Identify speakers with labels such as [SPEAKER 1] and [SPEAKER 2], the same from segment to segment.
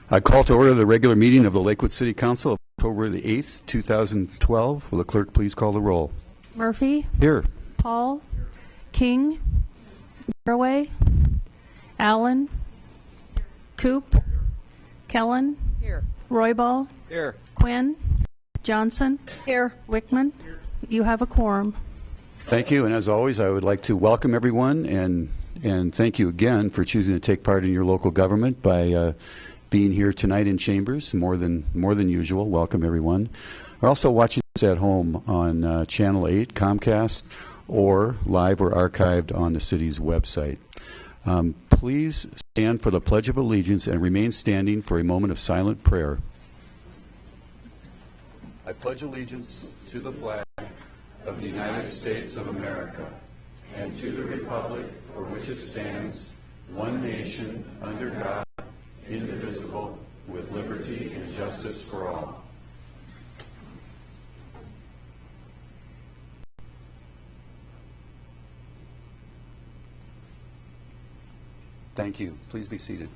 [SPEAKER 1] I call to order the regular meeting of the Lakewood City Council of October the 8th, 2012. Will the clerk please call the roll?
[SPEAKER 2] Murphy.
[SPEAKER 1] Here.
[SPEAKER 2] Paul. King. Garraway. Allen. Coop. Kellen.
[SPEAKER 3] Here.
[SPEAKER 2] Roybal.
[SPEAKER 3] Here.
[SPEAKER 2] Quinn. Johnson.
[SPEAKER 3] Here.
[SPEAKER 2] Wickman. You have a quorum.
[SPEAKER 1] Thank you, and as always, I would like to welcome everyone and thank you again for choosing to take part in your local government by being here tonight in chambers, more than usual. Welcome, everyone. We're also watching us at home on Channel 8, Comcast, or live or archived on the city's website. Please stand for the Pledge of Allegiance and remain standing for a moment of silent prayer. I pledge allegiance to the flag of the United States of America and to the republic for which it stands, one nation, under God, indivisible, with liberty and justice for all. Thank you. Please be seated.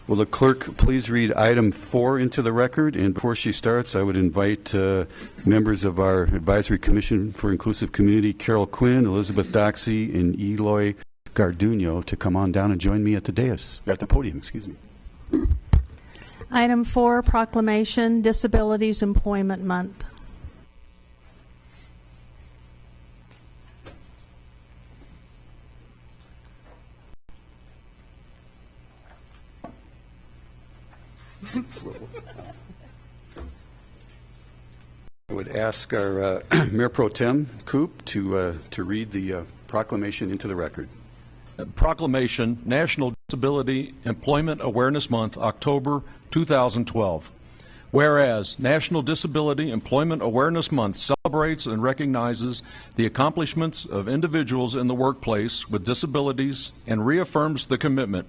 [SPEAKER 1] Will the clerk please read item 4 into the record? And before she starts, I would invite members of our Advisory Commission for Inclusive Community, Carol Quinn, Elizabeth Doxey, and Eloy Garduno, to come on down and join me at the dais, at the podium, excuse me.
[SPEAKER 2] Item 4, proclamation, Disabilities Employment Month.
[SPEAKER 1] I would ask our Mayor Pro Tem Coop to read the proclamation into the record.
[SPEAKER 4] Proclamation, National Disability Employment Awareness Month, October 2012. Whereas National Disability Employment Awareness Month celebrates and recognizes the accomplishments of individuals in the workplace with disabilities and reaffirms the commitment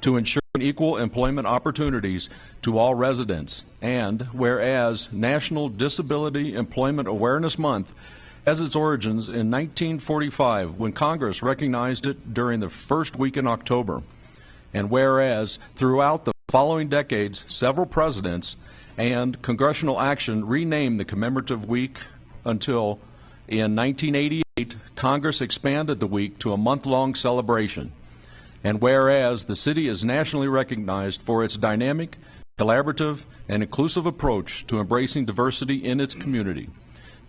[SPEAKER 4] to ensure equal employment opportunities to all residents. And whereas National Disability Employment Awareness Month has its origins in 1945 when Congress recognized it during the first week in October. And whereas throughout the following decades, several presidents and congressional action renamed the commemorative week until in 1988, Congress expanded the week to a month-long celebration. And whereas the city is nationally recognized for its dynamic, collaborative, and inclusive approach to embracing diversity in its community.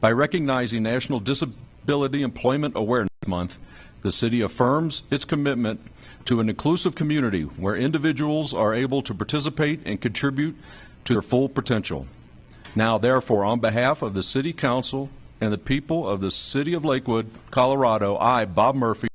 [SPEAKER 4] By recognizing National Disability Employment Awareness Month, the city affirms its commitment to an inclusive community where individuals are able to participate and contribute to their full potential. Now, therefore, on behalf of the City Council and the people of the City of Lakewood, Colorado, I, Bob Murphy,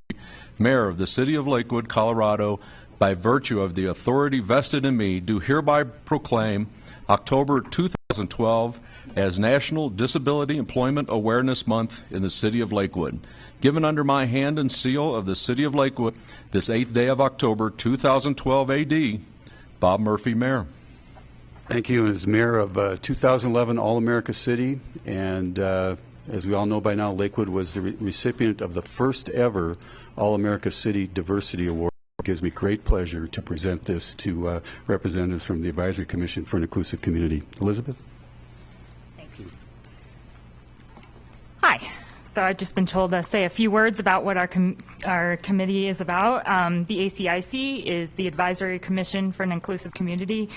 [SPEAKER 4] Mayor of the City of Lakewood, Colorado, by virtue of the authority vested in me, do hereby proclaim October 2012 as National Disability Employment Awareness Month in the City of Lakewood. Given under my hand and seal of the City of Lakewood this 8th day of October 2012 AD, Bob Murphy, Mayor.
[SPEAKER 1] Thank you. And as Mayor of 2011 All-America City, and as we all know by now, Lakewood was the recipient of the first ever All-America City Diversity Award. It gives me great pleasure to present this to representatives from the Advisory Commission for an Inclusive Community. Elizabeth?
[SPEAKER 5] Thanks. Hi. So I've just been told to say a few words about what our committee is about. The ACIC is the Advisory Commission for an Inclusive Community,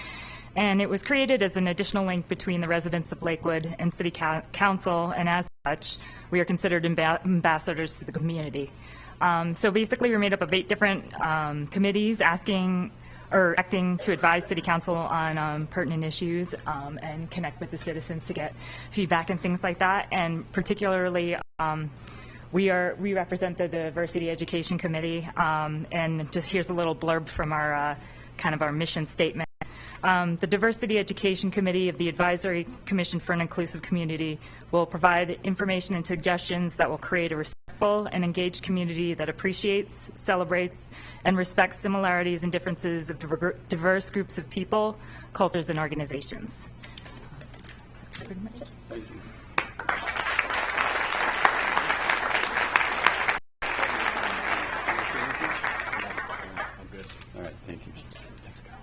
[SPEAKER 5] and it was created as an additional link between the residents of Lakewood and City Council, and as such, we are considered ambassadors to the community. So basically, we're made up of 8 different committees acting to advise City Council on pertinent issues and connect with the citizens to get feedback and things like that. And particularly, we represent the Diversity Education Committee. And just here's a little blurb from our kind of our mission statement. The Diversity Education Committee of the Advisory Commission for an Inclusive Community will provide information and suggestions that will create a respectful and engaged community that appreciates, celebrates, and respects similarities and differences of diverse groups of people, cultures, and organizations. Pretty much it.
[SPEAKER 1] Thank you. Thank you. Thanks, Carol.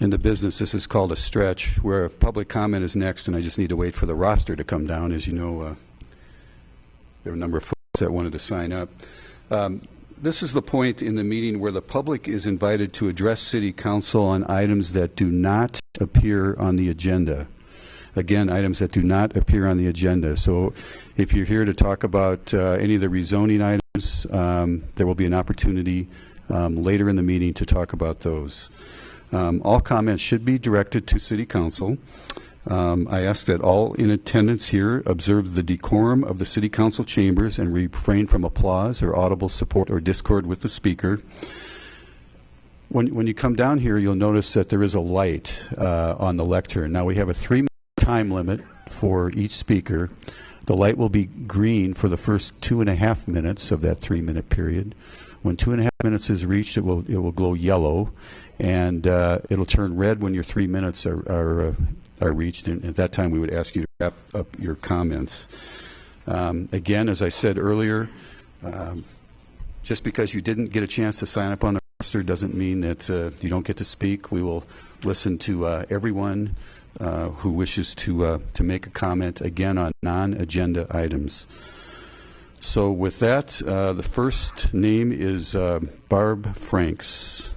[SPEAKER 1] In the business, this is called a stretch, where public comment is next, and I just need to wait for the roster to come down. As you know, there are a number of folks that wanted to sign up. This is the point in the meeting where the public is invited to address City Council on items that do not appear on the agenda. Again, items that do not appear on the agenda. So if you're here to talk about any of the rezoning items, there will be an opportunity later in the meeting to talk about those. All comments should be directed to City Council. I ask that all in attendance here observe the decorum of the City Council chambers and refrain from applause or audible support or discord with the speaker. When you come down here, you'll notice that there is a light on the lectern. Now, we have a 3-minute time limit for each speaker. The light will be green for the first 2.5 minutes of that 3-minute period. When 2.5 minutes is reached, it will glow yellow, and it'll turn red when your 3 minutes are reached. And at that time, we would ask you to wrap up your comments. Again, as I said earlier, just because you didn't get a chance to sign up on the roster doesn't mean that you don't get to speak. We will listen to everyone who wishes to make a comment, again, on non-agenda items. So with that, the first name is Barb Franks.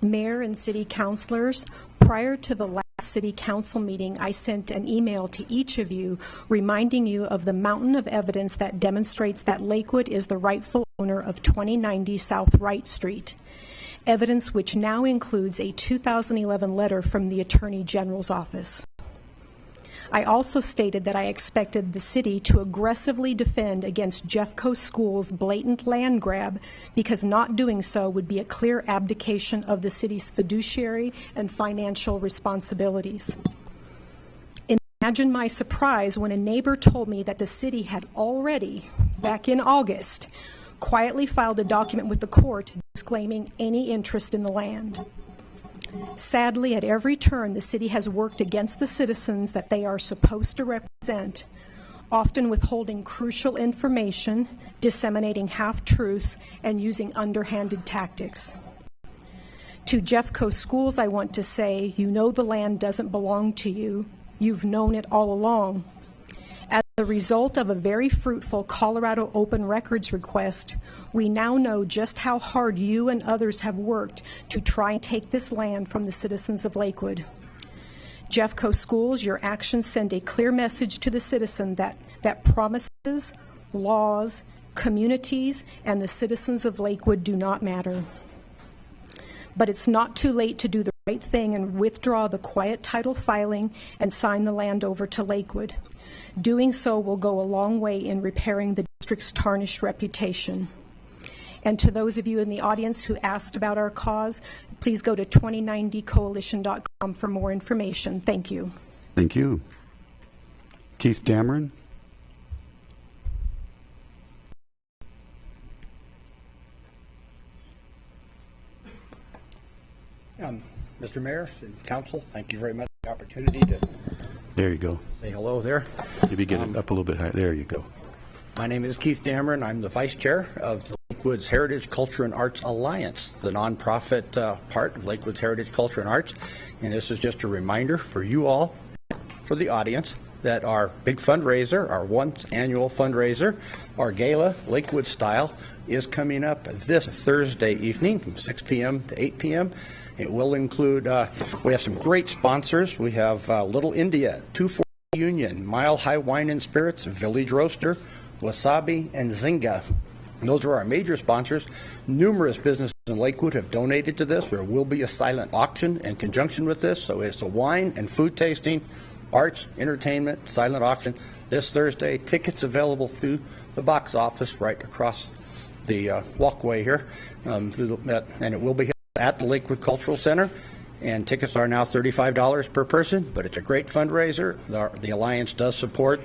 [SPEAKER 3] Mayor and city councilors, prior to the last city council meeting, I sent an email to each of you reminding you of the mountain of evidence that demonstrates that Lakewood is the rightful owner of 2090 South Wright Street. Evidence which now includes a 2011 letter from the Attorney General's office. I also stated that I expected the city to aggressively defend against Jeffco School's blatant land grab, because not doing so would be a clear abdication of the city's fiduciary and financial responsibilities. Imagine my surprise when a neighbor told me that the city had already, back in August, quietly filed a document with the court disclaiming any interest in the land. Sadly, at every turn, the city has worked against the citizens that they are supposed to represent, often withholding crucial information, disseminating half-truths, and using underhanded tactics. To Jeffco Schools, I want to say, you know the land doesn't belong to you. You've known it all along. As a result of a very fruitful Colorado Open Records request, we now know just how hard you and others have worked to try and take this land from the citizens of Lakewood. Jeffco Schools, your actions send a clear message to the citizen that promises, laws, communities, and the citizens of Lakewood do not matter. But it's not too late to do the right thing and withdraw the quiet title filing and sign the land over to Lakewood. Doing so will go a long way in repairing the district's tarnished reputation. And to those of you in the audience who asked about our cause, please go to 2090coalition.com for more information. Thank you.
[SPEAKER 1] Thank you. Keith Dameron.
[SPEAKER 6] Mr. Mayor and Council, thank you very much for the opportunity to
[SPEAKER 1] There you go.
[SPEAKER 6] say hello there.
[SPEAKER 1] Maybe get it up a little bit higher. There you go.
[SPEAKER 6] My name is Keith Dameron. I'm the Vice Chair of Lakewood's Heritage, Culture, and Arts Alliance, the nonprofit part of Lakewood's Heritage, Culture, and Arts. And this is just a reminder for you all, for the audience, that our big fundraiser, our once annual fundraiser, our gala, Lakewood Style, is coming up this Thursday evening from 6 p.m. to 8 p.m. It will include, we have some great sponsors. We have Little India, 240 Union, Mile High Wine and Spirits, Village Roaster, Wasabi, and Zynga. And those are our major sponsors. Numerous businesses in Lakewood have donated to this. There will be a silent auction in conjunction with this. So it's a wine and food tasting, arts, entertainment, silent auction this Thursday. Tickets available through the box office right across the walkway here. And it will be held at the Lakewood Cultural Center. And tickets are now $35 per person, but it's a great fundraiser. The Alliance does support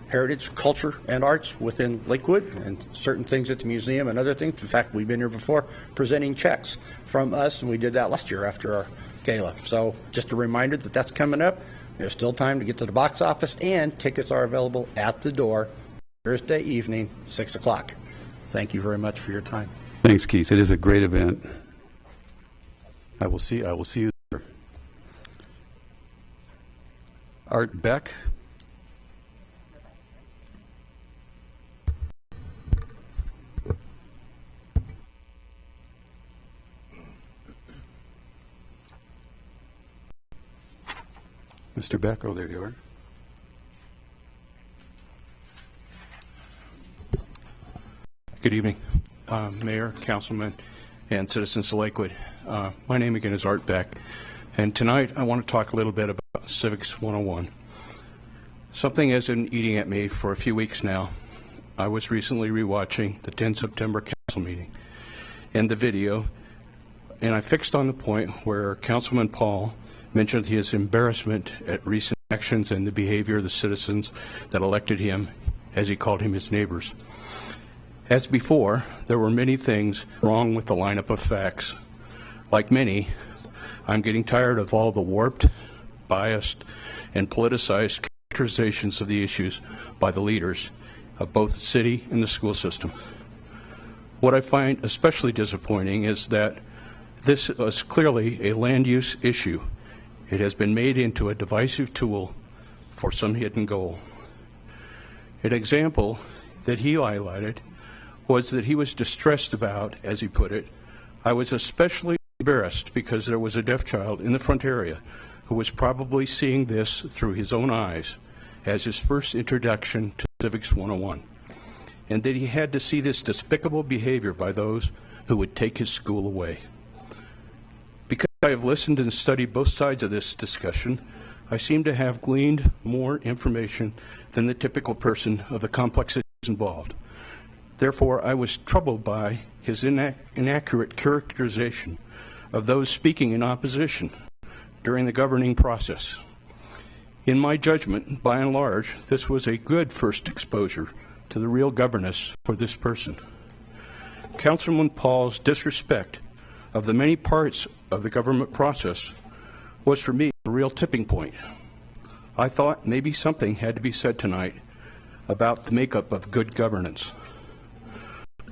[SPEAKER 6] heritage, culture, and arts within Lakewood and certain things at the museum and other things. In fact, we've been here before presenting checks from us, and we did that last year after our gala. So just a reminder that that's coming up. There's still time to get to the box office, and tickets are available at the door Thursday evening, 6 o'clock. Thank you very much for your time.
[SPEAKER 1] Thanks, Keith. It is a great event. I will see you there. Art Beck. Mr. Beck, oh, there you are.
[SPEAKER 7] Good evening, Mayor, Councilman, and citizens of Lakewood. My name again is Art Beck, and tonight I want to talk a little bit about Civics 101. Something has been eating at me for a few weeks now. I was recently rewatching the 10 September council meeting and the video, and I fixed on the point where Councilman Paul mentioned his embarrassment at recent actions and the behavior of the citizens that elected him, as he called him, his neighbors. As before, there were many things wrong with the lineup of facts. Like many, I'm getting tired of all the warped, biased, and politicized characterizations of the issues by the leaders of both the city and the school system. What I find especially disappointing is that this is clearly a land use issue. It has been made into a divisive tool for some hidden goal. An example that he highlighted was that he was distressed about, as he put it, I was especially embarrassed because there was a deaf child in the front area who was probably seeing this through his own eyes as his first introduction to Civics 101, and that he had to see this despicable behavior by those who would take his school away. Because I have listened and studied both sides of this discussion, I seem to have gleaned more information than the typical person of the complexities involved. Therefore, I was troubled by his inaccurate characterization of those speaking in opposition during the governing process. In my judgment, by and large, this was a good first exposure to the real governance for this person. Councilman Paul's disrespect of the many parts of the government process was for me a real tipping point. I thought maybe something had to be said tonight about the makeup of good governance.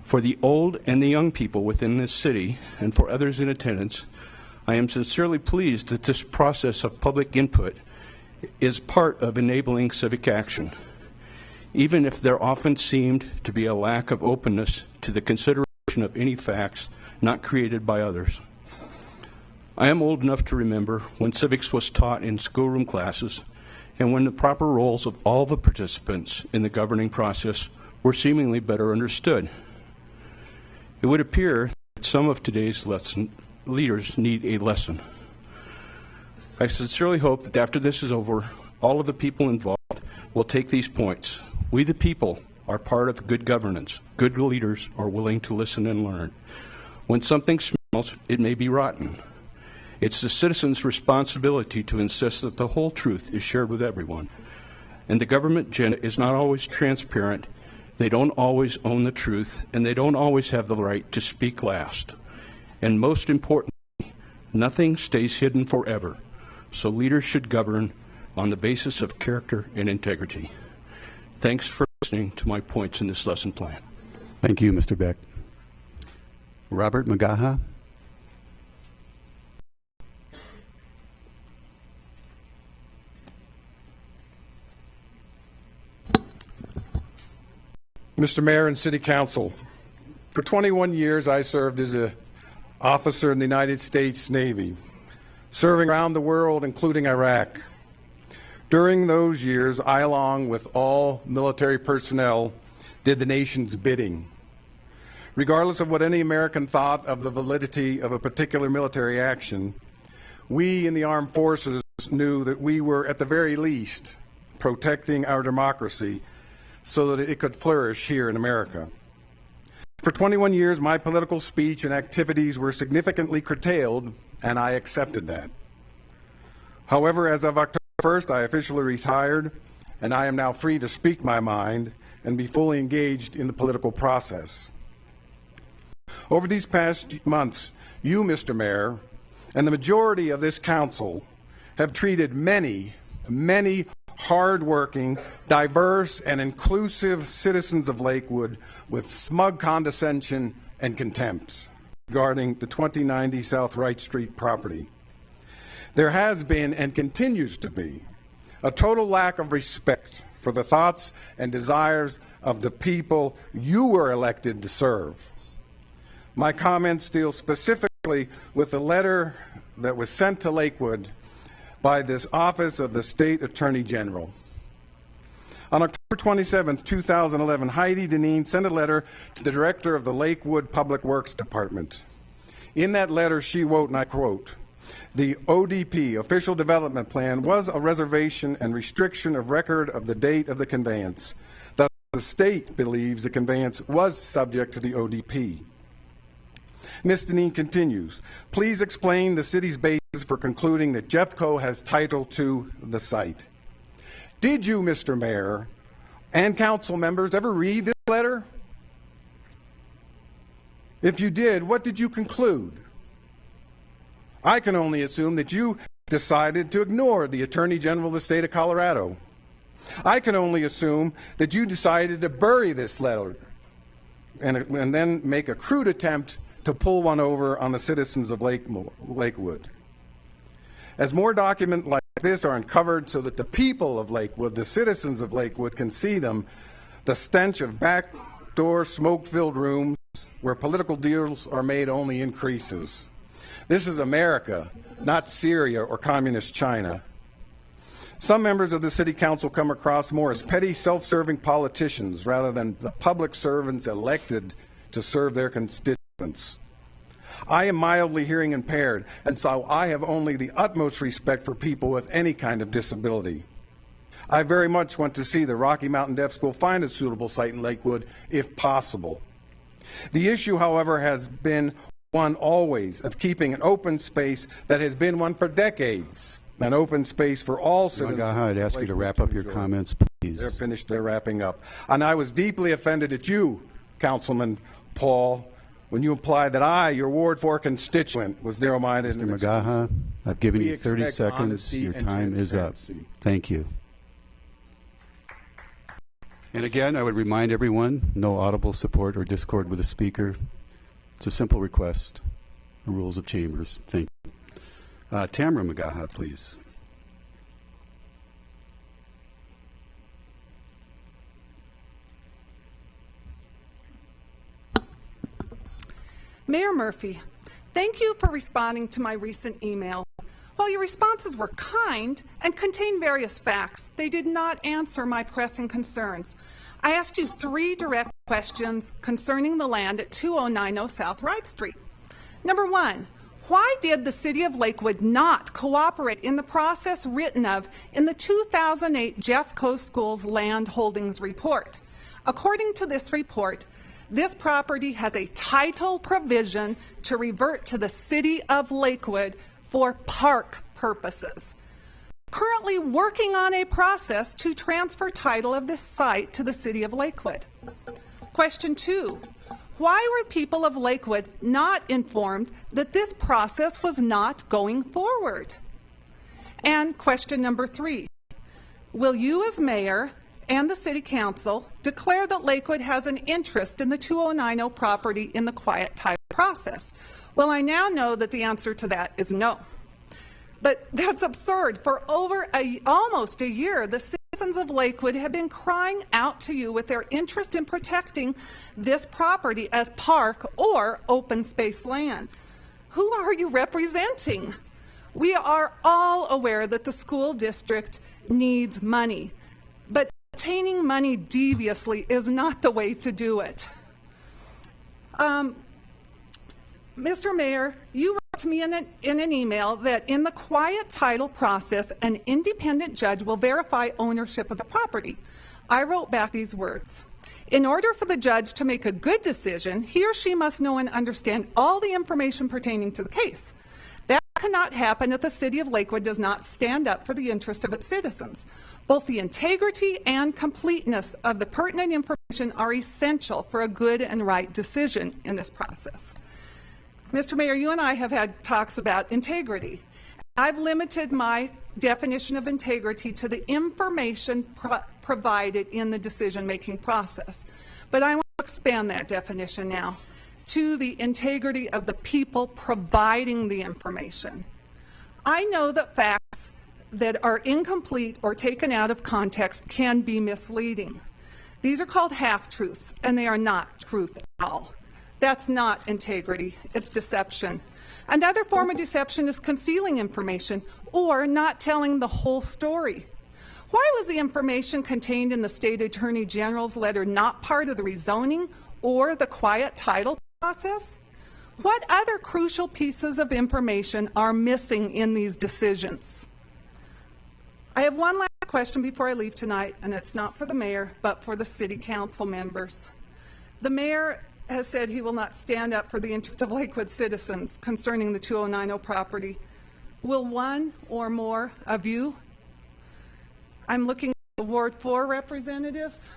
[SPEAKER 7] For the old and the young people within this city, and for others in attendance, I am sincerely pleased that this process of public input is part of enabling civic action, even if there often seemed to be a lack of openness to the consideration of any facts not created by others. I am old enough to remember when civics was taught in schoolroom classes and when the proper roles of all the participants in the governing process were seemingly better understood. It would appear that some of today's leaders need a lesson. I sincerely hope that after this is over, all of the people involved will take these points. We the people are part of good governance. Good leaders are willing to listen and learn. When something smells, it may be rotten. It's the citizens' responsibility to insist that the whole truth is shared with everyone. And the government agenda is not always transparent. They don't always own the truth, and they don't always have the right to speak last. And most importantly, nothing stays hidden forever. So leaders should govern on the basis of character and integrity. Thanks for listening to my points in this lesson plan.
[SPEAKER 1] Thank you, Mr. Beck. Robert Magaha.
[SPEAKER 8] Mr. Mayor and City Council, for 21 years I served as an officer in the United States Navy, serving around the world, including Iraq. During those years, I, along with all military personnel, did the nation's bidding. Regardless of what any American thought of the validity of a particular military action, we in the armed forces knew that we were, at the very least, protecting our democracy so that it could flourish here in America. For 21 years, my political speech and activities were significantly curtailed, and I accepted that. However, as of October 1st, I officially retired, and I am now free to speak my mind and be fully engaged in the political process. Over these past months, you, Mr. Mayor, and the majority of this council have treated many hard-working, diverse, and inclusive citizens of Lakewood with smug condescension and contempt regarding the 2090 South Wright Street property. There has been and continues to be a total lack of respect for the thoughts and desires of the people you were elected to serve. My comments deal specifically with the letter that was sent to Lakewood by this Office of the State Attorney General. On October 27, 2011, Heidi Deneen sent a letter to the director of the Lakewood Public Works Department. In that letter, she wrote, and I quote, "The ODP, Official Development Plan, was a reservation and restriction of record of the date of the conveyance. Thus, the state believes the conveyance was subject to the ODP." Ms. Deneen continues, "Please explain the city's basis for concluding that Jeffco has title to the site." Did you, Mr. Mayor, and council members ever read this letter? If you did, what did you conclude? I can only assume that you decided to ignore the Attorney General of the state of Colorado. I can only assume that you decided to bury this letter and then make a crude attempt to pull one over on the citizens of Lakewood. As more documents like this are uncovered so that the people of Lakewood, the citizens of Lakewood, can see them, the stench of backdoor smoke-filled rooms where political deals are made only increases. This is America, not Syria or communist China. Some members of the City Council come across more as petty, self-serving politicians rather than the public servants elected to serve their constituents. I am mildly hearing impaired, and so I have only the utmost respect for people with any kind of disability. I very much want to see the Rocky Mountain Deaf School find a suitable site in Lakewood, if possible. The issue, however, has been one always of keeping an open space that has been one for decades, an open space for all citizens.
[SPEAKER 1] I'd ask you to wrap up your comments, please.
[SPEAKER 8] They're finished. They're wrapping up. And I was deeply offended at you, Councilman Paul, when you implied that your Ward 4 constituent was narrow-minded.
[SPEAKER 1] Mr. Magaha, I've given
[SPEAKER 8] We
[SPEAKER 1] you 30
[SPEAKER 8] expect
[SPEAKER 1] seconds.
[SPEAKER 8] honesty
[SPEAKER 1] Your
[SPEAKER 8] and
[SPEAKER 1] time is up.
[SPEAKER 8] transparency.
[SPEAKER 1] Thank you. And again, I would remind everyone, no audible support or discord with the speaker. It's a simple request. The rules of chambers. Thank you. Tamara Magaha, please.
[SPEAKER 9] Mayor Murphy, thank you for responding to my recent email. While your responses were kind and contained various facts, they did not answer my pressing concerns. I asked you 3 direct questions concerning the land at 2090 South Wright Street. Number 1, why did the City of Lakewood not cooperate in the process written of in the 2008 Jeffco Schools Land Holdings Report? According to this report, this property has a title provision to revert to the City of Lakewood for park purposes. Currently working on a process to transfer title of this site to the City of Lakewood. Question 2, why were people of Lakewood not informed that this process was not going forward? And question number 3, will you as mayor and the City Council declare that Lakewood has an interest in the 2090 property in the quiet title process? Well, I now know that the answer to that is no. But that's absurd. For almost a year, the citizens of Lakewood have been crying out to you with their interest in protecting this property as park or open space land. Who are you representing? We are all aware that the school district needs money, but obtaining money deviously is not the way to do it. Mr. Mayor, you wrote to me in an email that in the quiet title process, an independent judge will verify ownership of the property. I wrote back these words. In order for the judge to make a good decision, he or she must know and understand all the information pertaining to the case. That cannot happen if the City of Lakewood does not stand up for the interest of its citizens. Both the integrity and completeness of the pertinent information are essential for a good and right decision in this process. Mr. Mayor, you and I have had talks about integrity. I've limited my definition of integrity to the information provided in the decision-making process. But I want to expand that definition now to the integrity of the people providing the information. I know that facts that are incomplete or taken out of context can be misleading. These are called half-truths, and they are not truth at all. That's not integrity, it's deception. Another form of deception is concealing information or not telling the whole story. Why was the information contained in the State Attorney General's letter not part of the rezoning or the quiet title process? What other crucial pieces of information are missing in these decisions? I have one last question before I leave tonight, and it's not for the mayor, but for the city council members. The mayor has said he will not stand up for the interest of Lakewood citizens concerning the 2090 property. Will one or more of you, I'm looking at the Ward 4 representatives.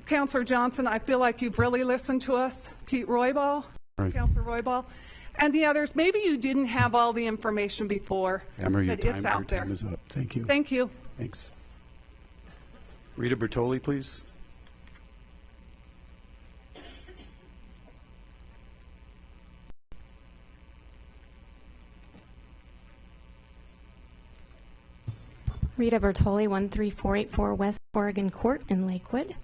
[SPEAKER 9] Councillor Johnson, I feel like you've really listened to us. Pete Roybal,
[SPEAKER 1] Right.
[SPEAKER 9] Councillor Roybal, and the others. Maybe you didn't have all the information before,
[SPEAKER 1] Hammer, your
[SPEAKER 9] but it's
[SPEAKER 1] time,
[SPEAKER 9] out there.
[SPEAKER 1] is up. Thank you.
[SPEAKER 9] Thank you.
[SPEAKER 1] Thanks. Rita Bertoli, please.
[SPEAKER 10] Rita Bertoli, 13484 West Oregon Court in Lakewood.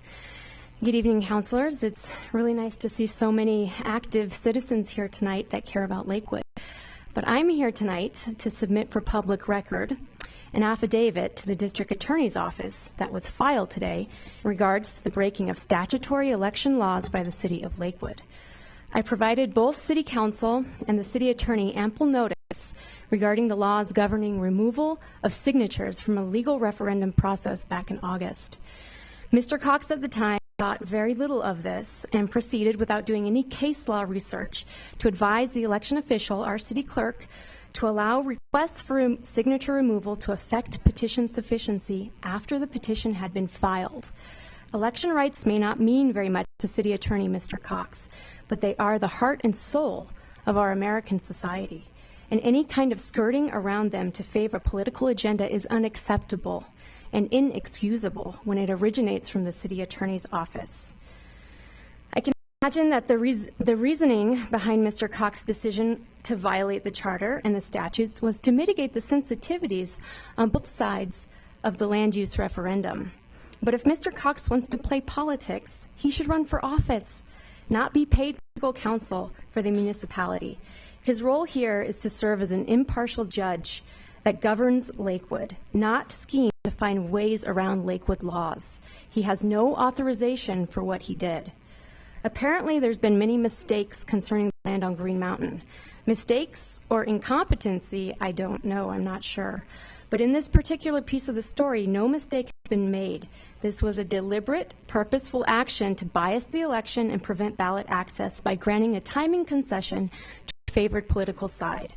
[SPEAKER 10] Good evening, councilors. It's really nice to see so many active citizens here tonight that care about Lakewood. But I'm here tonight to submit for public record an affidavit to the District Attorney's Office that was filed today in regards to the breaking of statutory election laws by the City of Lakewood. I provided both City Council and the City Attorney ample notice regarding the laws governing removal of signatures from a legal referendum process back in August. Mr. Cox at the time thought very little of this and proceeded without doing any case law research to advise the election official, our city clerk, to allow requests for signature removal to affect petition sufficiency after the petition had been filed. Election rights may not mean very much to City Attorney Mr. Cox, but they are the heart and soul of our American society. And any kind of skirting around them to favor a political agenda is unacceptable and inexcusable when it originates from the City Attorney's Office. I can imagine that the reasoning behind Mr. Cox's decision to violate the Charter and the statutes was to mitigate the sensitivities on both sides of the land use referendum. But if Mr. Cox wants to play politics, he should run for office, not be paid legal counsel for the municipality. His role here is to serve as an impartial judge that governs Lakewood, not scheme to find ways around Lakewood laws. He has no authorization for what he did. Apparently, there's been many mistakes concerning the land on Green Mountain. Mistakes or incompetency, I don't know, I'm not sure. But in this particular piece of the story, no mistake has been made. This was a deliberate, purposeful action to bias the election and prevent ballot access by granting a timing concession to a favored political side.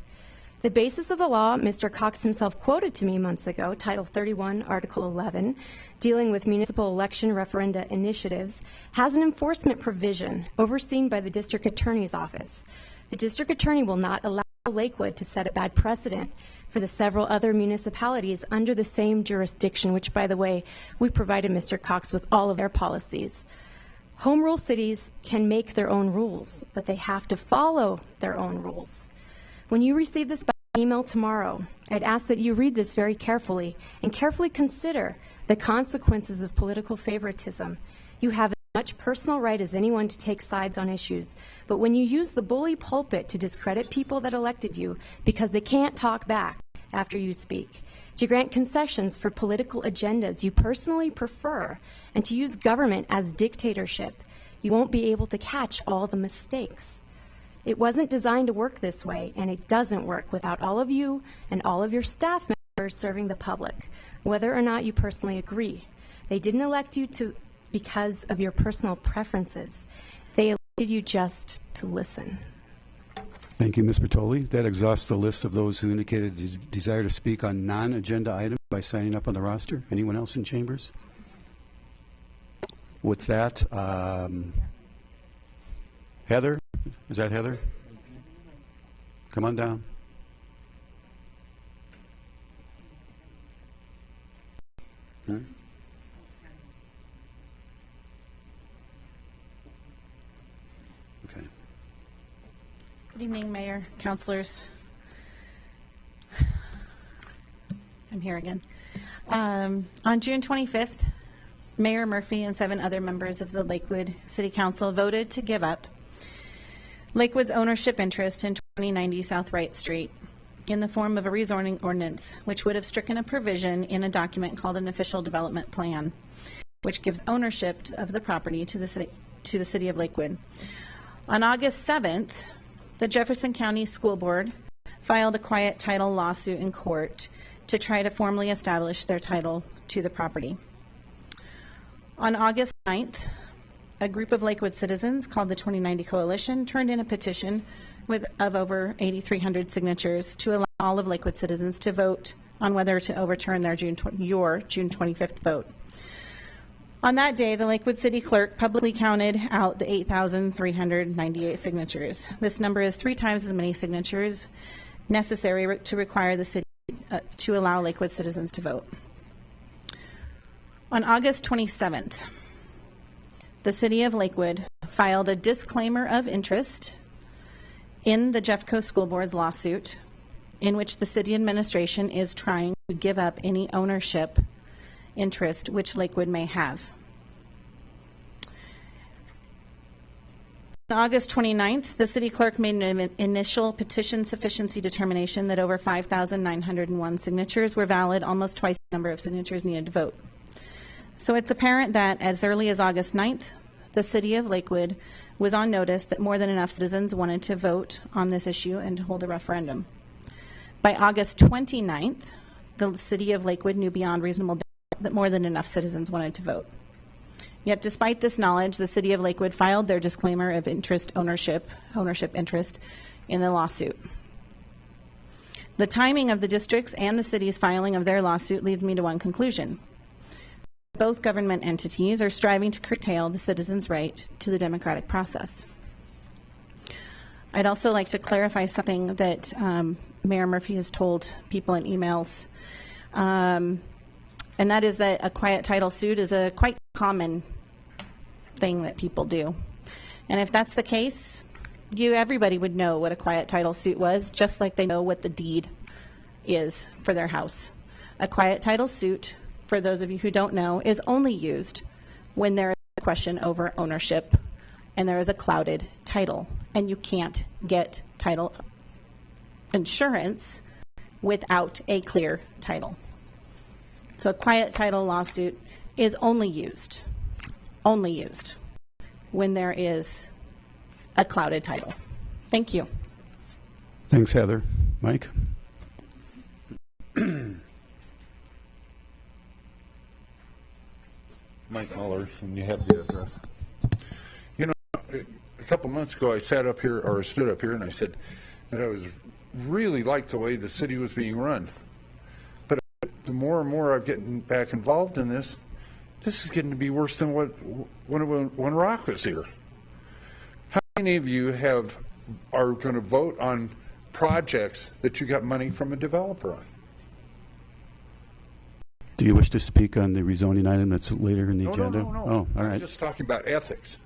[SPEAKER 10] The basis of the law, Mr. Cox himself quoted to me months ago, Title 31, Article 11, dealing with municipal election referenda initiatives, has an enforcement provision overseen by the District Attorney's Office. The District Attorney will not allow Lakewood to set a bad precedent for the several other municipalities under the same jurisdiction, which, by the way, we provided Mr. Cox with all of their policies. Home rule cities can make their own rules, but they have to follow their own rules. When you receive this by email tomorrow, I'd ask that you read this very carefully and carefully consider the consequences of political favoritism. You have as much personal right as anyone to take sides on issues, but when you use the bully pulpit to discredit people that elected you because they can't talk back after you speak, to grant concessions for political agendas you personally prefer, and to use government as dictatorship, You won't be able to catch all the mistakes. It wasn't designed to work this way, and it doesn't work without all of you and all of your staff members serving the public, whether or not you personally agree. They didn't elect you because of your personal preferences. They elected you just to listen.
[SPEAKER 1] Thank you, Ms. Bertoli. That exhausts the list of those who indicated a desire to speak on non-agenda items by signing up on the roster. Anyone else in chambers? With that, Heather? Is that Heather? Come on down. Hmm? Okay.
[SPEAKER 11] Good evening, Mayor, councilors. I'm here again. On June 25th, Mayor Murphy and 7 other members of the Lakewood City Council voted to give up Lakewood's ownership interest in 2090 South Wright Street in the form of a rezoning ordinance, which would have stricken a provision in a document called an official development plan, which gives ownership of the property to the city of Lakewood. On August 7th, the Jefferson County School Board filed a quiet title lawsuit in court to try to formally establish their title to the property. On August 9th, a group of Lakewood citizens called the 2090 Coalition turned in a petition of over 8,300 signatures to allow all of Lakewood citizens to vote on whether to overturn your June 25th vote. On that day, the Lakewood City Clerk publicly counted out the 8,398 signatures. This number is 3 times as many signatures necessary to require the city to allow Lakewood citizens to vote. On August 27th, the City of Lakewood filed a disclaimer of interest in the Jeffco School Board's lawsuit, in which the city administration is trying to give up any ownership interest which Lakewood may have. On August 29th, the city clerk made an initial petition sufficiency determination that over 5,901 signatures were valid, almost twice the number of signatures needed to vote. So it's apparent that as early as August 9th, the city of Lakewood was on notice that more than enough citizens wanted to vote on this issue and to hold a referendum. By August 29th, the city of Lakewood knew beyond reasonable doubt that more than enough citizens wanted to vote. Yet despite this knowledge, the city of Lakewood filed their disclaimer of ownership interest in the lawsuit. The timing of the district's and the city's filing of their lawsuit leads me to one conclusion. Both government entities are striving to curtail the citizens' right to the democratic process. I'd also like to clarify something that Mayor Murphy has told people in emails, and that is that a quiet title suit is a quite common thing that people do. And if that's the case, everybody would know what a quiet title suit was, just like they know what the deed is for their house. A quiet title suit, for those of you who don't know, is only used when there is a question over ownership and there is a clouded title, and you can't get title insurance without a clear title. So a quiet title lawsuit is only used when there is a clouded title. Thank you.
[SPEAKER 1] Thanks, Heather. Mike?
[SPEAKER 12] Mike Muller, and you have the address. You know, a couple months ago I stood up here, and I said that I was really liked the way the city was being run. But the more and more I'm getting back involved in this is getting to be worse than when Rock was here. How many of you are going to vote on projects that you got money from a developer on?
[SPEAKER 1] Do you wish to speak on the rezoning item that's later in the agenda?
[SPEAKER 12] No.
[SPEAKER 1] Oh, all right.
[SPEAKER 12] I'm just talking about ethics.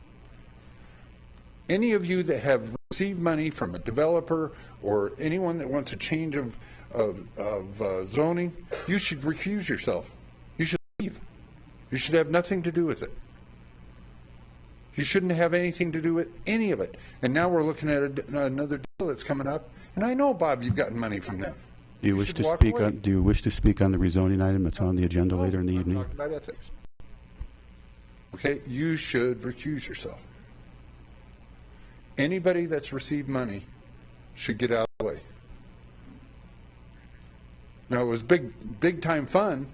[SPEAKER 12] Any of you that have received money from a developer or anyone that wants a change of zoning, you should recuse yourself. You should leave. You should have nothing to do with it. You shouldn't have anything to do with any of it. And now we're looking at another deal that's coming up. And I know, Bob, you've gotten money from them.
[SPEAKER 1] Do you wish to speak on? Do you wish to speak on the rezoning item that's on the agenda later in the evening?
[SPEAKER 12] I'm talking about ethics. Okay, you should recuse yourself. Anybody that's received money should get out of the way. Now, it was big time fun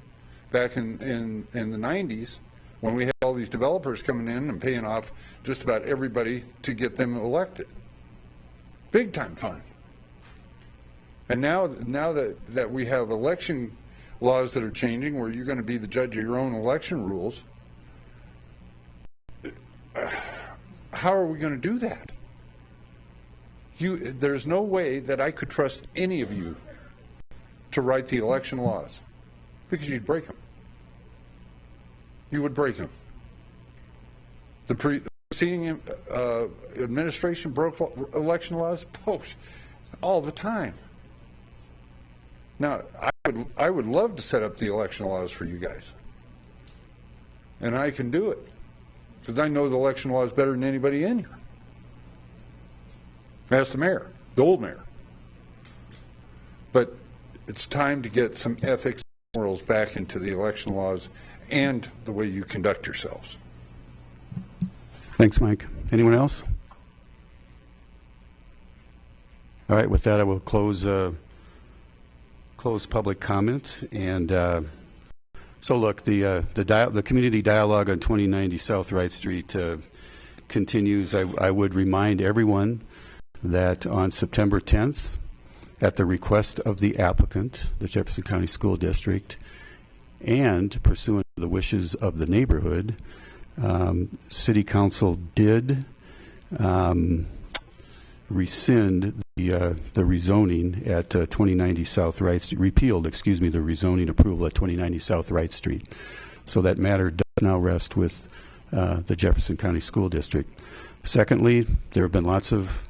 [SPEAKER 12] back in the 90s when we had all these developers coming in and paying off just about everybody to get them elected. Big time fun. And now that we have election laws that are changing where you're going to be the judge of your own election rules, how are we going to do that? There's no way that I could trust any of you to write the election laws, because you'd break them. You would break them. The preceding administration broke election laws all the time. Now, I would love to set up the election laws for you guys, and I can do it because I know the election laws better than anybody in here. Ask the mayor, the old mayor. But it's time to get some ethics and morals back into the election laws and the way you conduct yourselves.
[SPEAKER 1] Thanks, Mike. Anyone else? All right, with that, I will close public comment. And so, look, the community dialogue on 2090 South Wright Street continues. I would remind everyone that on September 10th, at the request of the applicant, the Jefferson County School District, and pursuant to the wishes of the neighborhood, City Council did rescind the rezoning at 2090 South Wright Street, repealed, the rezoning approval at 2090 South Wright Street. So that matter does now rest with the Jefferson County School District. Secondly, there have been lots of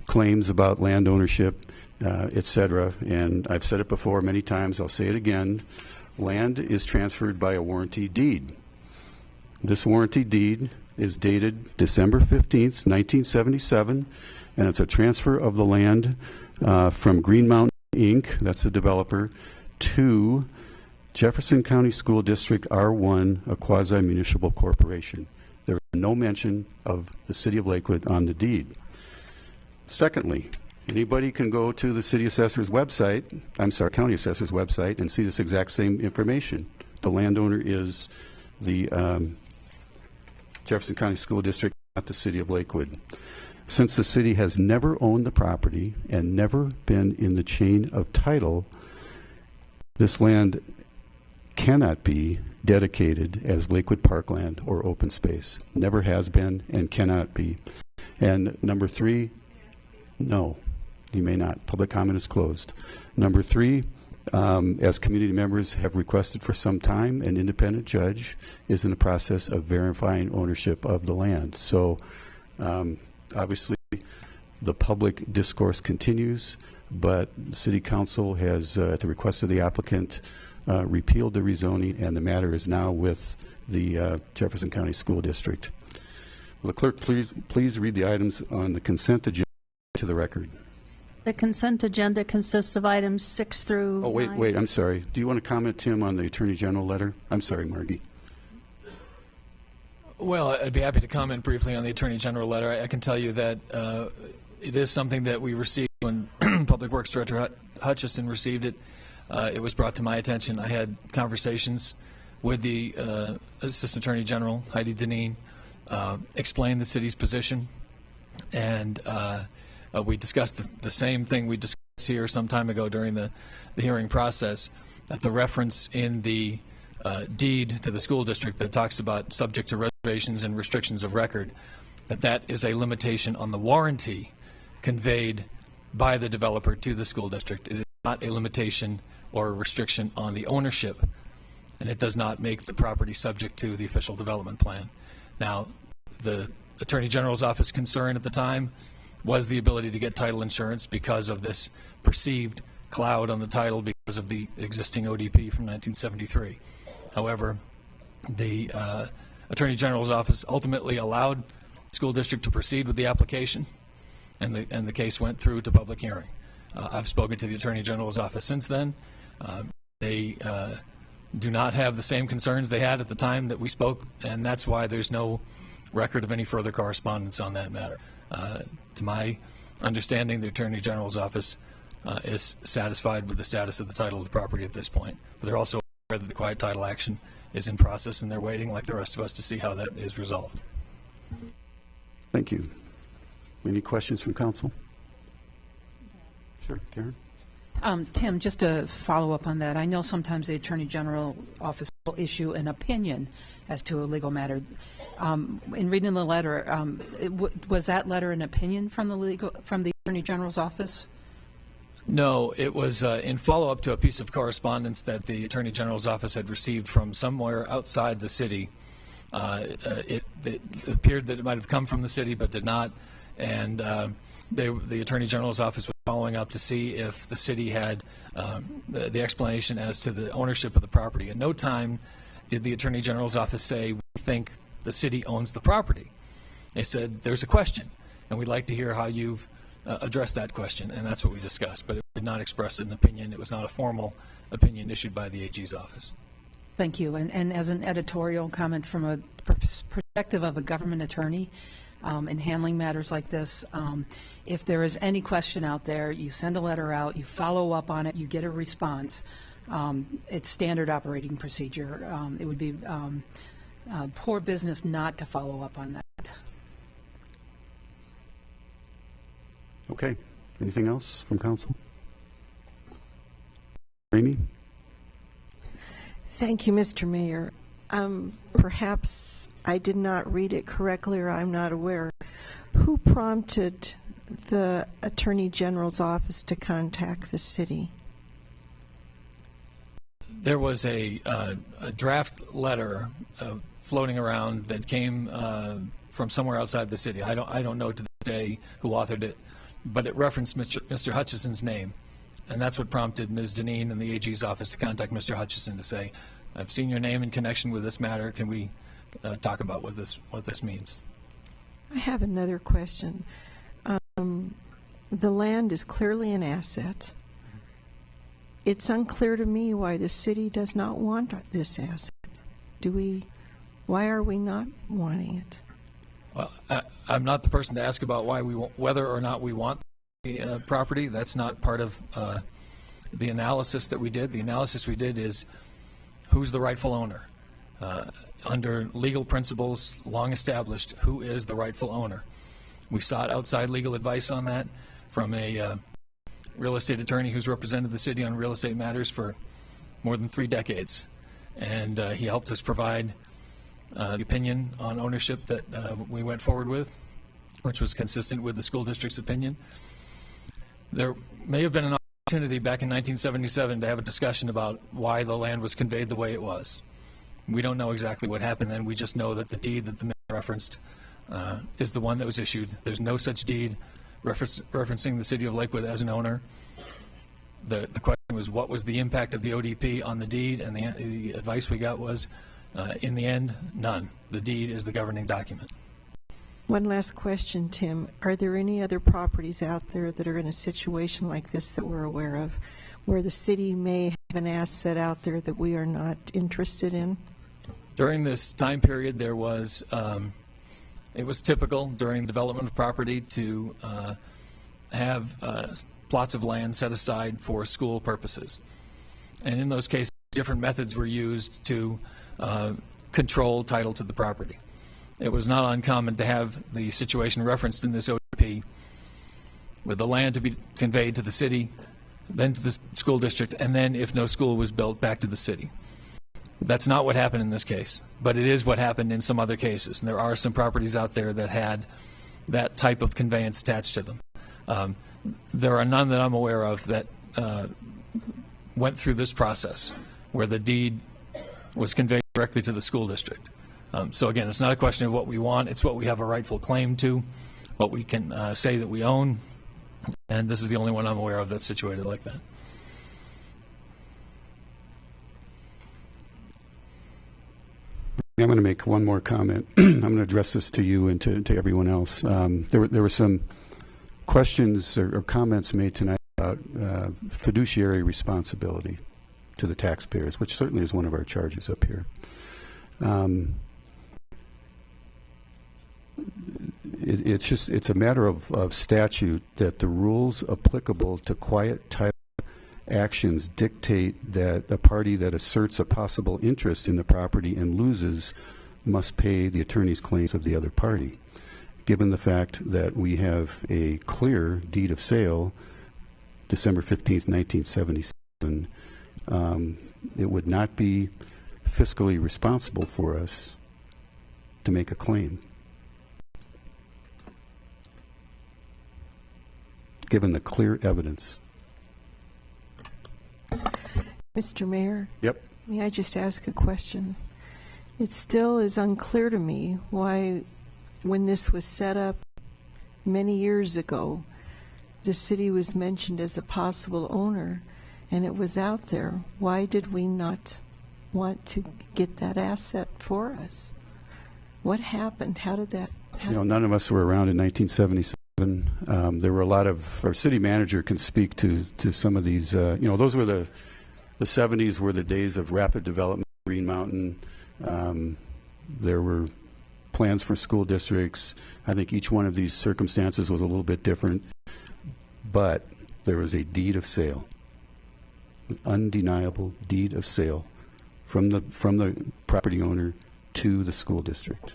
[SPEAKER 1] claims about land ownership, et cetera, and I've said it before many times, I'll say it again. Land is transferred by a warranty deed. This warranty deed is dated December 15th, 1977, and it's a transfer of the land from Green Mountain Inc., that's the developer, to Jefferson County School District R1, a quasi-municipal corporation. There is no mention of the City of Lakewood on the deed. Secondly, anybody can go to the county assessor's website, and see this exact same information. The landowner is the Jefferson County School District, not the City of Lakewood. Since the city has never owned the property and never been in the chain of title, this land cannot be dedicated as Lakewood Parkland or open space. Never has been and cannot be. And number three, no, you may not. Public comment is closed. Number three, as community members have requested for some time, an independent judge is in the process of verifying ownership of the land. So obviously the public discourse continues, but the City Council has, at the request of the applicant, repealed the rezoning, and the matter is now with the Jefferson County School District. Will the clerk please read the items on the consent agenda to the record?
[SPEAKER 2] The consent agenda consists of items 6 through 9.
[SPEAKER 1] Wait, I'm sorry. Do you want to comment, Tim, on the Attorney General letter? I'm sorry, Margie.
[SPEAKER 13] Well, I'd be happy to comment briefly on the Attorney General letter. I can tell you that it is something that we received when Public Works Director Hutchison received it. It was brought to my attention. I had conversations with the Assistant Attorney General, Heidi Deneen, explained the city's position, and we discussed the same thing we discussed here some time ago during the hearing process, that the reference in the deed to the school district that talks about subject to reservations and restrictions of record, that is a limitation on the warranty conveyed by the developer to the school district. It is not a limitation or a restriction on the ownership, and it does not make the property subject to the official development plan. Now, the Attorney General's office concern at the time was the ability to get title insurance because of this perceived cloud on the title because of the existing ODP from 1973. However, the Attorney General's office ultimately allowed the school district to proceed with the application, and the case went through to public hearing. I've spoken to the Attorney General's office since then. They do not have the same concerns they had at the time that we spoke, and that's why there's no record of any further correspondence on that matter. To my understanding, the Attorney General's office is satisfied with the status of the title of the property at this point. But they're also aware that the quiet title action is in process, and they're waiting, like the rest of us, to see how that is resolved.
[SPEAKER 1] Thank you. Any questions from council? Sure, Karen?
[SPEAKER 14] Tim, just to follow up on that, I know sometimes the Attorney General office will issue an opinion as to a legal matter. In reading the letter, was that letter an opinion from the Attorney General's office?
[SPEAKER 13] No, it was in follow-up to a piece of correspondence that the Attorney General's office had received from somewhere outside the city. It appeared that it might have come from the city, but did not. And the Attorney General's office was following up to see if the city had the explanation as to the ownership of the property. At no time did the Attorney General's office say, we think the city owns the property. They said, there's a question, and we'd like to hear how you've addressed that question, and that's what we discussed. But it did not express an opinion. It was not a formal opinion issued by the AG's office.
[SPEAKER 14] Thank you. And as an editorial comment from a perspective of a government attorney, in handling matters like this, if there is any question out there, you send a letter out, you follow up on it, you get a response. It's standard operating procedure. It would be poor business not to follow up on that.
[SPEAKER 1] Okay. Anything else from council? Amy?
[SPEAKER 15] Thank you, Mr. Mayor. Perhaps I did not read it correctly, or I'm not aware. Who prompted the Attorney General's office to contact the city?
[SPEAKER 13] There was a draft letter floating around that came from somewhere outside the city. I don't know to this day who authored it, but it referenced Mr. Hutchison's name, and that's what prompted Ms. Deneen and the AG's office to contact Mr. Hutchison to say, I've seen your name in connection with this matter. Can we talk about what this means?
[SPEAKER 15] I have another question. The land is clearly an asset. It's unclear to me why the city does not want this asset. Why are we not wanting it?
[SPEAKER 13] Well, I'm not the person to ask about whether or not we want the property. That's not part of the analysis that we did. The analysis we did is who's the rightful owner. Under legal principles long established, who is the rightful owner? We sought outside legal advice on that from a real estate attorney who's represented the city on real estate matters for more than 3 decades. And he helped us provide the opinion on ownership that we went forward with, which was consistent with the school district's opinion. There may have been an opportunity back in 1977 to have a discussion about why the land was conveyed the way it was. We don't know exactly what happened then. We just know that the deed that the mayor referenced is the one that was issued. There's no such deed referencing the city of Lakewood as an owner. The question was, what was the impact of the ODP on the deed? And the advice we got was, in the end, none. The deed is the governing document.
[SPEAKER 15] One last question, Tim. Are there any other properties out there that are in a situation like this that we're aware of, where the city may have an asset out there that we are not interested in?
[SPEAKER 13] During this time period, there was, it was typical during development of property to have plots of land set aside for school purposes. And in those cases, different methods were used to control title to the property. It was not uncommon to have the situation referenced in this ODP with the land to be conveyed to the city, then to the school district, and then, if no school was built, back to the city. That's not what happened in this case, but it is what happened in some other cases. And there are some properties out there that had that type of conveyance attached to them. There are none that I'm aware of that went through this process where the deed was conveyed directly to the school district. So again, it's not a question of what we want, it's what we have a rightful claim to, what we can say that we own, and this is the only one I'm aware of that's situated like that.
[SPEAKER 1] I'm going to make one more comment. I'm going to address this to you and to everyone else. There were some questions or comments made tonight about fiduciary responsibility to the taxpayers, which certainly is one of our charges up here. it's a matter of statute that the rules applicable to quiet title actions dictate that a party that asserts a possible interest in the property and loses must pay the attorney's claims of the other party. Given the fact that we have a clear deed of sale, December 15th, 1977, it would not be fiscally responsible for us to make a claim, given the clear evidence.
[SPEAKER 15] Mr. Mayor?
[SPEAKER 1] Yep.
[SPEAKER 15] May I just ask a question? It still is unclear to me why, when this was set up many years ago, the city was mentioned as a possible owner, and it was out there. Why did we not want to get that asset for us? What happened? How did that happen?
[SPEAKER 1] None of us were around in 1977. There were a lot of, our city manager can speak to some of these, those were the 70s were the days of rapid development, Green Mountain. There were plans for school districts. I think each one of these circumstances was a little bit different, but there was a deed of sale, an undeniable deed of sale from the property owner to the school district.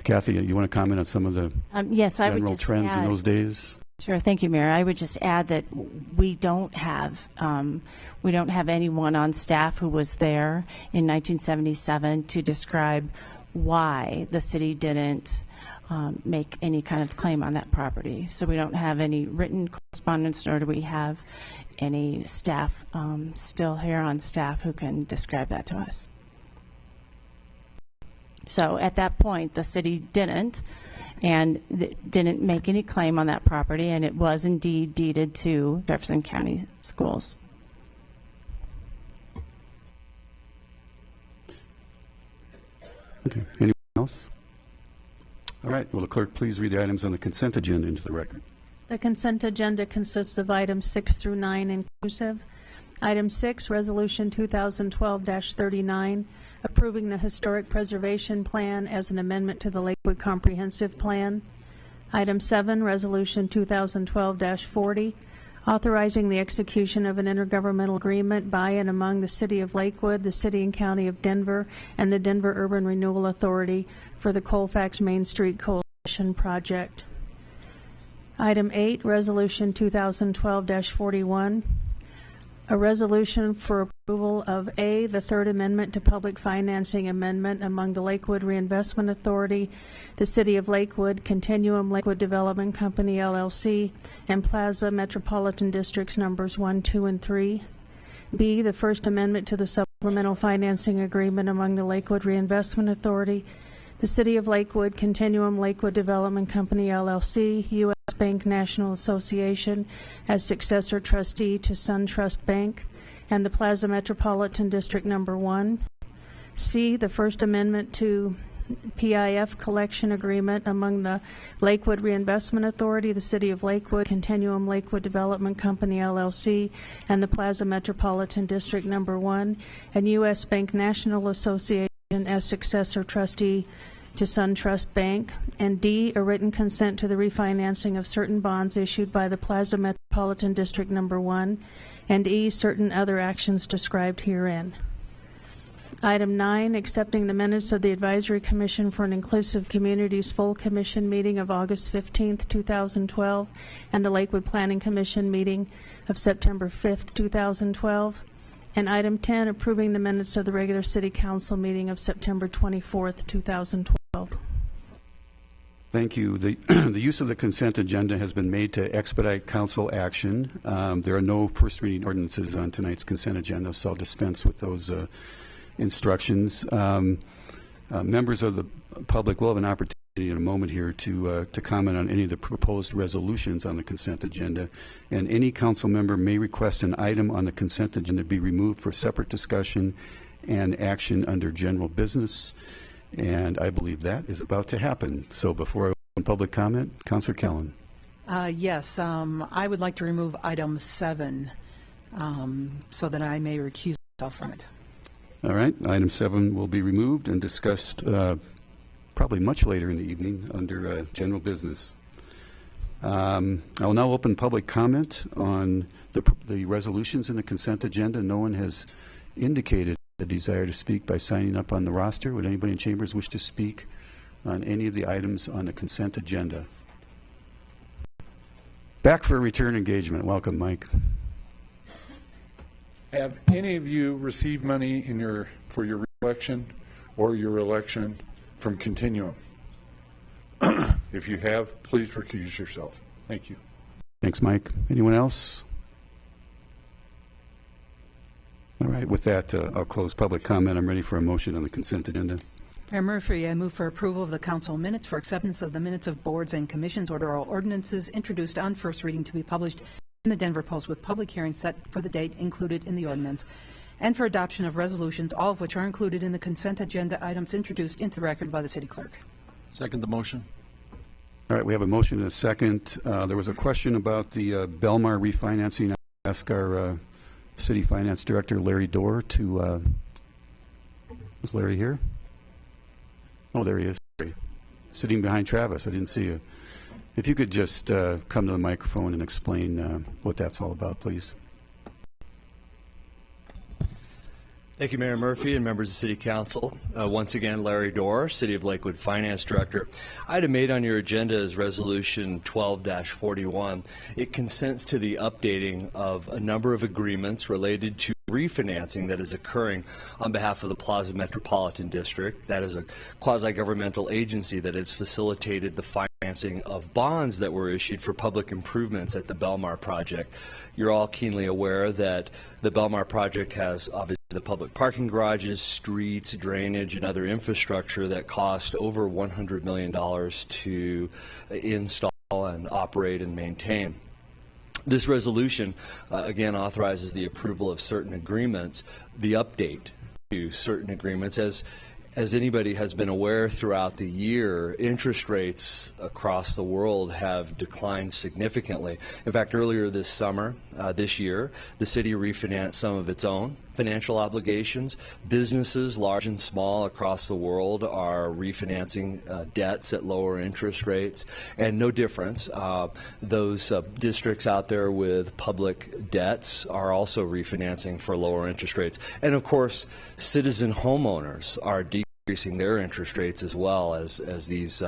[SPEAKER 1] Kathy, you want to comment on some of the
[SPEAKER 16] yes, I would
[SPEAKER 1] general
[SPEAKER 16] just
[SPEAKER 1] trends
[SPEAKER 16] add,
[SPEAKER 1] in those days?
[SPEAKER 16] Sure, thank you, Mayor. I would just add that we don't have anyone on staff who was there in 1977 to describe why the city didn't make any kind of claim on that property. So we don't have any written correspondence, nor do we have any staff still here on staff who can describe that to us. So at that point, the city didn't make any claim on that property, and it was indeed deeded to Jefferson County Schools.
[SPEAKER 1] Okay. Anyone else? All right. Will the clerk please read the items on the consent agenda into the record?
[SPEAKER 2] The consent agenda consists of items 6 through 9 inclusive. Item 6, Resolution 2012-39, approving the Historic Preservation Plan as an amendment to the Lakewood Comprehensive Plan. Item 7, Resolution 2012-40, authorizing the execution of an intergovernmental agreement by and among the City of Lakewood, the City and County of Denver, and the Denver Urban Renewal Authority for the Colfax Main Street Coalition Project. Item 8, Resolution 2012-41, a resolution for approval of A, the Third Amendment to Public Financing Amendment among the Lakewood Reinvestment Authority, the City of Lakewood, Continuum Lakewood Development Company, LLC, and Plaza Metropolitan Districts numbers 1, 2, and 3. B, the First Amendment to the Supplemental Financing Agreement among the Lakewood Reinvestment Authority, the City of Lakewood, Continuum Lakewood Development Company, LLC, U.S. Bank National Association as successor trustee to SunTrust Bank, and the Plaza Metropolitan District Number 1. C, the First Amendment to PIF Collection Agreement among the Lakewood Reinvestment Authority, the City of Lakewood, Continuum Lakewood Development Company, LLC, and the Plaza Metropolitan District Number 1, and U.S. Bank National Association as successor trustee to SunTrust Bank, and D, a written consent to the refinancing of certain bonds issued by the Plaza Metropolitan District Number 1, and E, certain other actions described herein. Item 9, accepting the minutes of the Advisory Commission for an Inclusive Communities Full Commission meeting of August 15th, 2012, and the Lakewood Planning Commission meeting of September 5th, 2012. And item 10, approving the minutes of the regular City Council meeting of September 24th, 2012.
[SPEAKER 1] Thank you. The use of the consent agenda has been made to expedite council action. There are no first reading ordinances on tonight's consent agenda, so I'll dispense with those instructions. Members of the public will have an opportunity in a moment here to comment on any of the proposed resolutions on the consent agenda, and any council member may request an item on the consent agenda be removed for separate discussion and action under general business, and I believe that is about to happen. So before I open public comment, Councilor Kellen.
[SPEAKER 14] Yes, I would like to remove item 7 so that I may recuse myself from it.
[SPEAKER 1] All right, item 7 will be removed and discussed probably much later in the evening under general business. I will now open public comment on the resolutions in the consent agenda. No one has indicated a desire to speak by signing up on the roster. Would anybody in chambers wish to speak on any of the items on the consent agenda? Back for a return engagement. Welcome, Mike.
[SPEAKER 12] Have any of you received money for your reelection or your election from Continuum? If you have, please recuse yourself. Thank you.
[SPEAKER 1] Thanks, Mike. Anyone else? All right, with that, I'll close public comment. I'm ready for a motion on the consent agenda.
[SPEAKER 14] Mayor Murphy, I move for approval of the council minutes for acceptance of the minutes of boards and commissions order all ordinances introduced on first reading to be published in the Denver Post with public hearing set for the date included in the ordinance, and for adoption of resolutions, all of which are included in the consent agenda items introduced into the record by the city clerk.
[SPEAKER 4] Second the motion.
[SPEAKER 1] All right, we have a motion and a second. There was a question about the Belmar refinancing. I ask our city finance director, Larry Dorr, to... is Larry here? Oh, there he is. Sitting behind Travis. I didn't see you. If you could just come to the microphone and explain what that's all about, please.
[SPEAKER 17] Thank you, Mayor Murphy and members of City Council. Once again, Larry Dorr, City of Lakewood Finance Director. Item 8 on your agenda is Resolution 12-41. It consents to the updating of a number of agreements related to refinancing that is occurring on behalf of the Plaza Metropolitan District. That is a quasi-governmental agency that has facilitated the financing of bonds that were issued for public improvements at the Belmar project. You're all keenly aware that the Belmar project has obviously the public parking garages, streets, drainage, and other infrastructure that cost over $100 million to install and operate and maintain. This resolution, again, authorizes the approval of certain agreements, the update to certain agreements. As anybody has been aware throughout the year, interest rates across the world have declined significantly. In fact, earlier this summer, this year, the city refinanced some of its own financial obligations. Businesses, large and small, across the world are refinancing debts at lower interest rates, and no difference. Those districts out there with public debts are also refinancing for lower interest rates. And of course, citizen homeowners are decreasing their interest rates as well as these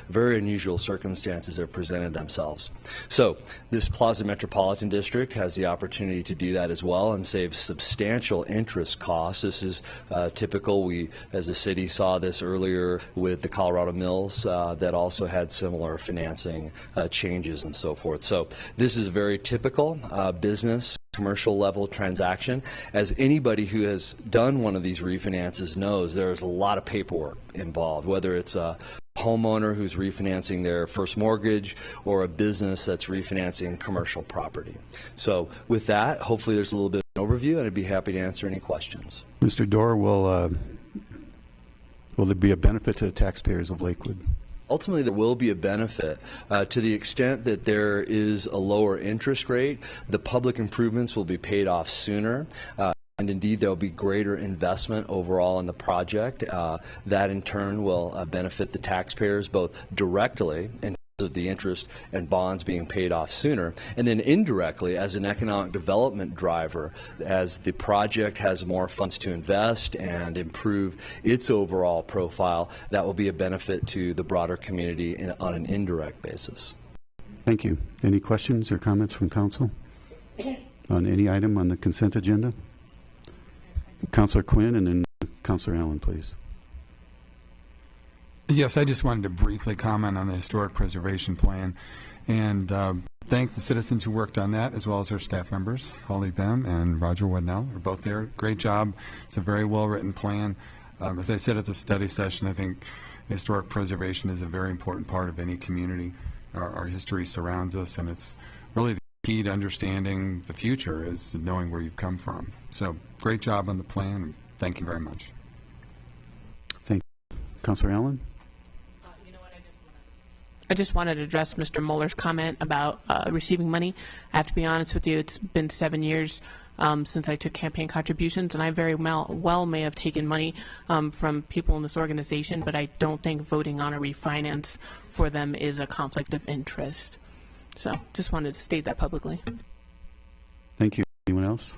[SPEAKER 17] very unusual circumstances have presented themselves. So this Plaza Metropolitan District has the opportunity to do that as well and save substantial interest costs. This is typical. We, as a city, saw this earlier with the Colorado Mills that also had similar financing changes and so forth. So this is a very typical business commercial level transaction. As anybody who has done one of these refinances knows, there's a lot of paperwork involved, whether it's a homeowner who's refinancing their first mortgage or a business that's refinancing commercial property. So with that, hopefully there's a little bit of an overview, and I'd be happy to answer any questions.
[SPEAKER 1] Mr. Dorr, will there be a benefit to the taxpayers of Lakewood?
[SPEAKER 17] Ultimately, there will be a benefit to the extent that there is a lower interest rate. The public improvements will be paid off sooner. And indeed, there will be greater investment overall in the project. That, in turn, will benefit the taxpayers both directly in terms of the interest and bonds being paid off sooner, and then indirectly as an economic development driver. As the project has more funds to invest and improve its overall profile, that will be a benefit to the broader community on an indirect basis.
[SPEAKER 1] Thank you. Any questions or comments from council on any item on the consent agenda? Councilor Quinn and then Councilor Allen, please.
[SPEAKER 18] Yes, I just wanted to briefly comment on the historic preservation plan and thank the citizens who worked on that, as well as our staff members. Holly Bem and Roger Wednell are both there. Great job. It's a very well-written plan. As I said at the study session, I think historic preservation is a very important part of any community. Our history surrounds us, and it's really the key to understanding the future is knowing where you've come from. So great job on the plan, and thank you very much.
[SPEAKER 1] Thank you. Councilor Allen?
[SPEAKER 19] I just wanted to address Mr. Muller's comment about receiving money. I have to be honest with you, it's been 7 years since I took campaign contributions, and I very well may have taken money from people in this organization, but I don't think voting on a refinance for them is a conflict of interest. So just wanted to state that publicly.
[SPEAKER 1] Thank you. Anyone else?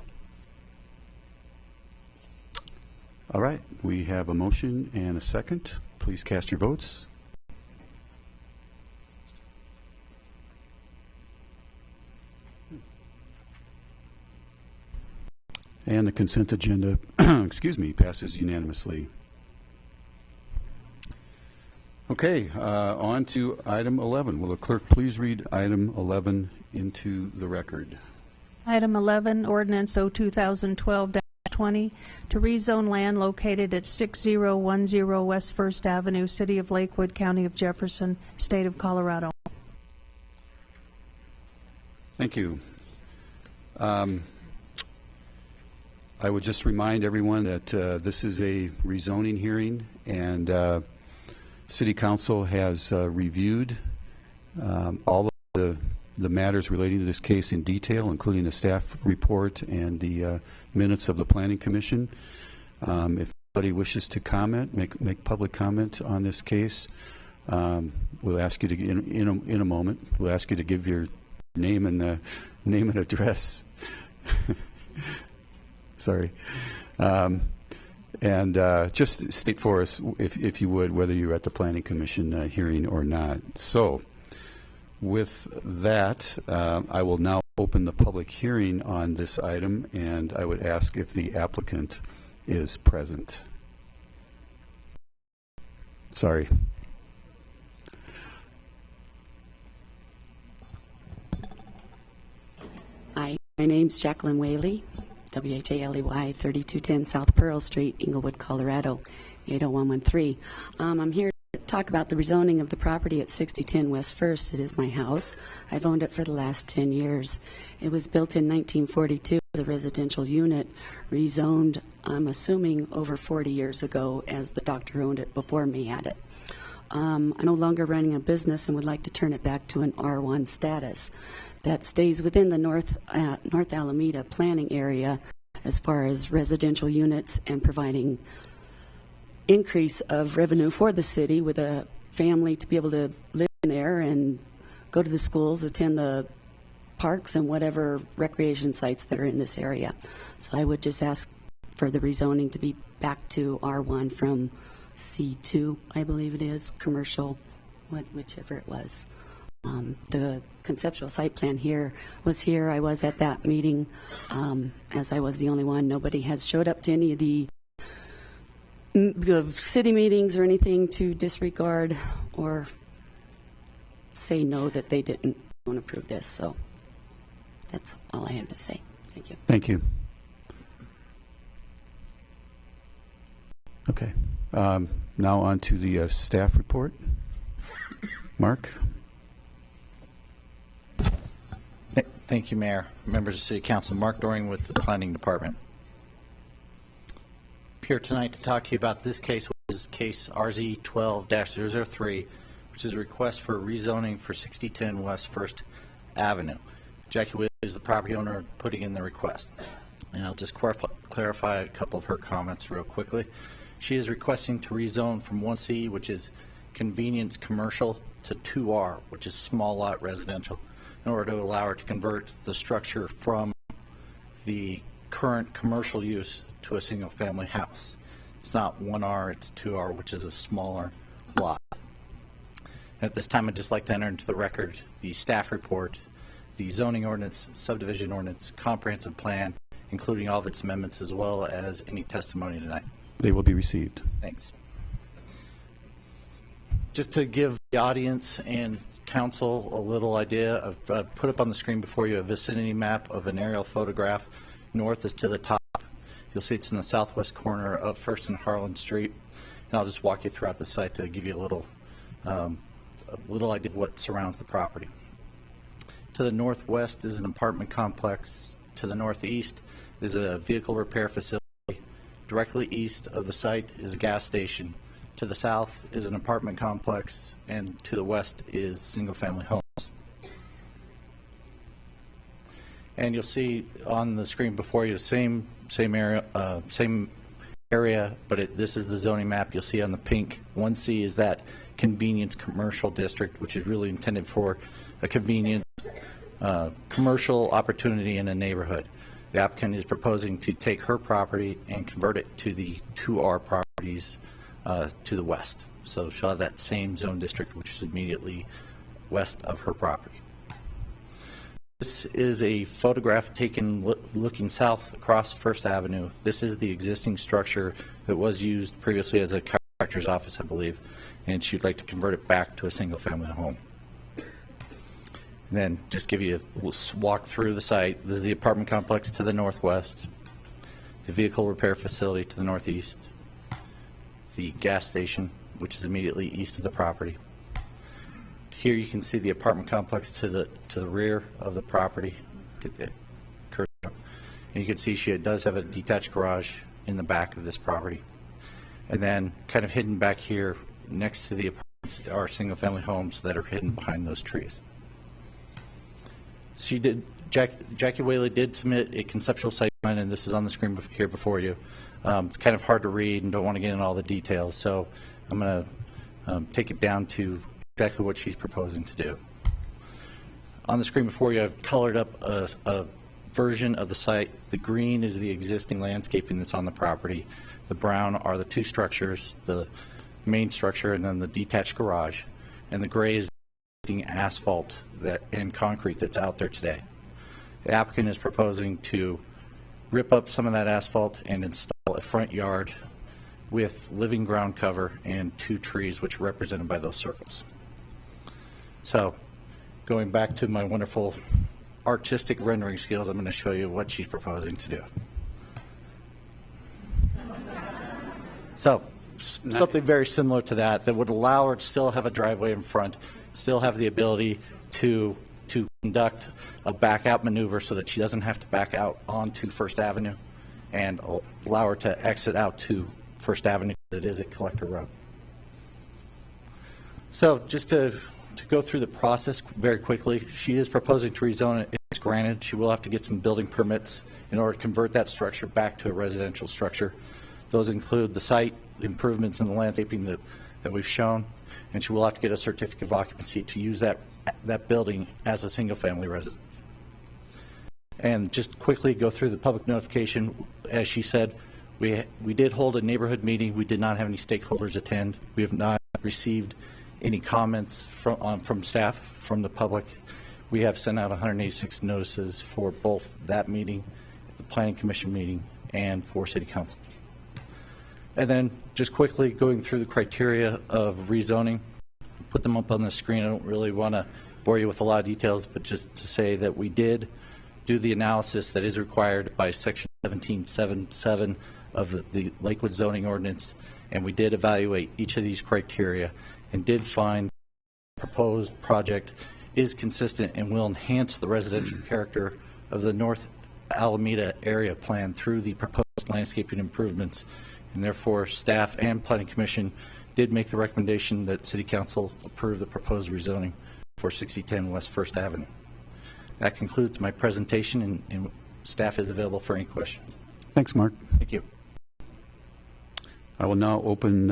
[SPEAKER 1] All right. We have a motion and a second. Please cast your votes. And the consent agenda, excuse me, passes unanimously. Okay, on to item 11. Will the clerk please read item 11 into the record?
[SPEAKER 2] Item 11, ordinance O 2012-20, to rezone land located at 6010 West First Avenue, City of Lakewood, County of Jefferson, State of Colorado.
[SPEAKER 1] Thank you. I would just remind everyone that this is a rezoning hearing, and City Council has reviewed all of the matters relating to this case in detail, including the staff report and the minutes of the Planning Commission. If anybody wishes to comment, make public comment on this case, we'll ask you to, in a moment, we'll ask you to give your name and address. Sorry. And just state for us, if you would, whether you're at the Planning Commission hearing or not. So, with that, I will now open the public hearing on this item, and I would ask if the applicant is present. Sorry.
[SPEAKER 20] Hi, my name's Jacqueline Whaley, WHALEY, 3210 South Pearl Street, Inglewood, Colorado, 80113. I'm here to talk about the rezoning of the property at 6010 West First. It is my house. I've owned it for the last 10 years. It was built in 1942 as a residential unit, rezoned, I'm assuming, over 40 years ago, as the doctor who owned it before me had it. I'm no longer running a business and would like to turn it back to an R1 status. That stays within the North Alameda planning area as far as residential units and providing increase of revenue for the city with a family to be able to live in there and go to the schools, attend the parks and whatever recreation sites that are in this area. So I would just ask for the rezoning to be back to R1 from C2, I believe it is, commercial, whichever it was. The conceptual site plan was here. I was at that meeting, as I was the only one. Nobody has showed up to any of the city meetings or anything to disregard or say no, that they didn't want to approve this. So that's all I have to say. Thank you.
[SPEAKER 1] Thank you. Okay. Now on to the staff report. Mark?
[SPEAKER 21] Thank you, Mayor. Members of City Council, Mark Doring with the Planning Department. I'm here tonight to talk to you about this case, which is case RZ 12-003, which is a request for rezoning for 6010 West First Avenue. Jackie Williams is the property owner putting in the request. And I'll just clarify a couple of her comments real quickly. She is requesting to rezone from 1C, which is convenience commercial, to 2R, which is small lot residential, in order to allow her to convert the structure from the current commercial use to a single family house. It's not 1R, it's 2R, which is a smaller lot. And at this time, I'd just like to enter into the record the staff report, the zoning ordinance, subdivision ordinance, comprehensive plan, including all of its amendments, as well as any testimony tonight.
[SPEAKER 1] They will be received.
[SPEAKER 21] Thanks. Just to give the audience and council a little idea of, put up on the screen before you a vicinity map of an aerial photograph. North is to the top. You'll see it's in the southwest corner of First and Harlan Street. And I'll just walk you throughout the site to give you a little idea of what surrounds the property. To the northwest is an apartment complex. To the northeast is a vehicle repair facility. Directly east of the site is a gas station. To the south is an apartment complex, and to the west is single-family homes. And you'll see on the screen before you the same area, but this is the zoning map. You'll see on the pink, 1C is that convenience commercial district, which is really intended for a convenient commercial opportunity in a neighborhood. The applicant is proposing to take her property and convert it to the 2R properties to the west. So she'll have that same zone district, which is immediately west of her property. This is a photograph taken looking south across First Avenue. This is the existing structure that was used previously as a chiropractor's office, I believe, and she'd like to convert it back to a single-family home. And then just give you a walk through the site. This is the apartment complex to the northwest, the vehicle repair facility to the northeast, the gas station, which is immediately east of the property. Here you can see the apartment complex to the rear of the property. Get the cursor up. And you can see she does have a detached garage in the back of this property. And then kind of hidden back here next to the apartments are single-family homes that are hidden behind those trees. Jackie Whaley did submit a conceptual site plan, and this is on the screen here before you. It's kind of hard to read and don't want to get into all the details, so I'm going to take it down to exactly what she's proposing to do. On the screen before you, I've colored up a version of the site. The green is the existing landscaping that's on the property. The brown are the two structures, the main structure and then the detached garage. And the gray is the asphalt and concrete that's out there today. The applicant is proposing to rip up some of that asphalt and install a front yard with living ground cover and 2 trees, which are represented by those circles. So going back to my wonderful artistic rendering skills, I'm going to show you what she's proposing to do. So something very similar to that would allow her to still have a driveway in front, still have the ability to conduct a back out maneuver so that she doesn't have to back out onto First Avenue, and allow her to exit out to First Avenue as it is at Collector Road. So just to go through the process very quickly, she is proposing to rezone it. It's granted. She will have to get some building permits in order to convert that structure back to a residential structure. Those include the site improvements and the landscaping that we've shown, and she will have to get a certificate of occupancy to use that building as a single-family residence. And just quickly go through the public notification. As she said, we did hold a neighborhood meeting. We did not have any stakeholders attend. We have not received any comments from staff, from the public. We have sent out 186 notices for both that meeting, the Planning Commission meeting, and for City Council. And then just quickly going through the criteria of rezoning, put them up on the screen. I don't really want to bore you with a lot of details, but just to say that we did do the analysis that is required by Section 1777 of the Lakewood zoning ordinance, and we did evaluate each of these criteria and did find the proposed project is consistent and will enhance the residential character of the North Alameda area plan through the proposed landscaping improvements. And therefore, staff and Planning Commission did make the recommendation that City Council approve the proposed rezoning for 6010 West First Avenue. That concludes my presentation, and staff is available for any questions.
[SPEAKER 1] Thanks, Mark.
[SPEAKER 21] Thank you.
[SPEAKER 1] I will now open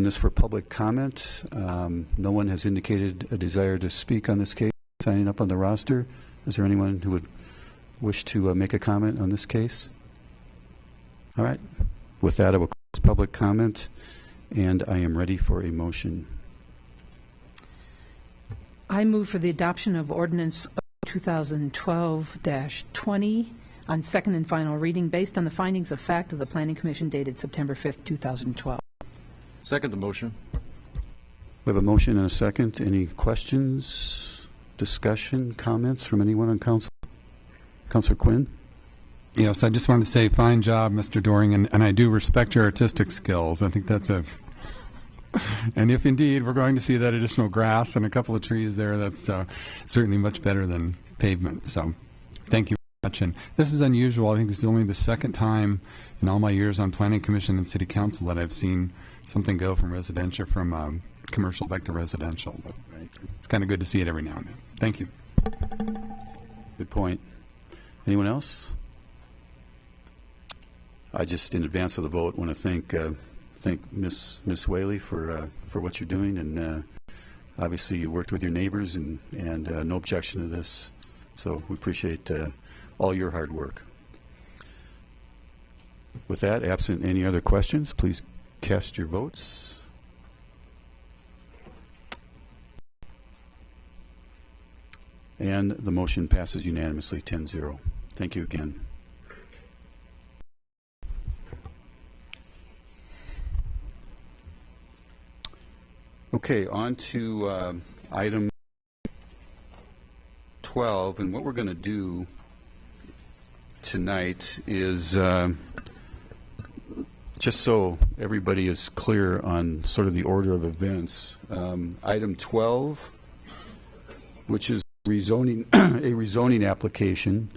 [SPEAKER 1] this for public comment. No one has indicated a desire to speak on this case, signing up on the roster. Is there anyone who would wish to make a comment on this case? All right. With that, I will close public comment, and I am ready for a motion.
[SPEAKER 14] I move for the adoption of ordinance 2012-20 on second and final reading based on the findings of fact of the Planning Commission dated September 5th, 2012.
[SPEAKER 4] Second the motion.
[SPEAKER 1] We have a motion and a second. Any questions, discussion, comments from anyone on council? Councilor Quinn?
[SPEAKER 18] Yes, I just wanted to say fine job, Mr. Doring, and I do respect your artistic skills. I think that's a... And if indeed we're going to see that additional grass and a couple of trees there, that's certainly much better than pavement. So thank you very much. And this is unusual. I think this is only the second time in all my years on Planning Commission and City Council that I've seen something go from residential, from commercial back to residential. But it's kind of good to see it every now and then. Thank you.
[SPEAKER 1] Good point. Anyone else? I just, in advance of the vote, want to thank Ms. Whaley for what you're doing, and obviously you worked with your neighbors, and no objection to this. So we appreciate all your hard work. With that, absent any other questions, please cast your votes. And the motion passes unanimously, 10-0. Thank you again. Okay, on to item 12, and what we're going to do tonight is, just so everybody is clear on sort of the order of events, item 12, which is rezoning, a rezoning application,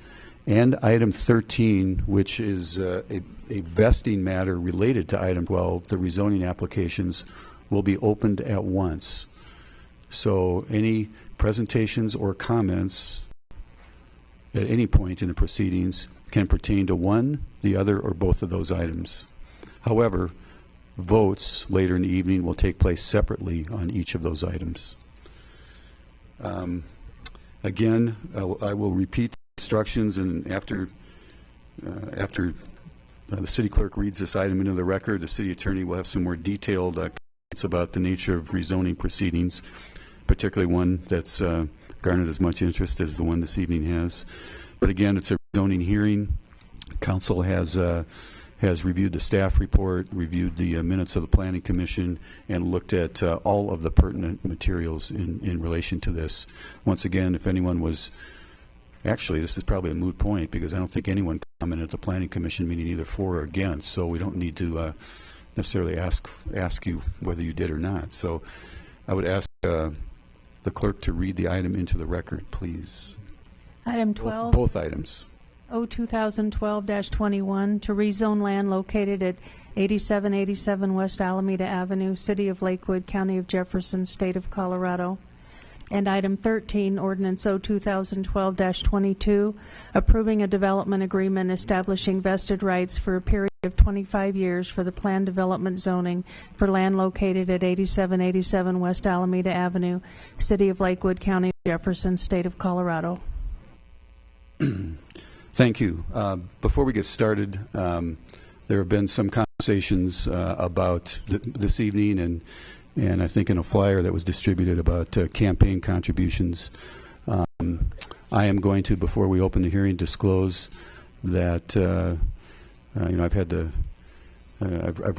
[SPEAKER 1] and item 13, which is a vesting matter related to item 12, the rezoning applications, will be opened at once. So any presentations or comments at any point in the proceedings can pertain to one, the other, or both of those items. However, votes later in the evening will take place separately on each of those items. Again, I will repeat the instructions, and after the city clerk reads this item into the record, the city attorney will have some more detailed comments about the nature of rezoning proceedings, particularly one that's garnered as much interest as the one this evening has. But again, it's a rezoning hearing. Council has reviewed the staff report, reviewed the minutes of the Planning Commission, and looked at all of the pertinent materials in relation to this. Once again, if anyone was, actually this is probably a moot point, because I don't think anyone commented at the Planning Commission meeting either for or against, so we don't need to necessarily ask you whether you did or not. So I would ask the clerk to read the item into the record, please.
[SPEAKER 2] Item 12.
[SPEAKER 1] Both items.
[SPEAKER 2] O 2012-21 to rezone land located at 8787 West Alameda Avenue, City of Lakewood, County of Jefferson, State of Colorado. And item 13, ordinance O 2012-22, approving a development agreement establishing vested rights for a period of 25 years for the planned development zoning for land located at 8787 West Alameda Avenue, City of Lakewood, County of Jefferson, State of Colorado.
[SPEAKER 1] Thank you. Before we get started, there have been some conversations about this evening, and I think in a flyer that was distributed about campaign contributions. I am going to, before we open the hearing, disclose that I've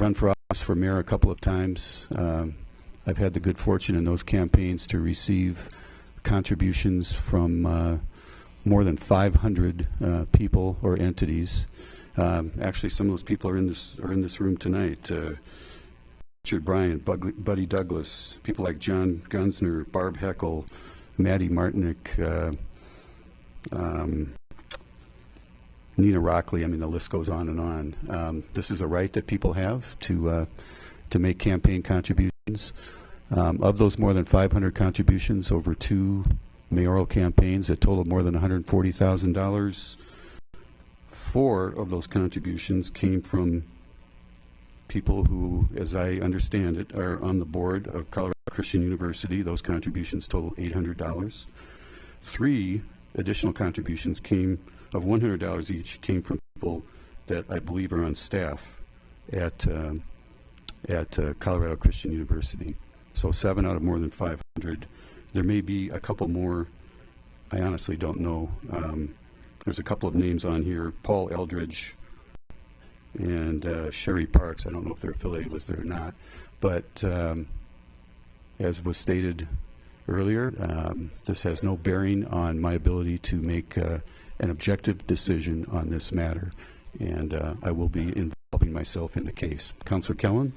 [SPEAKER 1] run for office for mayor a couple of times. I've had the good fortune in those campaigns to receive contributions from more than 500 people or entities. Actually, some of those people are in this room tonight. Richard Bryant, Buddy Douglas, people like John Gunsner, Barb Heckel, Maddie Martinick, Nina Rockley. I mean, the list goes on and on. This is a right that people have to make campaign contributions. Of those more than 500 contributions over 2 mayoral campaigns that totaled more than $140,000, 4 of those contributions came from people who, as I understand it, are on the board of Colorado Christian University. Those contributions total $800. 3 additional contributions came of $100 each, came from people that I believe are on staff at Colorado Christian University. So 7 out of more than 500. There may be a couple more. I honestly don't know. There's a couple of names on here: Paul Eldridge and Sherry Parks. I don't know if they're affiliated with it or not. But as was stated earlier, this has no bearing on my ability to make an objective decision on this matter. And I will be involving myself in the case. Councilor Kellen?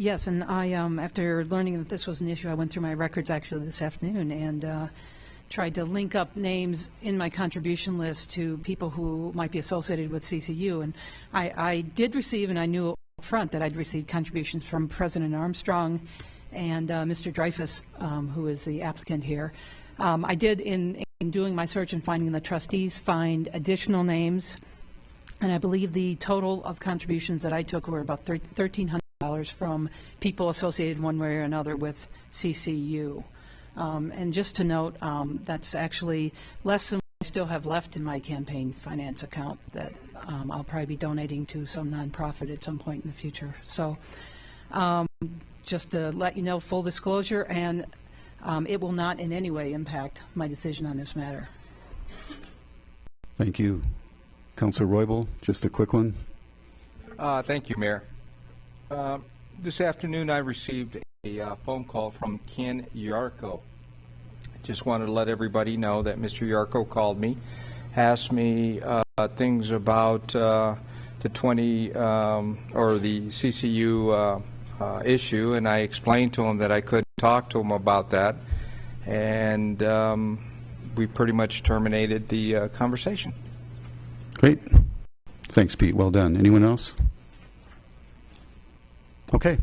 [SPEAKER 14] Yes, and I, after learning that this was an issue, I went through my records actually this afternoon and tried to link up names in my contribution list to people who might be associated with CCU. And I did receive, and I knew up front that I'd received contributions from President Armstrong and Mr. Dreyfus, who is the applicant here. I did, in a in doing my search and finding the trustees, find additional names. And I believe the total of contributions that I took were about $1,300 from people associated one way or another with CCU. And just to note, that's actually less than what I still have left in my campaign finance account that I'll probably be donating to some nonprofit at some point in the future. So just to let you know, full disclosure, and it will not in any way impact my decision on this matter.
[SPEAKER 1] Thank you. Councilor Roybal, just a quick one.
[SPEAKER 5] Thank you, Mayor. This afternoon I received a phone call from Ken Yarko. Just wanted to let everybody know that Mr. Yarko called me, asked me things about the 20 or the CCU issue, and I explained to him that I couldn't talk to him about that, and we pretty much terminated the conversation.
[SPEAKER 1] Great. Thanks, Pete. Well done. Anyone else? Okay.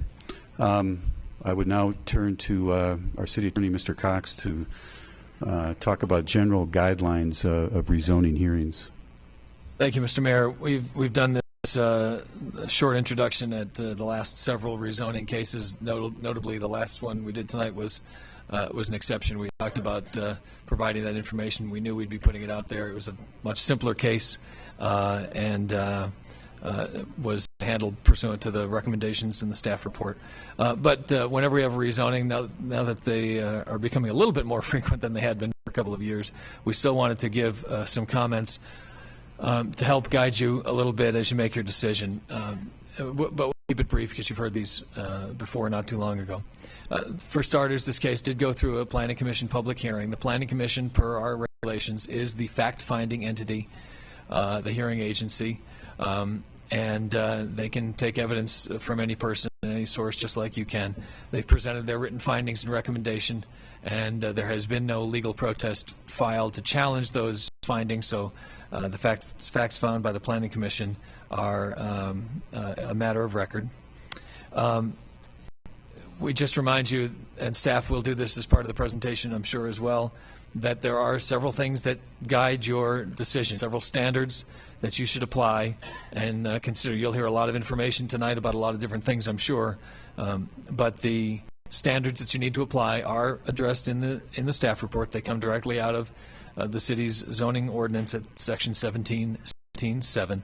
[SPEAKER 1] I would now turn to our city attorney, Mr. Cox, to talk about general guidelines of rezoning hearings.
[SPEAKER 13] Thank you, Mr. Mayor. We've done this short introduction at the last several rezoning cases. Notably, the last one we did tonight was an exception. We talked about providing that information. We knew we'd be putting it out there. It was a much simpler case and was handled pursuant to the recommendations in the staff report. But whenever we have a rezoning, now that they are becoming a little bit more frequent than they had been for a couple of years, we still wanted to give some comments to help guide you a little bit as you make your decision. But we'll keep it brief because you've heard these before not too long ago. For starters, this case did go through a Planning Commission public hearing. The Planning Commission, per our regulations, is the fact-finding entity, the hearing agency, and they can take evidence from any person, any source, just like you can. They've presented their written findings and recommendation, and there has been no legal protest filed to challenge those findings, so the facts found by the Planning Commission are a matter of record. We just remind you, and staff will do this as part of the presentation, I'm sure as well, that there are several things that guide your decision, several standards that you should apply and consider. You'll hear a lot of information tonight about a lot of different things, I'm sure, but the standards that you need to apply are addressed in the staff report. They come directly out of the city's zoning ordinance at section 17.7.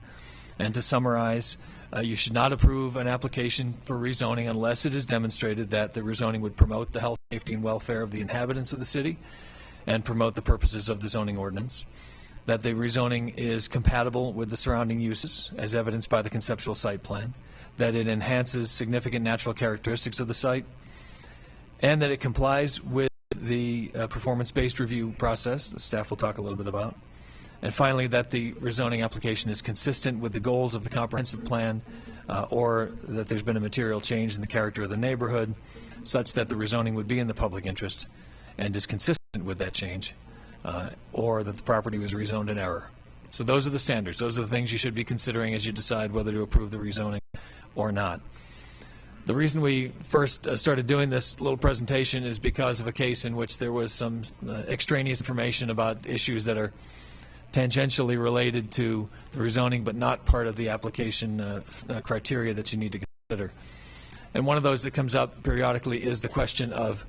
[SPEAKER 13] And to summarize, you should not approve an application for rezoning unless it is demonstrated that the rezoning would promote the health, safety, and welfare of the inhabitants of the city and promote the purposes of the zoning ordinance, that the rezoning is compatible with the surrounding uses as evidenced by the conceptual site plan, that it enhances significant natural characteristics of the site, and that it complies with the performance-based review process the staff will talk a little bit about. And finally, that the rezoning application is consistent with the goals of the comprehensive plan or that there's been a material change in the character of the neighborhood such that the rezoning would be in the public interest and is consistent with that change or that the property was rezoned in error. So those are the standards. Those are the things you should be considering as you decide whether to approve the rezoning or not. The reason we first started doing this little presentation is because of a case in which there was some extraneous information about issues that are tangentially related to the rezoning but not part of the application criteria that you need to consider. And one of those that comes up periodically is the question of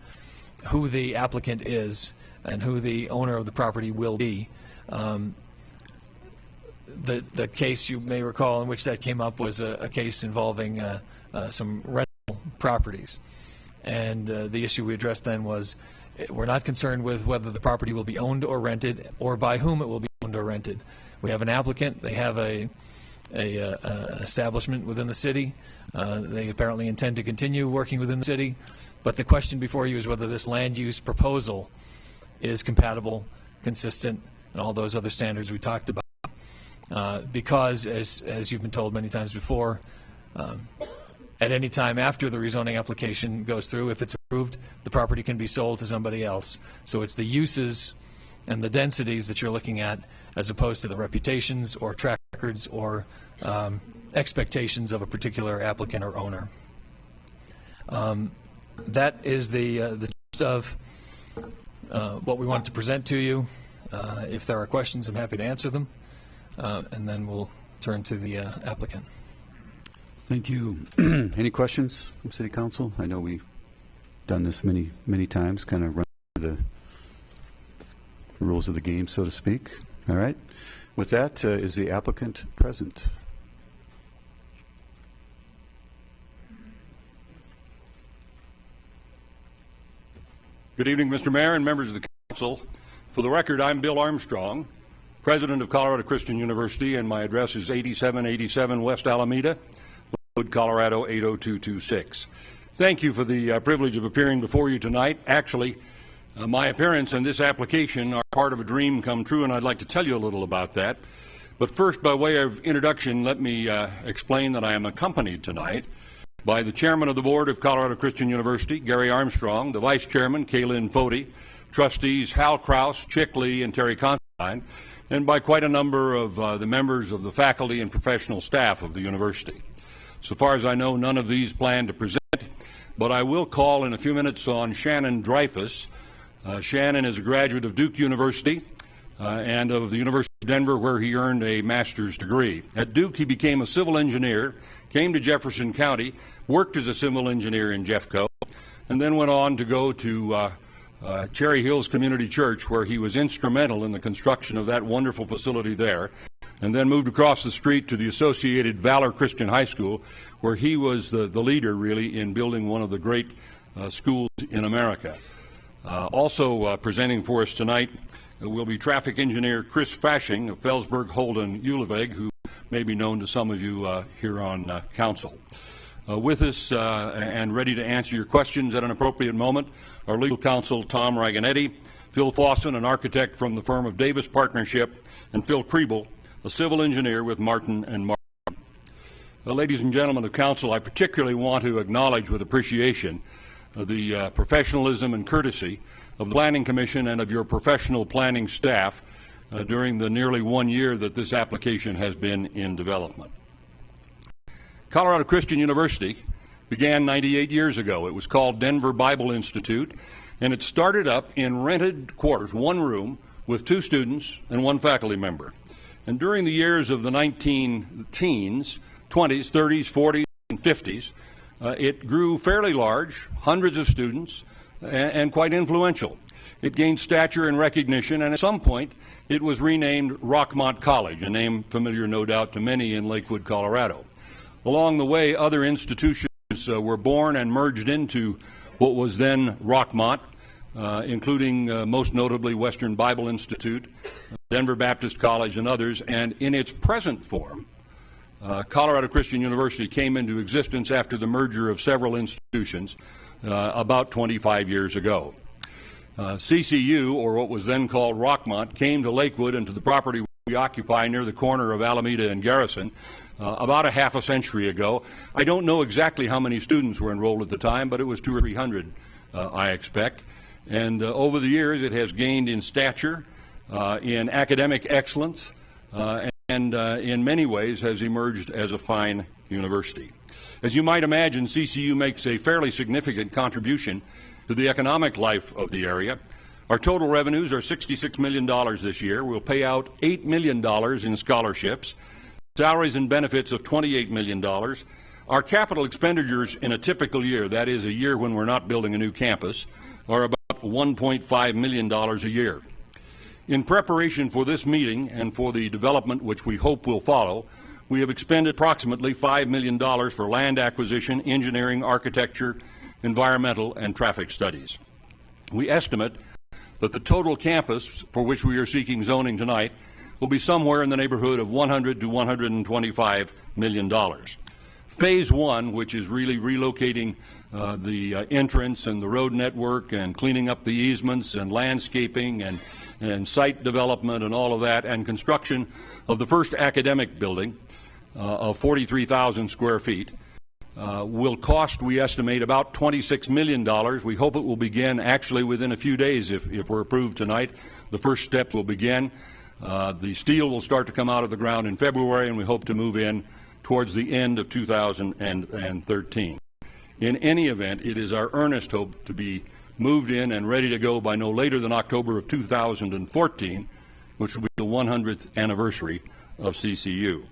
[SPEAKER 13] who the applicant is and who the owner of the property will be. The case you may recall in which that came up was a case involving some rental properties. And the issue we addressed then was we're not concerned with whether the property will be owned or rented or by whom it will be owned or rented. We have an applicant. They have an establishment within the city. They apparently intend to continue working within the city. But the question before you is whether this land use proposal is compatible, consistent, and all those other standards we talked about. Because, as you've been told many times before, at any time after the rezoning application goes through, if it's approved, the property can be sold to somebody else. So it's the uses and the densities that you're looking at as opposed to the reputations or track records or expectations of a particular applicant or owner. That is the gist of what we wanted to present to you. If there are questions, I'm happy to answer them, and then we'll turn to the applicant.
[SPEAKER 1] Thank you. Any questions from City Council? I know we've done this many times, kind of run through the rules of the game, so to speak. All right. With that, is the applicant present?
[SPEAKER 3] Good evening, Mr. Mayor and members of the Council. For the record, I'm Bill Armstrong, President of Colorado Christian University, and my address is 8787 West Alameda, Lakewood, Colorado 80226. Thank you for the privilege of appearing before you tonight. Actually, my appearance and this application are part of a dream come true, and I'd like to tell you a little about that. But first, by way of introduction, let me explain that I am accompanied tonight by the Chairman of the Board of Colorado Christian University, Gary Armstrong, the Vice Chairman, Kaylin Fody, Trustees Hal Kraus, Chick Lee, and Terry Constantine, and by quite a number of the members of the faculty and professional staff of the university. So far as I know, none of these plan to present, but I will call in a few minutes on Shannon Dreyfus. Shannon is a graduate of Duke University and of the University of Denver, where he earned a master's degree. At Duke, he became a civil engineer, came to Jefferson County, worked as a civil engineer in Jeffco, and then went on to go to Cherry Hills Community Church, where he was instrumental in the construction of that wonderful facility there, and then moved across the street to the Associated Valor Christian High School, where he was the leader, really, in building one of the great schools in America. Also presenting for us tonight will be traffic engineer Chris Fashing of Felsberg, Holden, Uleveg, who may be known to some of you here on Council. With us and ready to answer your questions at an appropriate moment are legal counsel Tom Raganetti, Phil Fawson, an architect from the firm of Davis Partnership, and Phil Kriebel, a civil engineer with Martin & Martin. Ladies and gentlemen of Council, I particularly want to acknowledge with appreciation the professionalism and courtesy of the Planning Commission and of your professional planning staff during the nearly 1 year that this application has been in development. Colorado Christian University began 98 years ago. It was called Denver Bible Institute, and it started up in rented quarters, one room, with 2 students and 1 faculty member. And during the years of the 19-teens, 20s, 30s, 40s, and 50s, it grew fairly large, hundreds of students, and quite influential. It gained stature and recognition, and at some point, it was renamed Rockmont College, a name familiar, no doubt, to many in Lakewood, Colorado. Along the way, other institutions were born and merged into what was then Rockmont, including most notably Western Bible Institute, Denver Baptist College, and others. And in its present form, Colorado Christian University came into existence after the merger of several institutions about 25 years ago. CCU, or what was then called Rockmont, came to Lakewood and to the property we occupy near the corner of Alameda and Garrison about a half a century ago. I don't know exactly how many students were enrolled at the time, but it was 200 or 300, I expect. And over the years, it has gained in stature, in academic excellence, and in many ways has emerged as a fine university. As you might imagine, CCU makes a fairly significant contribution to the economic life of the area. Our total revenues are $66 million this year. We'll pay out $8 million in scholarships, salaries and benefits of $28 million. Our capital expenditures in a typical year, that is a year when we're not building a new campus, are about $1.5 million a year. In preparation for this meeting and for the development which we hope will follow, we have expended approximately $5 million for land acquisition, engineering, architecture, environmental, and traffic studies. We estimate that the total campus for which we are seeking zoning tonight will be somewhere in the neighborhood of $100 to $125 million. Phase 1, which is really relocating the entrance and the road network and cleaning up the easements and landscaping and site development and all of that, and construction of the first academic building of 43,000 square feet, will cost, we estimate, about $26 million. We hope it will begin actually within a few days if we're approved tonight. The first steps will begin. The steel will start to come out of the ground in February, and we hope to move in towards the end of 2013. In any event, it is our earnest hope to be moved in and ready to go by no later than October of 2014, which will be the 100th anniversary of CCU.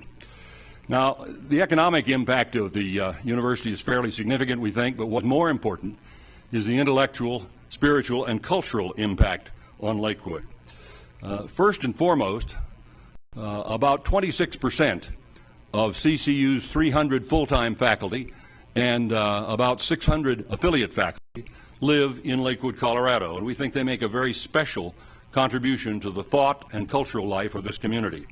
[SPEAKER 3] Now, the economic impact of the university is fairly significant, we think, but what's more important is the intellectual, spiritual, and cultural impact on Lakewood. First and foremost, about 26% of CCU's 300 full-time faculty and about 600 affiliate faculty live in Lakewood, Colorado, and we think they make a very special contribution to the thought and cultural life of this community.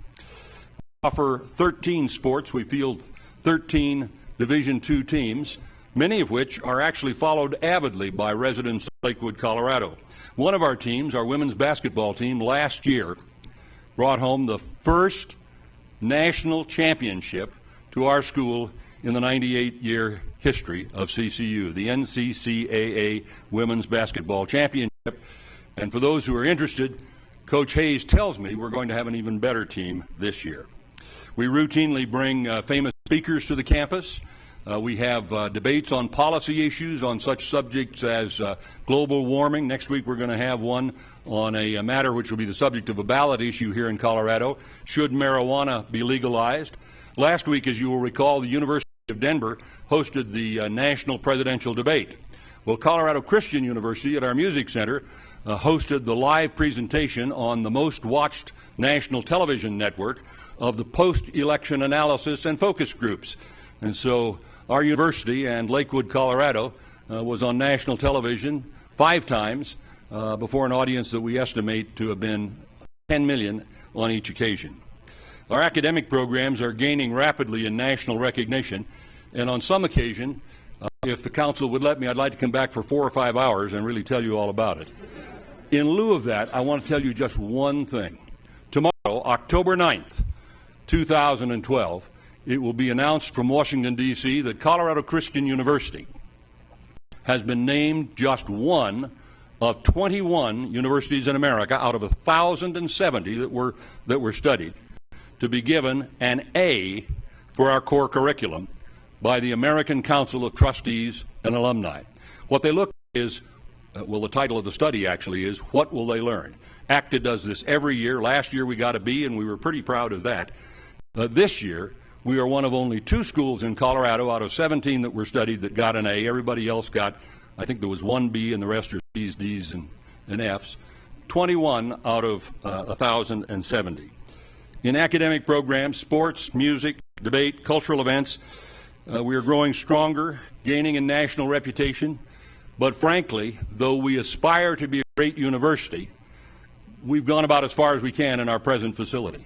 [SPEAKER 3] We offer 13 sports. We field 13 Division II teams, many of which are actually followed avidly by residents of Lakewood, Colorado. One of our teams, our women's basketball team, last year brought home the first national championship to our school in the 98-year history of CCU, the NCCAA Women's Basketball Championship. And for those who are interested, Coach Hayes tells me we're going to have an even better team this year. We routinely bring famous speakers to the campus. We have debates on policy issues on such subjects as global warming. Next week we're going to have one on a matter which will be the subject of a ballot issue here in Colorado. Should marijuana be legalized? Last week, as you will recall, the University of Denver hosted the national presidential debate. Well, Colorado Christian University at our music center hosted the live presentation on the most watched national television network of the post-election analysis and focus groups. And so our university and Lakewood, Colorado, was on national television 5 times before an audience that we estimate to have been 10 million on each occasion. Our academic programs are gaining rapidly in national recognition, and on some occasion, if the council would let me, I'd like to come back for 4 or 5 hours and really tell you all about it. In lieu of that, I want to tell you just one thing. Tomorrow, October 9th, 2012, it will be announced from Washington, D.C. that Colorado Christian University has been named just one of 21 universities in America out of 1,070 that were studied to be given an A for our core curriculum by the American Council of Trustees and Alumni. What they look at is, well, the title of the study actually is, What Will They Learn? ACTA does this every year. Last year we got a B, and we were pretty proud of that. This year, we are one of only 2 schools in Colorado out of 17 that were studied that got an A. Everybody else got, I think there was 1 B, and the rest are C's, D's, and F's. 21 out of 1,070. In academic programs, sports, music, debate, cultural events, we are growing stronger, gaining in national reputation. But frankly, though we aspire to be a great university, we've gone about as far as we can in our present facility.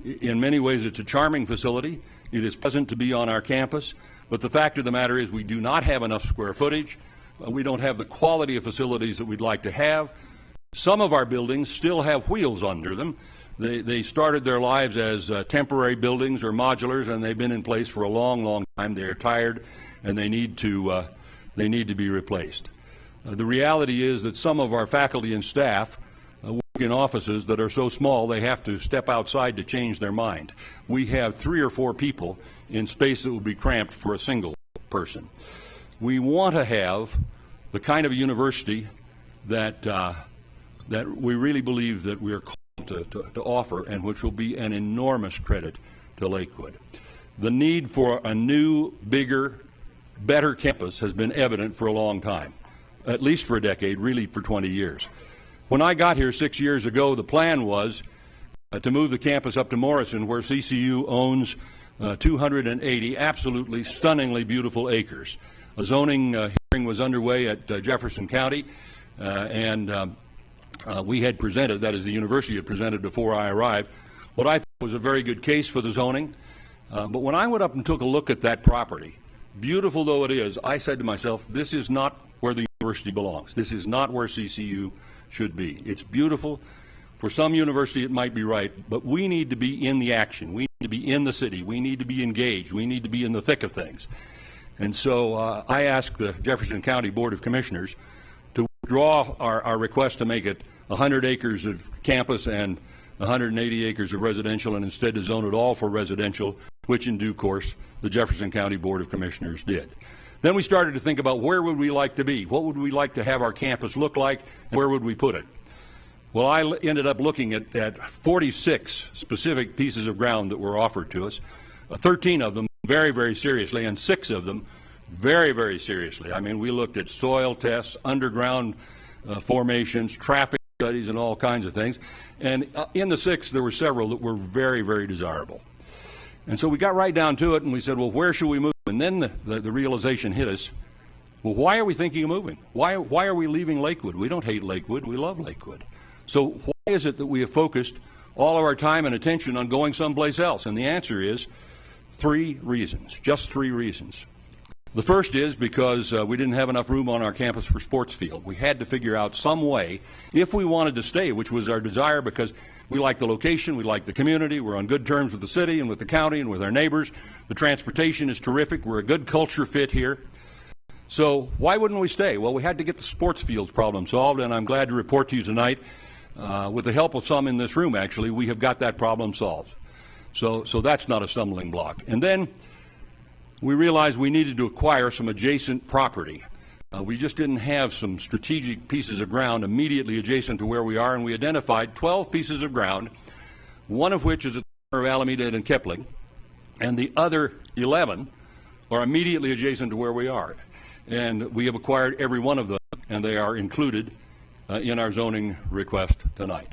[SPEAKER 3] In many ways, it's a charming facility. It is pleasant to be on our campus. But the fact of the matter is we do not have enough square footage. We don't have the quality of facilities that we'd like to have. Some of our buildings still have wheels under them. They started their lives as temporary buildings or modulars, and they've been in place for a long, long time. They're tired, and they need to be replaced. The reality is that some of our faculty and staff work in offices that are so small they have to step outside to change their mind. We have 3 or 4 people in space that would be cramped for a single person. We want to have the kind of university that we really believe that we are called to offer, and which will be an enormous credit to Lakewood. The need for a new, bigger, better campus has been evident for a long time, at least for a decade, really for 20 years. When I got here 6 years ago, the plan was to move the campus up to Morrison, where CCU owns 280 absolutely stunningly beautiful acres. A zoning hearing was underway at Jefferson County, and we had presented, that is, the university had presented before I arrived, what I thought was a very good case for the zoning. But when I went up and took a look at that property, beautiful though it is, I said to myself, this is not where the university belongs. This is not where CCU should be. It's beautiful. For some university it might be right, but we need to be in the action. We need to be in the city. We need to be engaged. We need to be in the thick of things. And so I asked the Jefferson County Board of Commissioners to withdraw our request to make it 100 acres of campus and 180 acres of residential, and instead to zone it all for residential, which in due course the Jefferson County Board of Commissioners did. Then we started to think about where would we like to be? What would we like to have our campus look like? And where would we put it? Well, I ended up looking at 46 specific pieces of ground that were offered to us, 13 of them very, very seriously, and 6 of them very, very seriously. I mean, we looked at soil tests, underground formations, traffic studies, and all kinds of things. And in the 6, there were several that were very, very desirable. And so we got right down to it, and we said, well, where should we move? And then the realization hit us, well, why are we thinking of moving? Why are we leaving Lakewood? We don't hate Lakewood. We love Lakewood. So why is it that we have focused all of our time and attention on going someplace else? And the answer is 3 reasons, just 3 reasons. The first is because we didn't have enough room on our campus for sports field. We had to figure out some way, if we wanted to stay, which was our desire because we like the location, we like the community, we're on good terms with the city and with the county and with our neighbors. The transportation is terrific. We're a good culture fit here. So why wouldn't we stay? Well, we had to get the sports fields problem solved, and I'm glad to report to you tonight, with the help of some in this room, actually, we have got that problem solved. So that's not a stumbling block. And then we realized we needed to acquire some adjacent property. We just didn't have some strategic pieces of ground immediately adjacent to where we are, and we identified 12 pieces of ground, one of which is at the corner of Alameda and Kepling, and the other 11 are immediately adjacent to where we are. And we have acquired every one of them, and they are included in our zoning request tonight.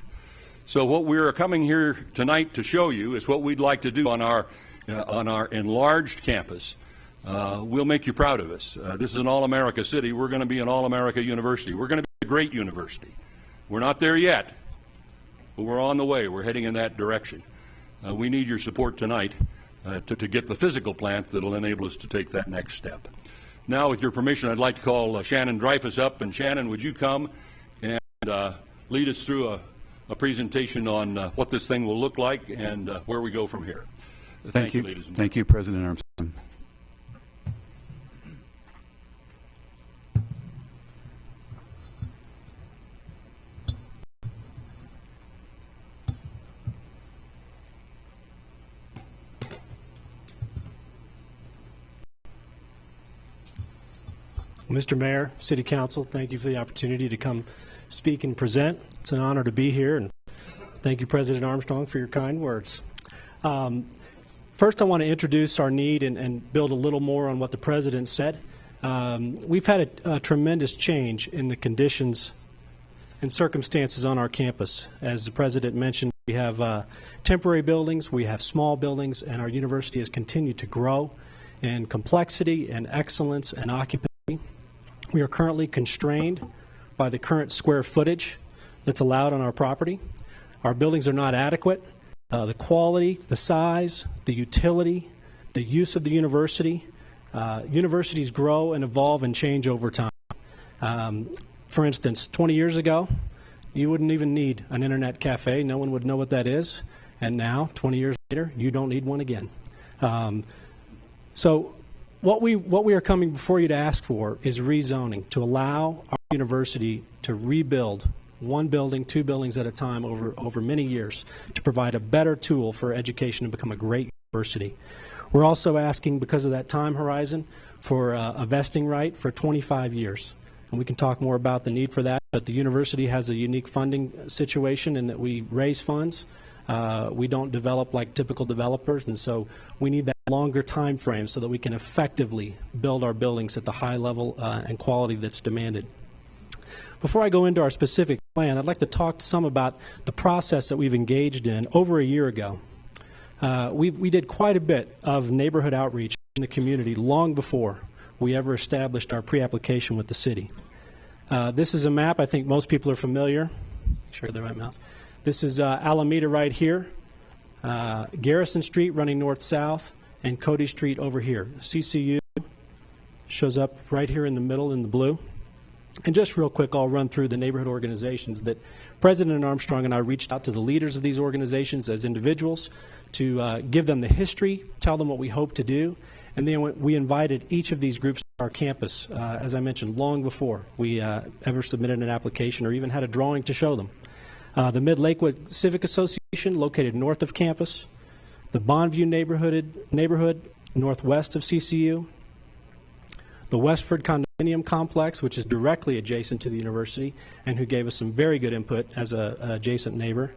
[SPEAKER 3] So what we're coming here tonight to show you is what we'd like to do on our enlarged campus. We'll make you proud of us. This is an all-America city. We're going to be an all-America university. We're going to be a great university. We're not there yet, but we're on the way. We're heading in that direction. We need your support tonight to get the physical plant that will enable us to take that next step. Now, with your permission, I'd like to call Shannon Dreyfus up. And Shannon, would you come and lead us through a presentation on what this thing will look like and where we go from here. Thank you, ladies and gentlemen.
[SPEAKER 1] Thank you, President Armstrong.
[SPEAKER 6] Mr. Mayor, City Council, thank you for the opportunity to come speak and present. It's an honor to be here, and thank you, President Armstrong, for your kind words. First, I want to introduce our need and build a little more on what the President said. We've had a tremendous change in the conditions and circumstances on our campus. As the President mentioned, we have temporary buildings, we have small buildings, and our university has continued to grow in complexity and excellence and occupancy. We are currently constrained by the current square footage that's allowed on our property. Our buildings are not adequate. The quality, the size, the utility, the use of the university. Universities grow and evolve and change over time. For instance, 20 years ago, you wouldn't even need an internet cafe. No one would know what that is. And now, 20 years later, you don't need one again. So what we are coming before you to ask for is rezoning to allow our university to rebuild one building, 2 buildings at a time over many years to provide a better tool for education to become a great university. We're also asking, because of that time horizon, for a vesting right for 25 years. And we can talk more about the need for that, but the university has a unique funding situation in that we raise funds. We don't develop like typical developers, and so we need that longer time frame so that we can effectively build our buildings at the high level and quality that's demanded. Before I go into our specific plan, I'd like to talk some about the process that we've engaged in over a year ago. We did quite a bit of neighborhood outreach in the community long before we ever established our pre-application with the city. This is a map I think most people are familiar. Make sure the right mouse. This is Alameda right here, Garrison Street running north-south, and Cody Street over here. CCU shows up right here in the middle in the blue. And just real quick, I'll run through the neighborhood organizations that President Armstrong and I reached out to the leaders of these organizations as individuals to give them the history, tell them what we hope to do, and then we invited each of these groups to our campus, as I mentioned, long before we ever submitted an application or even had a drawing to show them. The Mid-Lakewood Civic Association, located north of campus, the Bonneview neighborhood northwest of CCU, the Westford Condominium Millennium Complex, which is directly adjacent to the university and who gave us some very good input as an adjacent neighbor.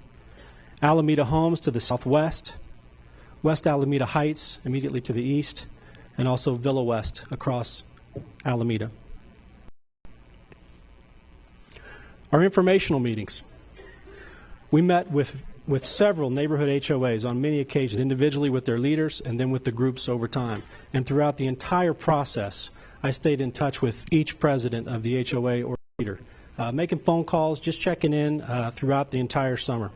[SPEAKER 6] Alameda Homes to the southwest, West Alameda Heights immediately to the east, and also Villa West across Alameda. Our informational meetings. We met with several neighborhood HOAs on many occasions, individually with their leaders and then with the groups over time. And throughout the entire process, I stayed in touch with each president of the HOA or leader, making phone calls, just checking in throughout the entire summer.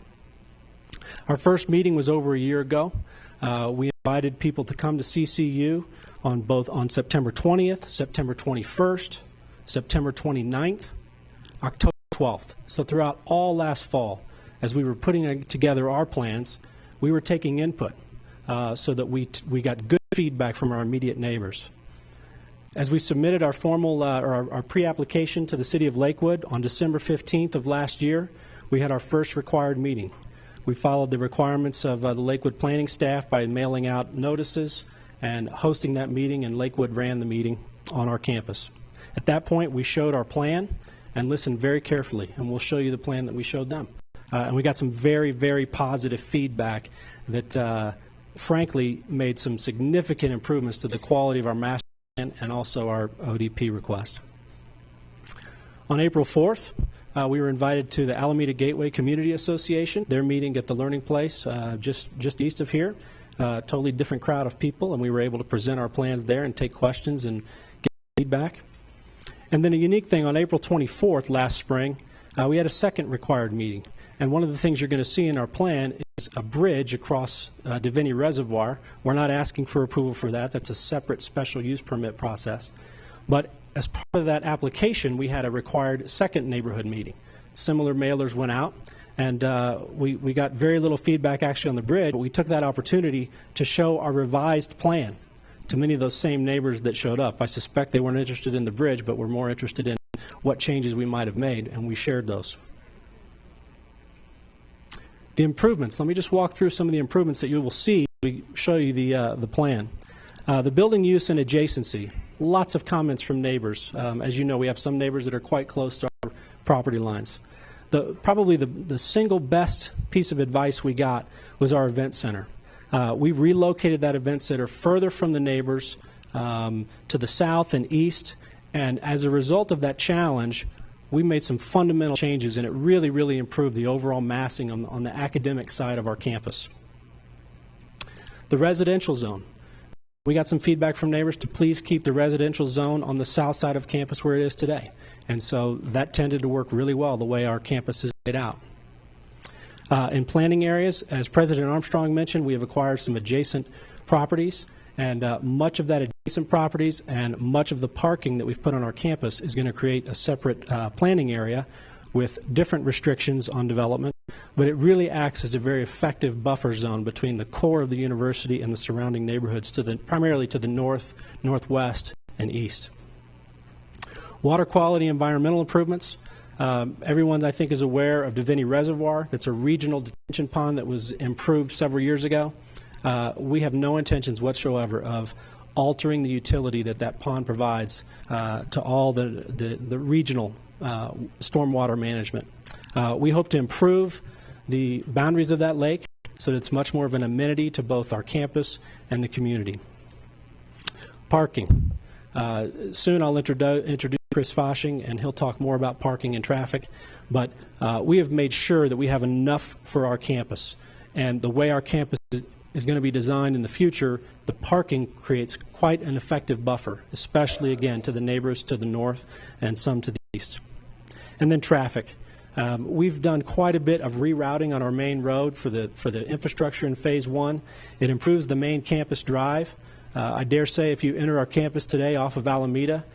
[SPEAKER 6] Our first meeting was over a year ago. We invited people to come to CCU on September 20th, September 21st, September 29th, October 12th. So throughout all last fall, as we were putting together our plans, we were taking input so that we got good feedback from our immediate neighbors. As we submitted our formal our pre-application to the City of Lakewood on December 15th of last year, we had our first required meeting. We followed the requirements of the Lakewood planning staff by mailing out notices and hosting that meeting, and Lakewood ran the meeting on our campus. At that point, we showed our plan and listened very carefully, and we'll show you the plan that we showed them. And we got some very, very positive feedback that, frankly, made some significant improvements to the quality of our master plan and also our ODP request. On April 4th, we were invited to the Alameda Gateway Community Association. Their meeting at the Learning Place just east of here. Totally different crowd of people, and we were able to present our plans there and take questions and get feedback. And then a unique thing, on April 24th last spring, we had a second required meeting. And one of the things you're going to see in our plan is a bridge across Divinity Reservoir. We're not asking for approval for that. That's a separate special use permit process. But as part of that application, we had a required second neighborhood meeting. Similar mailers went out, and we got very little feedback actually on the bridge, but we took that opportunity to show our revised plan to many of those same neighbors that showed up. I suspect they weren't interested in the bridge, but were more interested in what changes we might have made, and we shared those. The improvements. Let me just walk through some of the improvements that you will see. We show you the plan. The building use and adjacency. Lots of comments from neighbors. As you know, we have some neighbors that are quite close to our property lines. Probably the single best piece of advice we got was our event center. We've relocated that event center further from the neighbors to the south and east, and as a result of that challenge, we made some fundamental changes, and it really, really improved the overall massing on the academic side of our campus. The residential zone. We got some feedback from neighbors to please keep the residential zone on the south side of campus where it is today. And so that tended to work really well the way our campus is laid out. In planning areas, as President Armstrong mentioned, we have acquired some adjacent properties, and much of that adjacent properties and much of the parking that we've put on our campus is going to create a separate planning area with different restrictions on development, but it really acts as a very effective buffer zone between the core of the university and the surrounding neighborhoods, primarily to the north, northwest, and east. Water quality environmental improvements. Everyone, I think, is aware of Divinity Reservoir. It's a regional detention pond that was improved several years ago. We have no intentions whatsoever of altering the utility that pond provides to all the regional stormwater management. We hope to improve the boundaries of that lake so that it's much more of an amenity to both our campus and the community. Parking. Soon I'll introduce Chris Foshing, and he'll talk more about parking and traffic, but we have made sure that we have enough for our campus. And the way our campus is going to be designed in the future, the parking creates quite an effective buffer, especially, again, to the neighbors to the north and some to the east. And then traffic. We've done quite a bit of rerouting on our main road for the infrastructure in Phase 1. It improves the main campus drive. I dare say if you enter our campus today off of Alameda,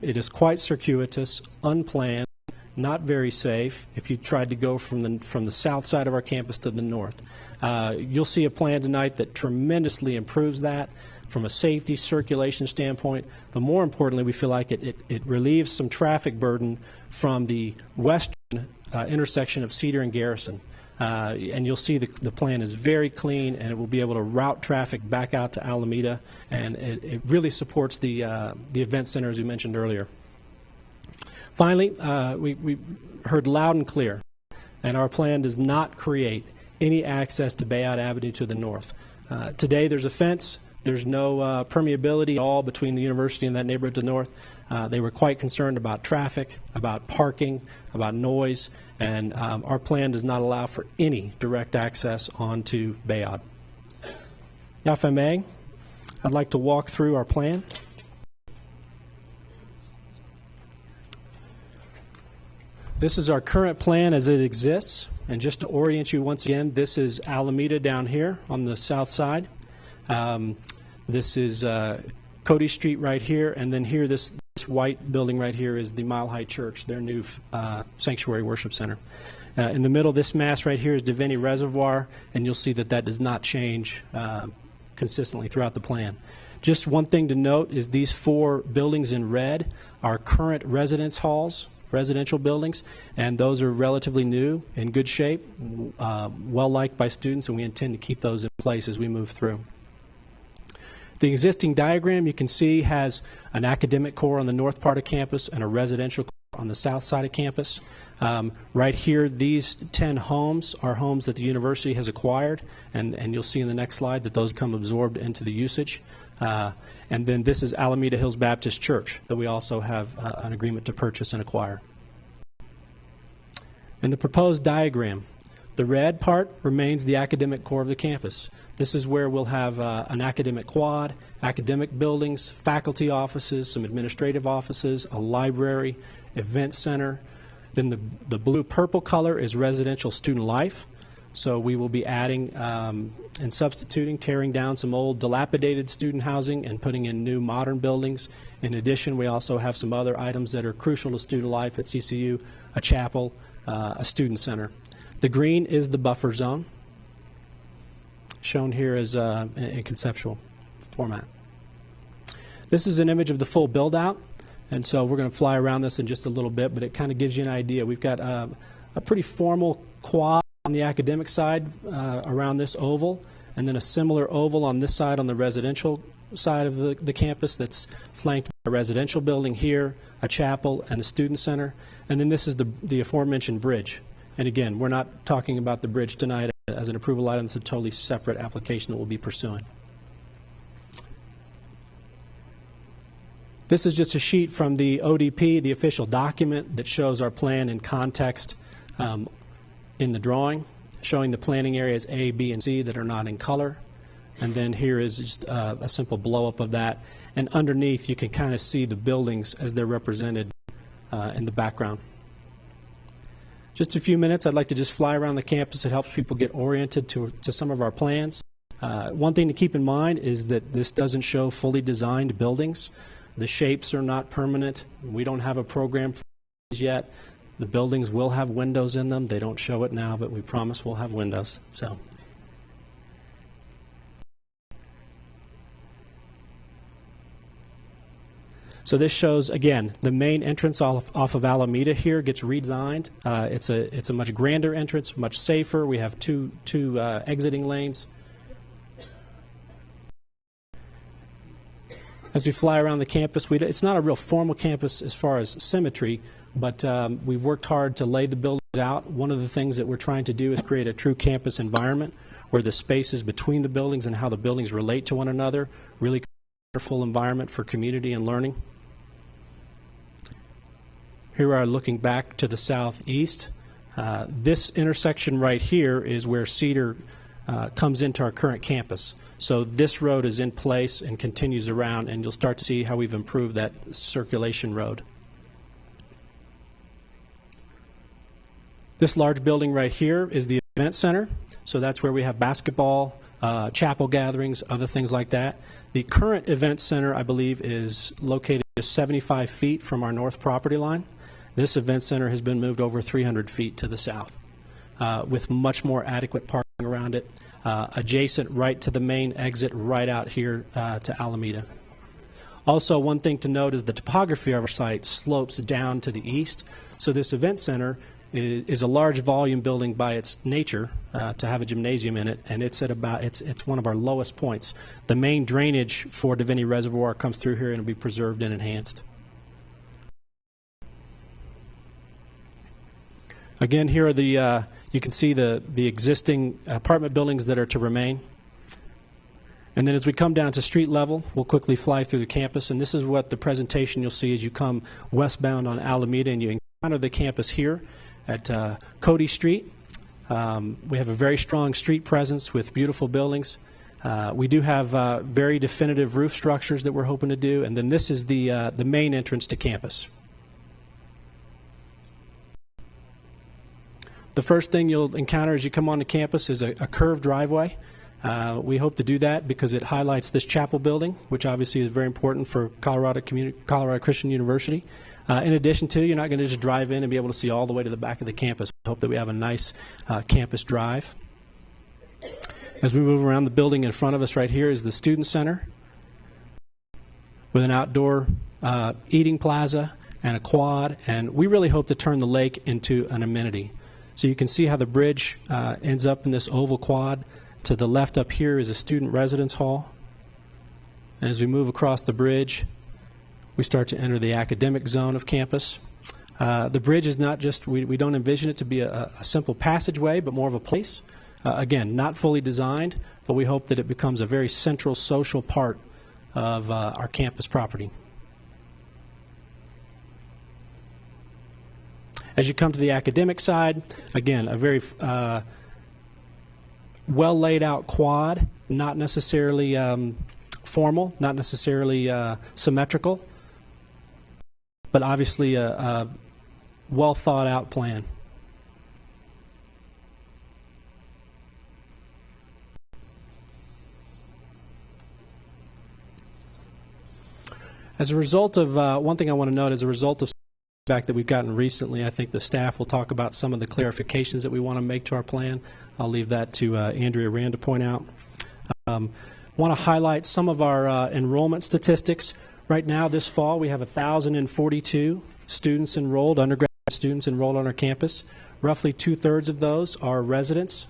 [SPEAKER 6] it is quite circuitous, unplanned, not very safe if you tried to go from the south side of our campus to the north. You'll see a plan tonight that tremendously improves that from a safety circulation standpoint, but more importantly, we feel like it relieves some traffic burden from the western intersection of Cedar and Garrison. And you'll see the plan is very clean, and it will be able to route traffic back out to Alameda, and it really supports the event center, as we mentioned earlier. Finally, we heard loud and clear, and our plan does not create any access to Bayard Avenue to the north. Today, there's a fence. There's no permeability at all between the university and that neighborhood to the north. They were quite concerned about traffic, about parking, about noise, and our plan does not allow for any direct access onto Bayard. Now, if I may, I'd like to walk through our plan. This is our current plan as it exists, and just to orient you once again, this is Alameda down here on the south side. This is Cody Street right here, and then here this white building right here is the Mile High Church, their new sanctuary worship center. In the middle, this mass right here is Devaney Reservoir, and you'll see that that does not change consistently throughout the plan. Just one thing to note is these 4 buildings in red are current residence halls, residential buildings, and those are relatively new, in good shape, well-liked by students, and we intend to keep those in place as we move through. The existing diagram you can see has an academic core on the north part of campus and a residential core on the south side of campus. Right here, these 10 homes are homes that the university has acquired, and you'll see in the next slide that those become absorbed into the usage. And then this is Alameda Hills Baptist Church that we also have an agreement to purchase and acquire. In the proposed diagram, the red part remains the academic core of the campus. This is where we'll have an academic quad, academic buildings, faculty offices, some administrative offices, a library, event center. Then the blue-purple color is residential student life. So we will be adding and substituting, tearing down some old dilapidated student housing and putting in new modern buildings. In addition, we also have some other items that are crucial to student life at CCU, a chapel, a student center. The green is the buffer zone, shown here as in conceptual format. This is an image of the full build-out, and so we're going to fly around this in just a little bit, but it kind of gives you an idea. We've got a pretty formal quad on the academic side around this oval, and then a similar oval on this side on the residential side of the campus that's flanked by a residential building here, a chapel, and a student center. And then this is the aforementioned bridge. And again, we're not talking about the bridge tonight as an approval item. It's a totally separate application that we'll be pursuing. This is just a sheet from the ODP, the official document that shows our plan in context in the drawing, showing the planning areas A, B, and C that are not in color. And then here is just a simple blow-up of that. And underneath, you can kind of see the buildings as they're represented in the background. Just a few minutes, I'd like to just fly around the campus. It helps people get oriented to some of our plans. One thing to keep in mind is that this doesn't show fully designed buildings. The shapes are not permanent. We don't have a program for these yet. The buildings will have windows in them. They don't show it now, but we promise we'll have windows. So this shows, again, the main entrance off of Alameda here gets redesigned. It's a much grander entrance, much safer. We have two exiting lanes. As we fly around the campus, it's not a real formal campus as far as symmetry, but we've worked hard to lay the buildings out. One of the things that we're trying to do is create a true campus environment where the spaces between the buildings and how the buildings relate to one another really create a wonderful environment for community and learning. Here we are looking back to the southeast. This intersection right here is where Cedar comes into our current campus. So this road is in place and continues around, and you'll start to see how we've improved that circulation road. This large building right here is the event center. So that's where we have basketball, chapel gatherings, other things like that. The current event center, I believe, is located just 75 feet from our north property line. This event center has been moved over 300 feet to the south with much more adequate parking around it, adjacent right to the main exit right out here to Alameda. Also, one thing to note is the topography of our site slopes down to the east. So this event center is a large volume building by its nature to have a gymnasium in it, and it's one of our lowest points. The main drainage for Divinity Reservoir comes through here and will be preserved and enhanced. Again, here are the you can see the existing apartment buildings that are to remain. And then as we come down to street level, we'll quickly fly through the campus, and this is what the presentation you'll see as you come westbound on Alameda and you encounter the campus here at Cody Street. We have a very strong street presence with beautiful buildings. We do have very definitive roof structures that we're hoping to do, and then this is the main entrance to campus. The first thing you'll encounter as you come onto campus is a curved driveway. We hope to do that because it highlights this chapel building, which obviously is very important for Colorado Christian University. In addition to, you're not going to just drive in and be able to see all the way to the back of the campus. We hope that we have a nice campus drive. As we move around the building in front of us right here is the Student Center with an outdoor eating plaza and a quad, and we really hope to turn the lake into an amenity. So you can see how the bridge ends up in this oval quad. To the left up here is a student residence hall. And as we move across the bridge, we start to enter the academic zone of campus. The bridge is not just, we don't envision it to be a simple passageway, but more of a place. Again, not fully designed, but we hope that it becomes a very central social part of our campus property. As you come to the academic side, again, a very well laid out quad, not necessarily formal, not necessarily symmetrical, but obviously a well thought out plan. As a result of, one thing I want to note, as a result of feedback that we've gotten recently, I think the staff will talk about some of the clarifications that we want to make to our plan. I'll leave that to Andrea Rand to point out. Want to highlight some of our enrollment statistics. Right now, this fall, we have 1,042 students enrolled, undergraduate students enrolled on our campus. Roughly 2/3 of those are residents.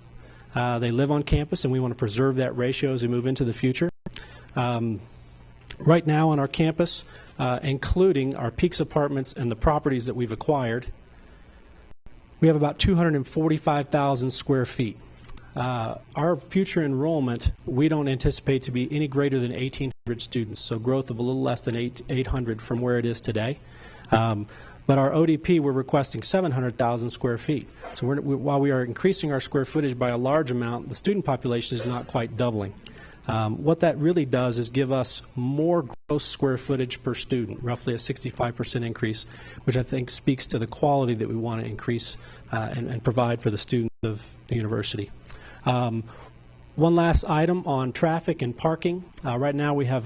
[SPEAKER 6] They live on campus, and we want to preserve that ratio as we move into the future. Right now on our campus, including our Peaks Apartments and the properties that we've acquired, we have about 245,000 square feet. Our future enrollment, we don't anticipate to be any greater than 1,800 students, so growth of a little less than 800 from where it is today. But our ODP, we're requesting 700,000 square feet. So while we are increasing our square footage by a large amount, the student population is not quite doubling. What that really does is give us more gross square footage per student, roughly a 65% increase, which I think speaks to the quality that we want to increase and provide for the students of the university. One last item on traffic and parking. Right now we have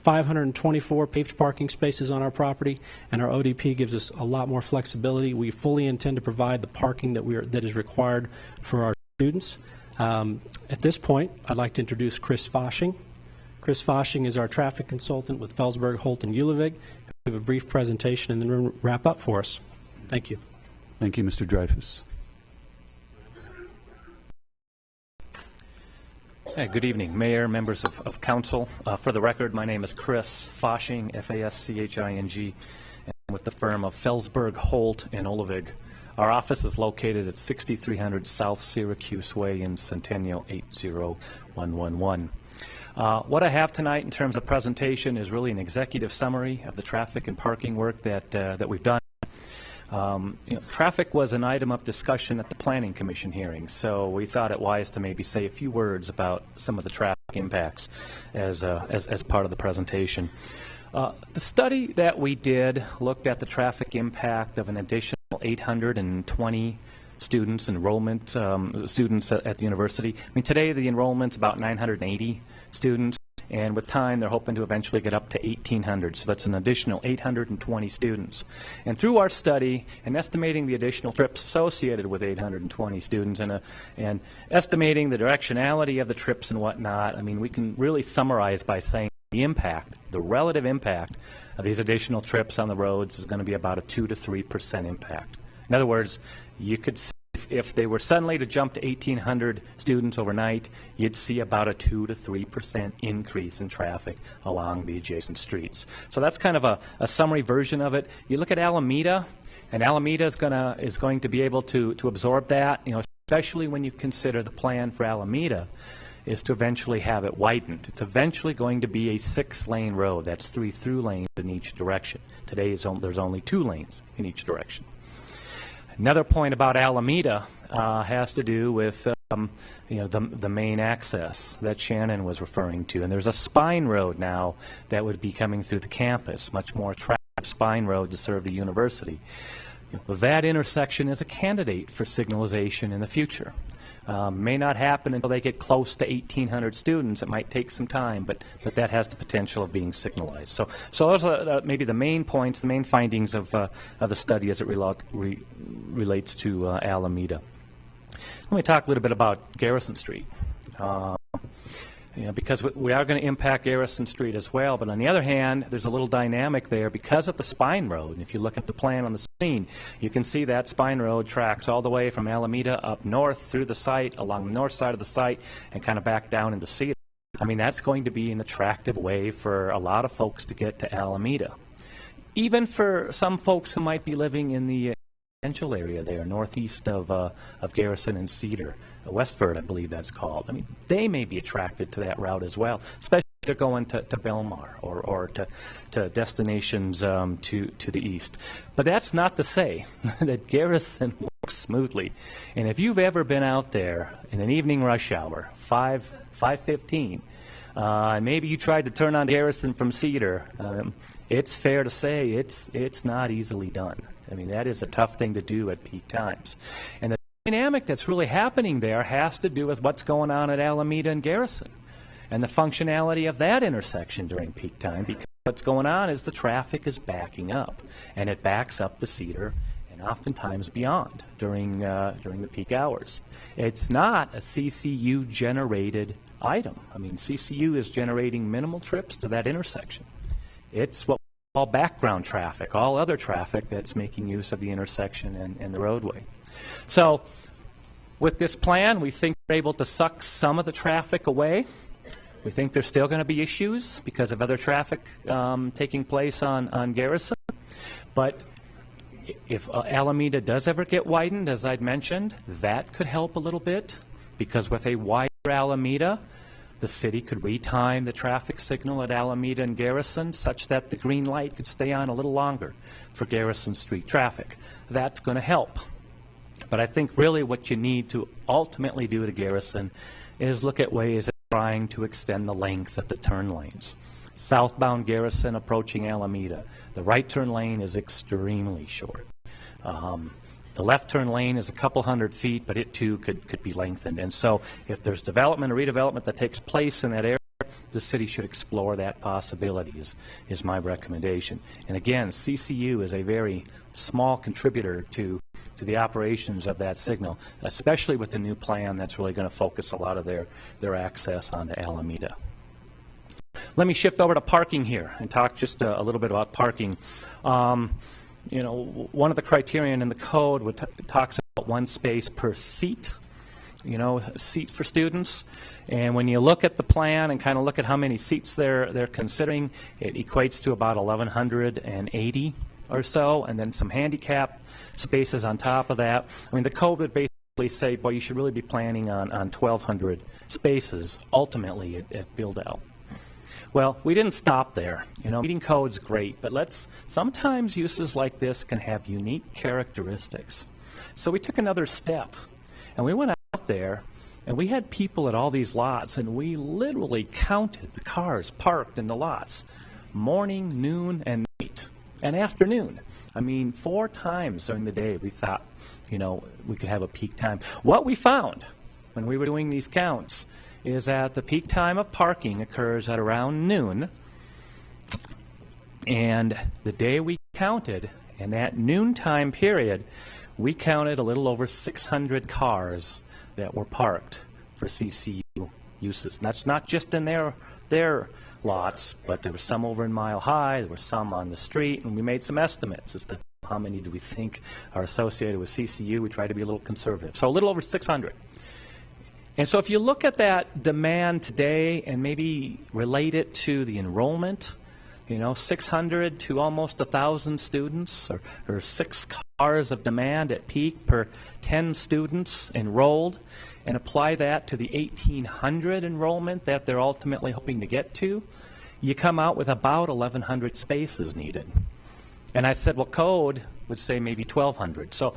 [SPEAKER 6] 524 paved parking spaces on our property, and our ODP gives us a lot more flexibility. We fully intend to provide the parking that is required for our students. At this point, I'd like to introduce Chris Foshing. Chris Foshing is our traffic consultant with Felsberg, Holt, and Ulevig. He'll give a brief presentation and then wrap up for us. Thank you.
[SPEAKER 1] Thank you, Mr. Dreyfus.
[SPEAKER 7] Hey, good evening, Mayor, members of Council. For the record, my name is Chris Foshing, F-A-S-C-H-I-N-G, and I'm with the firm of Felsberg, Holt, and Ulevig. Our office is located at 6300 South Syracuse Way in Centennial 80111. What I have tonight in terms of presentation is really an executive summary of the traffic and parking work that we've done. Traffic was an item of discussion at the Planning Commission hearing, so we thought it wise to maybe say a few words about some of the traffic impacts as part of the presentation. The study that we did looked at the traffic impact of an additional 820 students, students at the university. I mean, today the enrollment's about 980 students, and with time they're hoping to eventually get up to 1,800, so that's an additional 820 students. And through our study and estimating the additional trips associated with 820 students and estimating the directionality of the trips and whatnot, I mean, we can really summarize by saying the impact, the relative impact of these additional trips on the roads is going to be about a 2 to 3% impact. In other words, you could see if they were suddenly to jump to 1,800 students overnight, you'd see about a 2 to 3% increase in traffic along the adjacent streets. So that's kind of a summary version of it. You look at Alameda, and Alameda is going to be able to absorb that, especially when you consider the plan for Alameda is to eventually have it widened. It's eventually going to be a 6-lane road. That's 3 through lanes in each direction. Today there's only 2 lanes in each direction. Another point about Alameda has to do with the main access that Shannon was referring to. And there's a spine road now that would be coming through the campus, much more attractive spine road to serve the university. That intersection is a candidate for signalization in the future. May not happen until they get close to 1,800 students. It might take some time, but that has the potential of being signalized. So those are maybe the main points, the main findings of the study as it relates to Alameda. Let me talk a little bit about Garrison Street. Because we are going to impact Garrison Street as well. But on the other hand, there's a little dynamic there because of the spine road. And if you look at the plan on the screen, you can see that spine road tracks all the way from Alameda up north through the site, along the north side of the site, and kind of back down into Cedar. I mean, that's going to be an attractive way for a lot of folks to get to Alameda. Even for some folks who might be living in the residential area there, northeast of Garrison and Cedar. Westford, I believe that's called. I mean, they may be attracted to that route as well, especially if they're going to Belmar or to destinations to the east. But that's not to say that Garrison works smoothly. And if you've ever been out there in an evening rush hour, 5:15, and maybe you tried to turn on Garrison from Cedar, it's fair to say it's not easily done. I mean, that is a tough thing to do at peak times. And the dynamic that's really happening there has to do with what's going on at Alameda and Garrison and the functionality of that intersection during peak time, because what's going on is the traffic is backing up, and it backs up to Cedar and oftentimes beyond during the peak hours. It's not a CCU-generated item. I mean, CCU is generating minimal trips to that intersection. It's what we call background traffic, all other traffic that's making use of the intersection and the roadway. So with this plan, we think we're able to suck some of the traffic away. We think there's still going to be issues because of other traffic taking place on Garrison. But if Alameda does ever get widened, as I'd mentioned, that could help a little bit, because with a wider Alameda, the city could retime the traffic signal at Alameda and Garrison such that the green light could stay on a little longer for Garrison Street traffic. That's going to help. But I think really what you need to ultimately do to Garrison is look at ways of trying to extend the length of the turn lanes. Southbound Garrison approaching Alameda, the right turn lane is extremely short. The left turn lane is a couple hundred feet, but it too could be lengthened. And so if there's development or redevelopment that takes place in that area, the city should explore that possibility, is my recommendation. And again, CCU is a very small contributor to the operations of that signal, especially with the new plan that's really going to focus a lot of their access onto Alameda. Let me shift over to parking here and talk just a little bit about parking. One of the criterion in the code talks about 1 space per seat, a seat for students. And when you look at the plan and kind of look at how many seats they're considering, it equates to about 1,180 or so, and then some handicap spaces on top of that. I mean, the code would basically say, boy, you should really be planning on 1,200 spaces ultimately at build-out. Well, we didn't stop there. Meeting code's great, but sometimes uses like this can have unique characteristics. So we took another step, and we went out there, and we had people at all these lots, and we literally counted the cars parked in the lots, morning, noon, and night, and afternoon. I mean, 4 times during the day we thought, we could have a peak time. What we found when we were doing these counts is that the peak time of parking occurs at around noon, and the day we counted, in that noontime period, we counted a little over 600 cars that were parked for CCU uses. And that's not just in their lots, but there were some over in Mile High, there were some on the street, and we made some estimates as to how many do we think are associated with CCU. We try to be a little conservative. So a little over 600. And so if you look at that demand today and maybe relate it to the enrollment, 600 to almost 1,000 students, or 6 cars of demand at peak per 10 students enrolled, and apply that to the 1,800 enrollment that they're ultimately hoping to get to, you come out with about 1,100 spaces needed. And I said, well, code would say maybe 1,200. So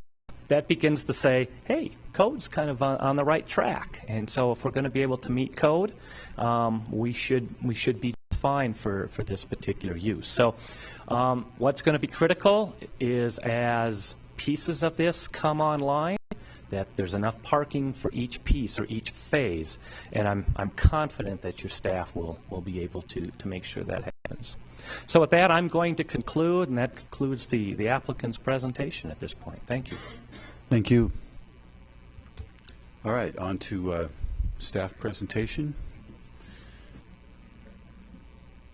[SPEAKER 7] that begins to say, hey, code's kind of on the right track. And so if we're going to be able to meet code, we should be fine for this particular use. So what's going to be critical is as pieces of this come online, that there's enough parking for each piece or each phase. And I'm confident that your staff will be able to make sure that happens. So with that, I'm going to conclude, and that concludes the applicant's presentation at this point. Thank you.
[SPEAKER 1] Thank you. All right, on to staff presentation.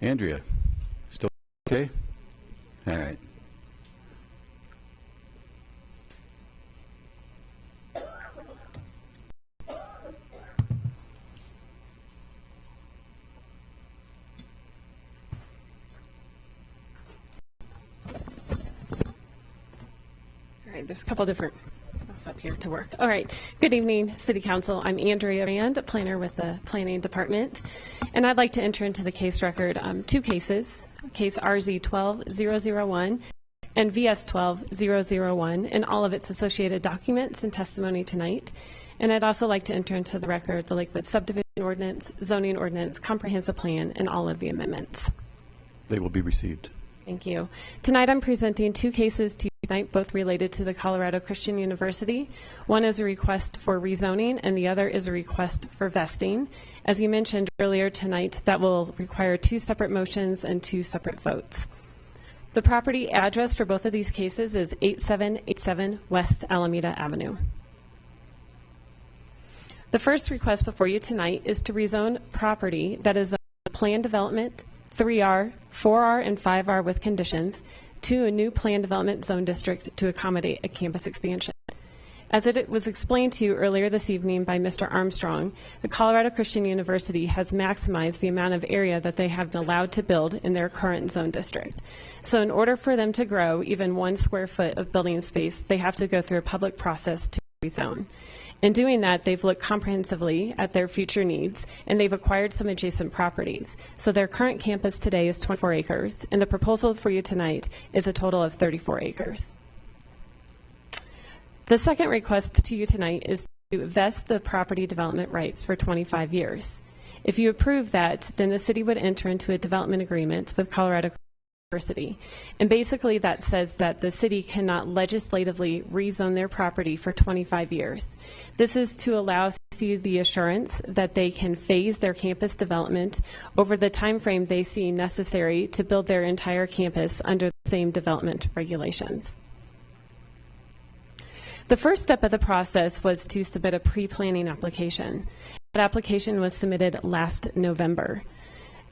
[SPEAKER 1] Andrea, still okay? All right.
[SPEAKER 8] There's a couple different up here to work. All right. Good evening, City Council. I'm Andrea Rand, a planner with the Planning Department, and I'd like to enter into the case record 2 cases, case RZ 12001 and VS 12001, and all of its associated documents and testimony tonight. And I'd also like to enter into the record the Lakewood Subdivision Ordinance, Zoning Ordinance, Comprehensive Plan, and all of the amendments.
[SPEAKER 1] They will be received.
[SPEAKER 8] Thank you. Tonight I'm presenting 2 cases to you tonight, both related to the Colorado Christian University. One is a request for rezoning, and the other is a request for vesting. As you mentioned earlier tonight, that will require 2 separate motions and 2 separate votes. The property address for both of these cases is 8787 West Alameda Avenue. The first request before you tonight is to rezone property that is a planned development, 3R, 4R, and 5R with conditions, to a new planned development zone district to accommodate a campus expansion. As it was explained to you earlier this evening by Mr. Armstrong, the Colorado Christian University has maximized the amount of area that they have been allowed to build in their current zone district. So in order for them to grow even 1 square foot of building space, they have to go through a public process to rezone. In doing that, they've looked comprehensively at their future needs, and they've acquired some adjacent properties. So their current campus today is 24 acres, and the proposal for you tonight is a total of 34 acres. The second request to you tonight is to vest the property development rights for 25 years. If you approve that, then the city would enter into a development agreement with Colorado University. And basically that says that the city cannot legislatively rezone their property for 25 years. This is to allow CCU the assurance that they can phase their campus development over the time frame they see necessary to build their entire campus under the same development regulations. The first step of the process was to submit a pre-planning application. That application was submitted last November.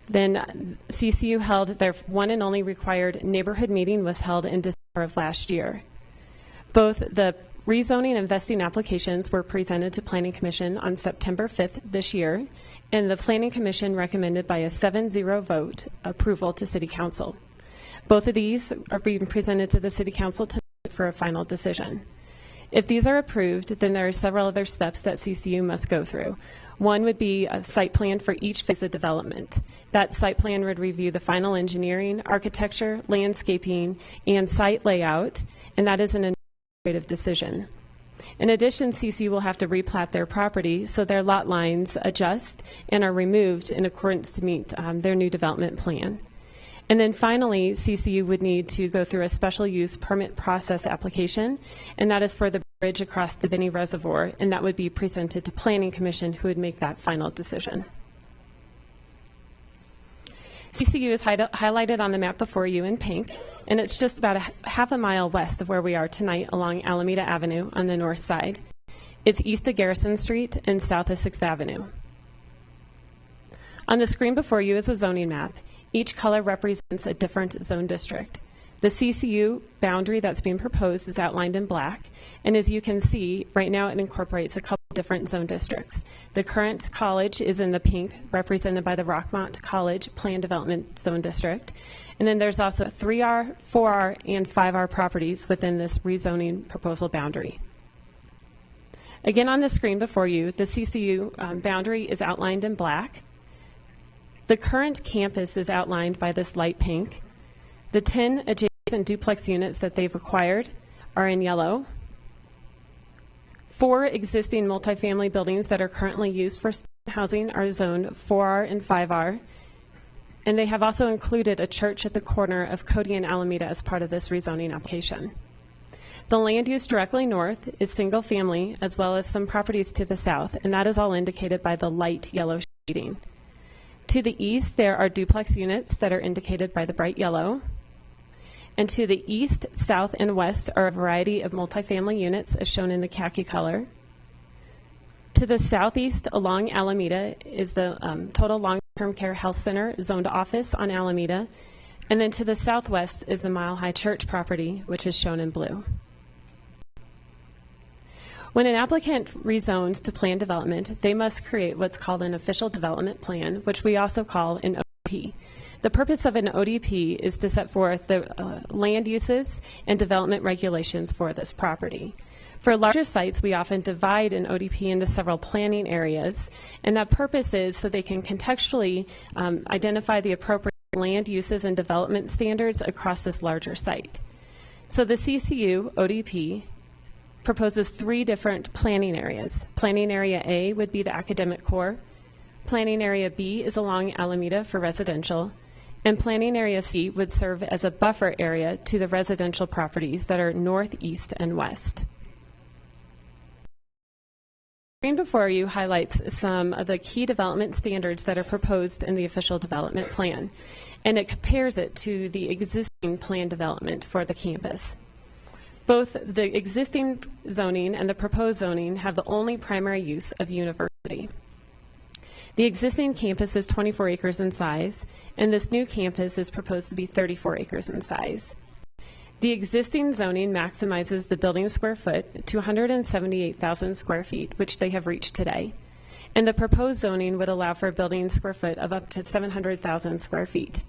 [SPEAKER 8] Then CCU held their one and only required neighborhood meeting was held in December of last year. Both the rezoning and vesting applications were presented to Planning Commission on September 5th this year, and the Planning Commission recommended by a 7-0 vote approval to City Council. Both of these are being presented to the City Council tonight for a final decision. If these are approved, then there are several other steps that CCU must go through. One would be a site plan for each phase of development. That site plan would review the final engineering, architecture, landscaping, and site layout, and that is an administrative decision. In addition, CCU will have to replat their property so their lot lines adjust and are removed in accordance to meet their new development plan. And then finally, CCU would need to go through a special use permit process application, and that is for the bridge across the Vinnie Reservoir, and that would be presented to Planning Commission, who would make that final decision. CCU is highlighted on the map before you in pink, and it's just about a half a mile west of where we are tonight along Alameda Avenue on the north side. It's east of Garrison Street and south of 6th Avenue. On the screen before you is a zoning map. Each color represents a different zone district. The CCU boundary that's being proposed is outlined in black, and as you can see, right now it incorporates a couple different zone districts. The current college is in the pink, represented by the Rockmont College Plan Development Zone District, and then there's also 3R, 4R, and 5R properties within this rezoning proposal boundary. Again, on the screen before you, the CCU boundary is outlined in black. The current campus is outlined by this light pink. The 10 adjacent duplex units that they've acquired are in yellow. 4 existing multifamily buildings that are currently used for housing are zoned 4R and 5R. And they have also included a church at the corner of Cody and Alameda as part of this rezoning application. The land use directly north is single family, as well as some properties to the south, and that is all indicated by the light yellow shading. To the east, there are duplex units that are indicated by the bright yellow. And to the east, south, and west are a variety of multifamily units, as shown in the khaki color. To the southeast, along Alameda, is the Total Long-Term Care Health Center zoned office on Alameda. And then to the southwest is the Mile High Church property, which is shown in blue. When an applicant rezones to planned development, they must create what's called an official development plan, which we also call an ODP. The purpose of an ODP is to set forth the land uses and development regulations for this property. For larger sites, we often divide an ODP into several planning areas, and that purpose is so they can contextually identify the appropriate land uses and development standards across this larger site. So the CCU ODP proposes 3 different planning areas. Planning Area A would be the academic core. Planning Area B is along Alameda for residential. And Planning Area C would serve as a buffer area to the residential properties that are north, east, and west. The screen before you highlights some of the key development standards that are proposed in the official development plan, and it compares it to the existing plan development for the campus. Both the existing zoning and the proposed zoning have the only primary use of university. The existing campus is 24 acres in size, and this new campus is proposed to be 34 acres in size. The existing zoning maximizes the building square foot to 178,000 square feet, which they have reached today. And the proposed zoning would allow for a building square foot of up to 700,000 square feet.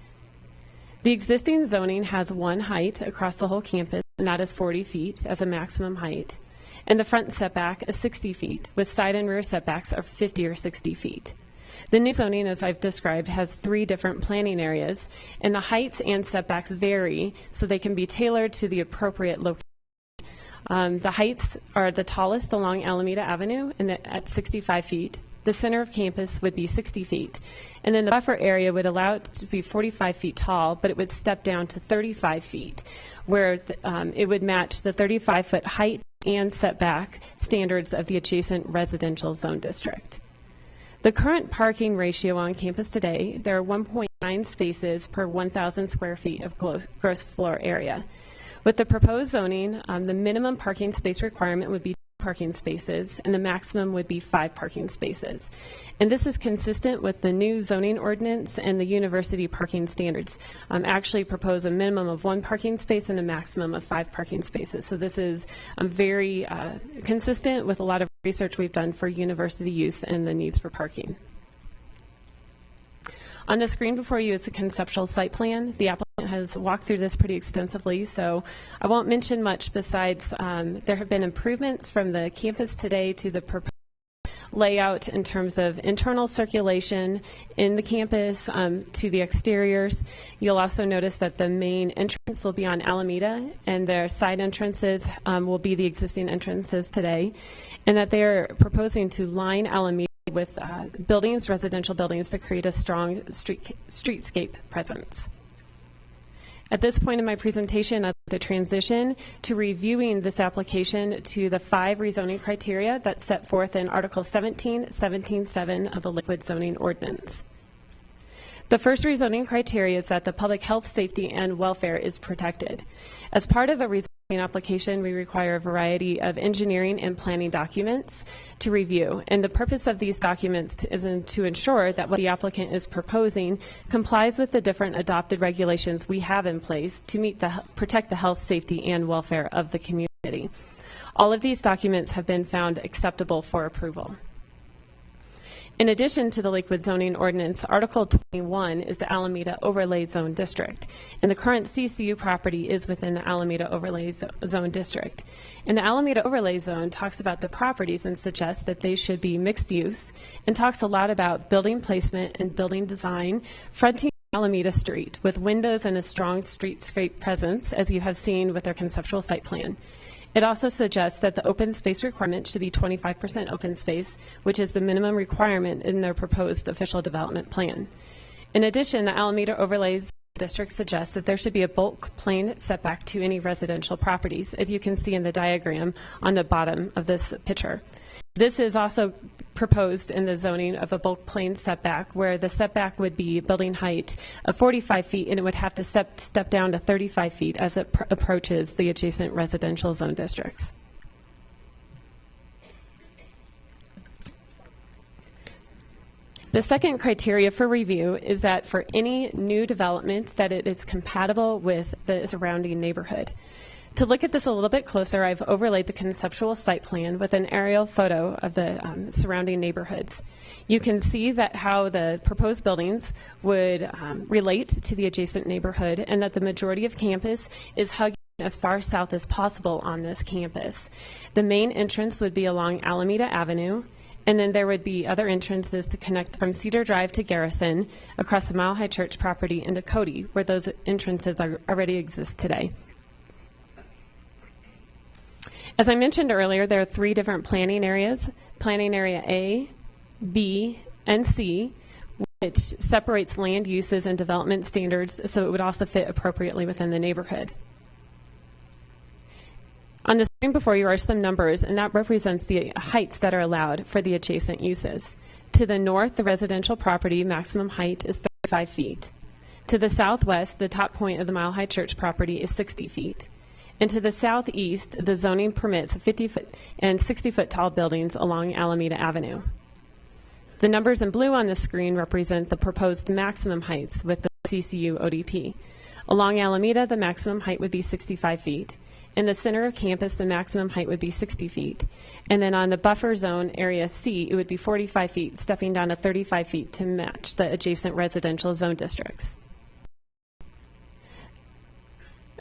[SPEAKER 8] The existing zoning has one height across the whole campus, and that is 40 feet as a maximum height. And the front setback is 60 feet, with side and rear setbacks of 50 or 60 feet. The new zoning, as I've described, has 3 different planning areas, and the heights and setbacks vary so they can be tailored to the appropriate location. The heights are the tallest along Alameda Avenue at 65 feet. The center of campus would be 60 feet. And then the buffer area would allow it to be 45 feet tall, but it would step down to 35 feet, where it would match the 35-foot height and setback standards of the adjacent residential zone district. The current parking ratio on campus today, there are 1.9 spaces per 1,000 square feet of gross floor area. With the proposed zoning, the minimum parking space requirement would be 2 parking spaces, and the maximum would be 5 parking spaces. And this is consistent with the new zoning ordinance and the university parking standards. Actually propose a minimum of 1 parking space and a maximum of 5 parking spaces. So this is very consistent with a lot of research we've done for university use and the needs for parking. On the screen before you is a conceptual site plan. The applicant has walked through this pretty extensively, so I won't mention much besides there have been improvements from the campus today to the proposed layout in terms of internal circulation in the campus to the exteriors. You'll also notice that the main entrance will be on Alameda, and their side entrances will be the existing entrances today, and that they're proposing to line Alameda with buildings, residential buildings, to create a strong streetscape presence. At this point in my presentation, I'd like to transition to reviewing this application to the 5 rezoning criteria that's set forth in Article 17.17.7 of the Liquid Zoning Ordinance. The first rezoning criteria is that the public health, safety, and welfare is protected. As part of a rezoning application, we require a variety of engineering and planning documents to review. And the purpose of these documents is to ensure that what the applicant is proposing complies with the different adopted regulations we have in place to protect the health, safety, and welfare of the community. All of these documents have been found acceptable for approval. In addition to the Lakewood zoning ordinance, Article 21 is the Alameda Overlay Zone District, and the current CCU property is within the Alameda Overlay Zone District. And the Alameda Overlay Zone talks about the properties and suggests that they should be mixed use, and talks a lot about building placement and building design fronting Alameda Street with windows and a strong streetscape presence, as you have seen with their conceptual site plan. It also suggests that the open space requirement should be 25% open space, which is the minimum requirement in their proposed official development plan. In addition, the Alameda Overlays District suggests that there should be a bulk plane setback to any residential properties, as you can see in the diagram on the bottom of this picture. This is also proposed in the zoning of a bulk plane setback, where the setback would be building height of 45 feet, and it would have to step down to 35 feet as it approaches the adjacent residential zone districts. The second criteria for review is that for any new development, that it is compatible with the surrounding neighborhood. To look at this a little bit closer, I've overlaid the conceptual site plan with an aerial photo of the surrounding neighborhoods. You can see that how the proposed buildings would relate to the adjacent neighborhood, and that the majority of campus is hugging as far south as possible on this campus. The main entrance would be along Alameda Avenue, and then there would be other entrances to connect from Cedar Drive to Garrison, across the Mile High Church property, into Cody, where those entrances already exist today. As I mentioned earlier, there are 3 different planning areas: Planning Area A, B, and C, which separates land uses and development standards, so it would also fit appropriately within the neighborhood. On the screen before you are some numbers, and that represents the heights that are allowed for the adjacent uses. To the north, the residential property maximum height is 35 feet. To the southwest, the top point of the Mile High Church property is 60 feet. And to the southeast, the zoning permits 50-foot and 60-foot tall buildings along Alameda Avenue. The numbers in blue on the screen represent the proposed maximum heights with the CCU ODP. Along Alameda, the maximum height would be 65 feet. In the center of campus, the maximum height would be 60 feet. And then on the buffer zone area C, it would be 45 feet, stepping down to 35 feet to match the adjacent residential zone districts.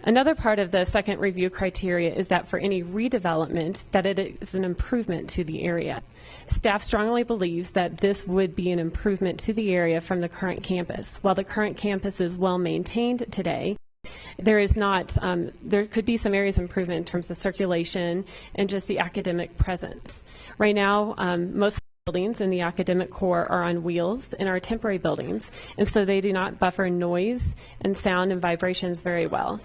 [SPEAKER 8] Another part of the second review criteria is that for any redevelopment, that it is an improvement to the area. Staff strongly believes that this would be an improvement to the area from the current campus. While the current campus is well maintained today, there is not, there could be some areas of improvement in terms of circulation and just the academic presence. Right now, most buildings in the academic core are on wheels and are temporary buildings, and so they do not buffer noise and sound and vibrations very well.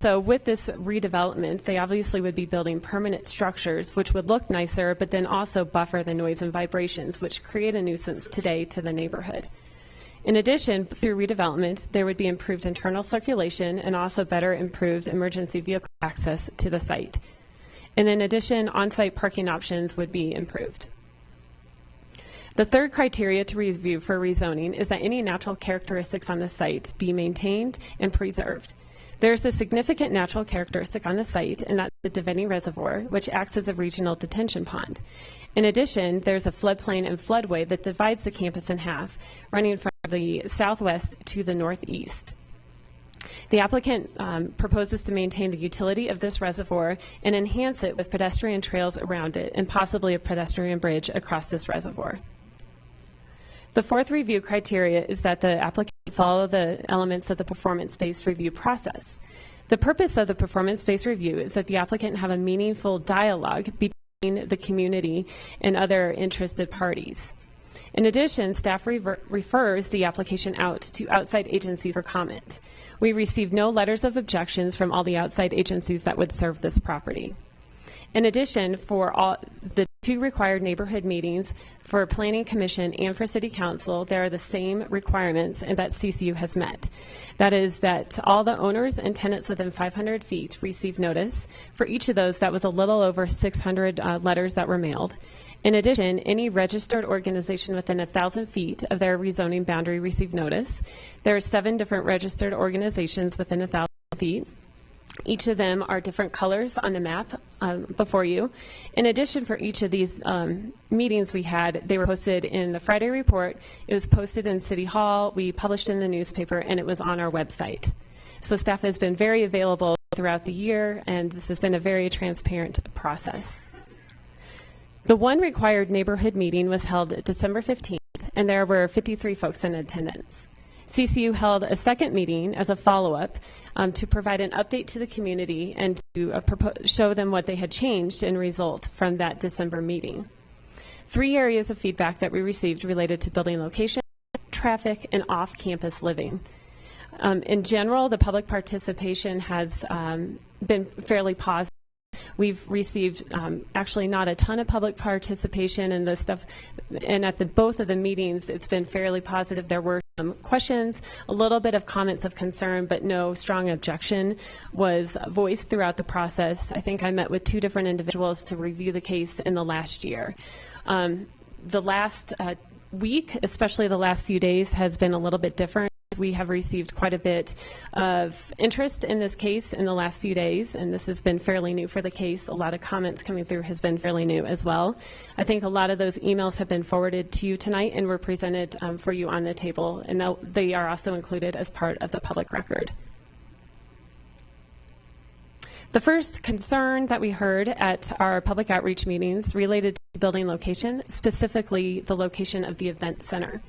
[SPEAKER 8] So with this redevelopment, they obviously would be building permanent structures, which would look nicer, but then also buffer the noise and vibrations, which create a nuisance today to the neighborhood. In addition, through redevelopment, there would be improved internal circulation and also better improved emergency vehicle access to the site. And in addition, on-site parking options would be improved. The third criteria to review for rezoning is that any natural characteristics on the site be maintained and preserved. There's a significant natural characteristic on the site, and that's the Devaney Reservoir, which acts as a regional detention pond. In addition, there's a floodplain and floodway that divides the campus in half, running from the southwest to the northeast. The applicant proposes to maintain the utility of this reservoir and enhance it with pedestrian trails around it, and possibly a pedestrian bridge across this reservoir. The fourth review criteria is that the applicant follow the elements of the performance-based review process. The purpose of the performance-based review is that the applicant have a meaningful dialogue between the community and other interested parties. In addition, staff refers the application out to outside agencies for comment. We received no letters of objections from all the outside agencies that would serve this property. In addition, for all the two required neighborhood meetings for Planning Commission and for City Council. There are the same requirements and that CCU has met. That is that all the owners and tenants within 500 feet receive notice. For each of those, that was a little over 600 letters that were mailed. In addition, any registered organization within 1,000 feet of their rezoning boundary received notice. There are 7 different registered organizations within 1,000 feet. Each of them are different colors on the map before you. In addition, for each of these meetings we had, they were posted in the Friday report. It was posted in City Hall. We published in the newspaper, and it was on our website. So staff has been very available throughout the year, and this has been a very transparent process. The one required neighborhood meeting was held December 15th, and there were 53 folks in attendance. CCU held a second meeting as a follow-up to provide an update to the community and to show them what they had changed in result from that December meeting. 3 areas of feedback that we received related to building location, traffic, and off-campus living. In general, the public participation has been fairly positive. We've received actually not a ton of public participation in this stuff, and at both of the meetings, it's been fairly positive. There were some questions, a little bit of comments of concern, but no strong objection was voiced throughout the process. I think I met with 2 different individuals to review the case in the last year. The last week, especially the last few days, has been a little bit different. We have received quite a bit of interest in this case in the last few days, and this has been fairly new for the case. A lot of comments coming through has been fairly new as well. I think a lot of those emails have been forwarded to you tonight and were presented for you on the table, and they are also included as part of the public record. The first concern that we heard at our public outreach meetings related to building location, specifically the location of the event center.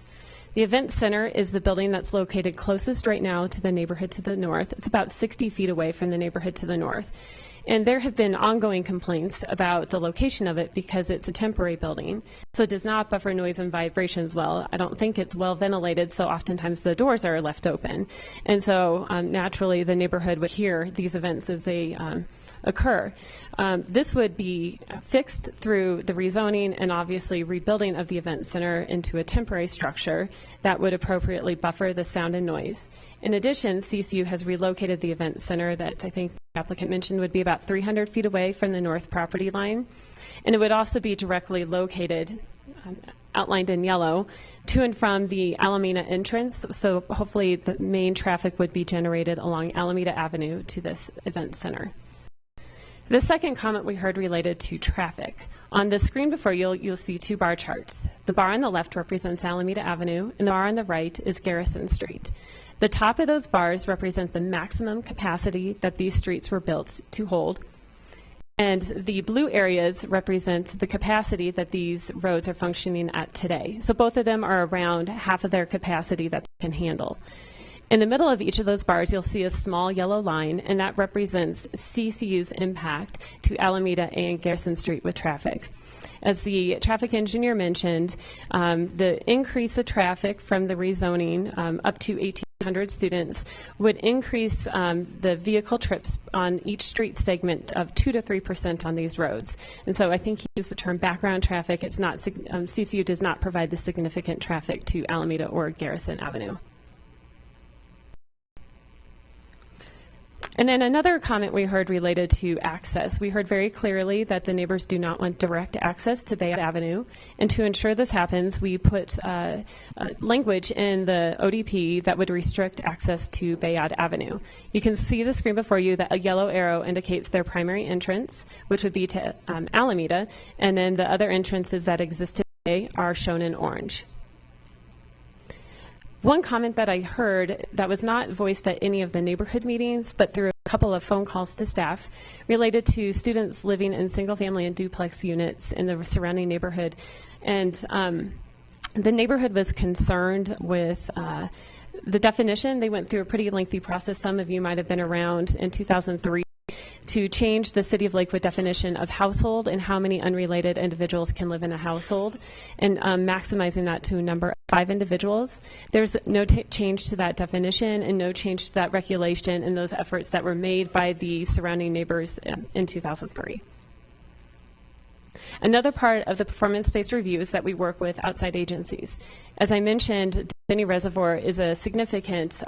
[SPEAKER 8] The Event Center is the building that's located closest right now to the neighborhood to the north. It's about 60 feet away from the neighborhood to the north. And there have been ongoing complaints about the location of it because it's a temporary building. So it does not buffer noise and vibrations well. I don't think it's well ventilated, so oftentimes the doors are left open. And so naturally the neighborhood would hear these events as they occur. This would be fixed through the rezoning and obviously rebuilding of the event center into a temporary structure that would appropriately buffer the sound and noise. In addition, CCU has relocated the event center that I think the applicant mentioned would be about 300 feet away from the north property line. And it would also be directly located, outlined in yellow, to and from the Alameda entrance. So hopefully the main traffic would be generated along Alameda Avenue to this event center. The second comment we heard related to traffic. On the screen before you'll see 2 bar charts. The bar on the left represents Alameda Avenue, and the bar on the right is Garrison Street. The top of those bars represent the maximum capacity that these streets were built to hold, and the blue areas represent the capacity that these roads are functioning at today. So both of them are around half of their capacity that they can handle. In the middle of each of those bars, you'll see a small yellow line, and that represents CCU's impact to Alameda and Garrison Street with traffic. As the traffic engineer mentioned, the increase of traffic from the rezoning up to 1,800 students would increase the vehicle trips on each street segment of 2 to 3% on these roads. And so I think he used the term background traffic. It's not CCU does not provide the significant traffic to Alameda or Garrison Avenue. And then another comment we heard related to access. We heard very clearly that the neighbors do not want direct access to Bayard Avenue. And to ensure this happens, we put language in the ODP that would restrict access to Bayard Avenue. You can see the screen before you that a yellow arrow indicates their primary entrance, which would be to Alameda. And then the other entrances that exist today are shown in orange. One comment that I heard that was not voiced at any of the neighborhood meetings, but through a couple of phone calls to staff, related to students living in single-family and duplex units in the surrounding neighborhood. And the neighborhood was concerned with the definition. They went through a pretty lengthy process. Some of you might have been around in 2003 to change the City of Lakewood definition of household and how many unrelated individuals can live in a household, and maximizing that to a number of 5 individuals. There's no change to that definition and no change to that regulation in those efforts that were made by the surrounding neighbors in 2003. Another part of the performance-based review is that we work with outside agencies. As I mentioned, Denny Reservoir is a significant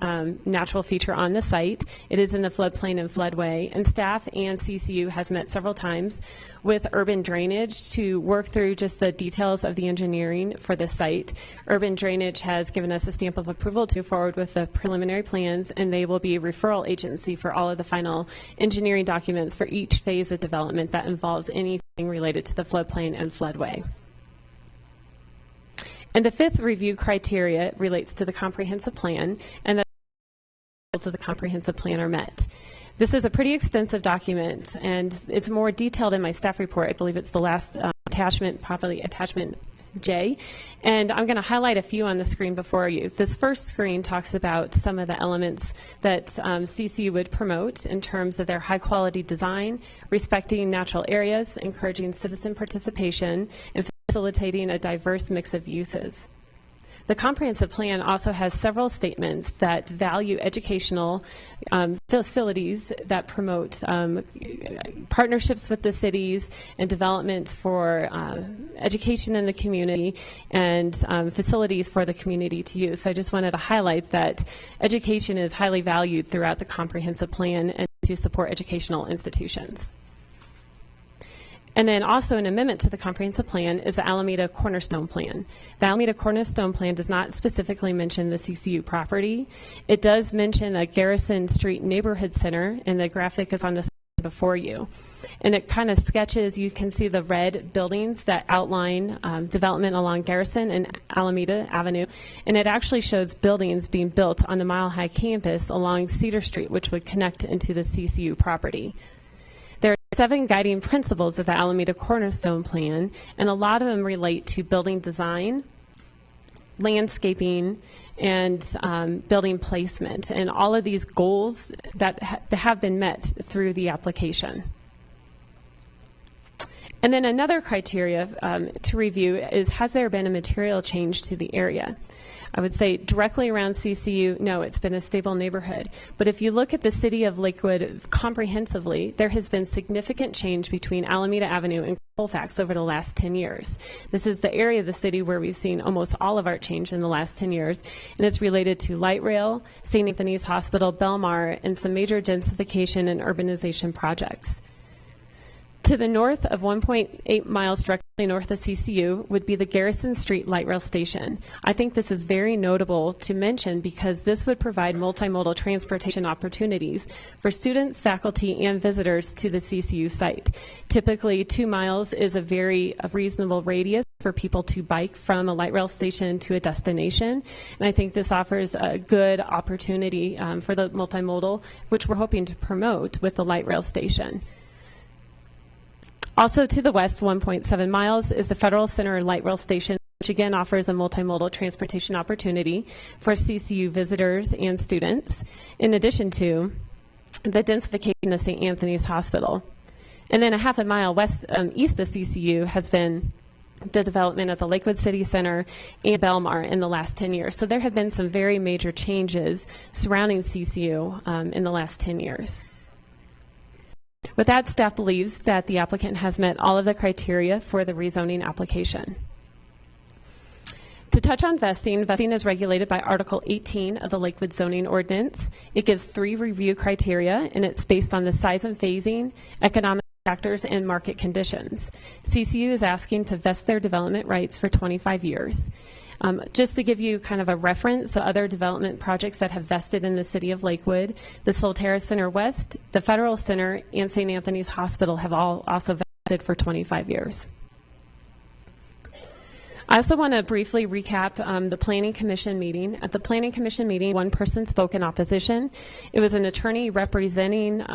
[SPEAKER 8] natural feature on the site. It is in the floodplain and floodway, and staff and CCU has met several times with urban drainage to work through just the details of the engineering for the site. Urban drainage has given us a stamp of approval to forward with the preliminary plans, and they will be a referral agency for all of the final engineering documents for each phase of development that involves anything related to the floodplain and floodway. And the fifth review criteria relates to the comprehensive plan, and the goals of the comprehensive plan are met. This is a pretty extensive document, and it's more detailed in my staff report. I believe it's the last attachment, probably attachment J. And I'm going to highlight a few on the screen before you. This first screen talks about some of the elements that CCU would promote in terms of their high-quality design, respecting natural areas, encouraging citizen participation, and facilitating a diverse mix of uses. The comprehensive plan also has several statements that value educational facilities that promote partnerships with the cities and development for education in the community and facilities for the community to use. So I just wanted to highlight that education is highly valued throughout the comprehensive plan and to support educational institutions. And then also an amendment to the comprehensive plan is the Alameda Cornerstone Plan. The Alameda Cornerstone Plan does not specifically mention the CCU property. It does mention a Garrison Street Neighborhood Center, and the graphic is on the screen before you. And it kind of sketches, you can see the red buildings that outline development along Garrison and Alameda Avenue. And it actually shows buildings being built on the Mile High campus along Cedar Street, which would connect into the CCU property. 7 guiding principles of the Alameda Cornerstone Plan, and a lot of them relate to building design, landscaping, and building placement. And all of these goals that have been met through the application. And then another criteria to review is, has there been a material change to the area? I would say directly around CCU, no, it's been a stable neighborhood. But if you look at the city of Lakewood comprehensively, there has been significant change between Alameda Avenue and Colfax over the last 10 years. This is the area of the city where we've seen almost all of our change in the last 10 years, and it's related to light rail, St. Anthony's Hospital, Belmar, and some major densification and urbanization projects. To the north of 1.8 miles directly north of CCU would be the Garrison Street Light Rail Station. I think this is very notable to mention because this would provide multimodal transportation opportunities for students, faculty, and visitors to the CCU site. Typically, 2 miles is a very reasonable radius for people to bike from a light rail station to a destination. And I think this offers a good opportunity for the multimodal, which we're hoping to promote with the light rail station. Also to the west, 1.7 miles, is the Federal Center Light Rail Station, which again offers a multimodal transportation opportunity for CCU visitors and students, in addition to the densification of St. Anthony's Hospital. And then a half a mile west, east of CCU has been the development of the Lakewood City Center and Belmar in the last 10 years. So there have been some very major changes surrounding CCU in the last 10 years. With that, staff believes that the applicant has met all of the criteria for the rezoning application. To touch on vesting, vesting is regulated by Article 18 of the Lakewood Zoning Ordinance. It gives 3 review criteria, and it's based on the size and phasing, economic factors, and market conditions. CCU is asking to vest their development rights for 25 years. Just to give you kind of a reference, so other development projects that have vested in the city of Lakewood, the Solterra Center West, the Federal Center, and St. Anthony's Hospital have all also vested for 25 years. I also want to briefly recap the Planning Commission meeting. At the Planning Commission meeting, one person spoke in opposition. It was an attorney representing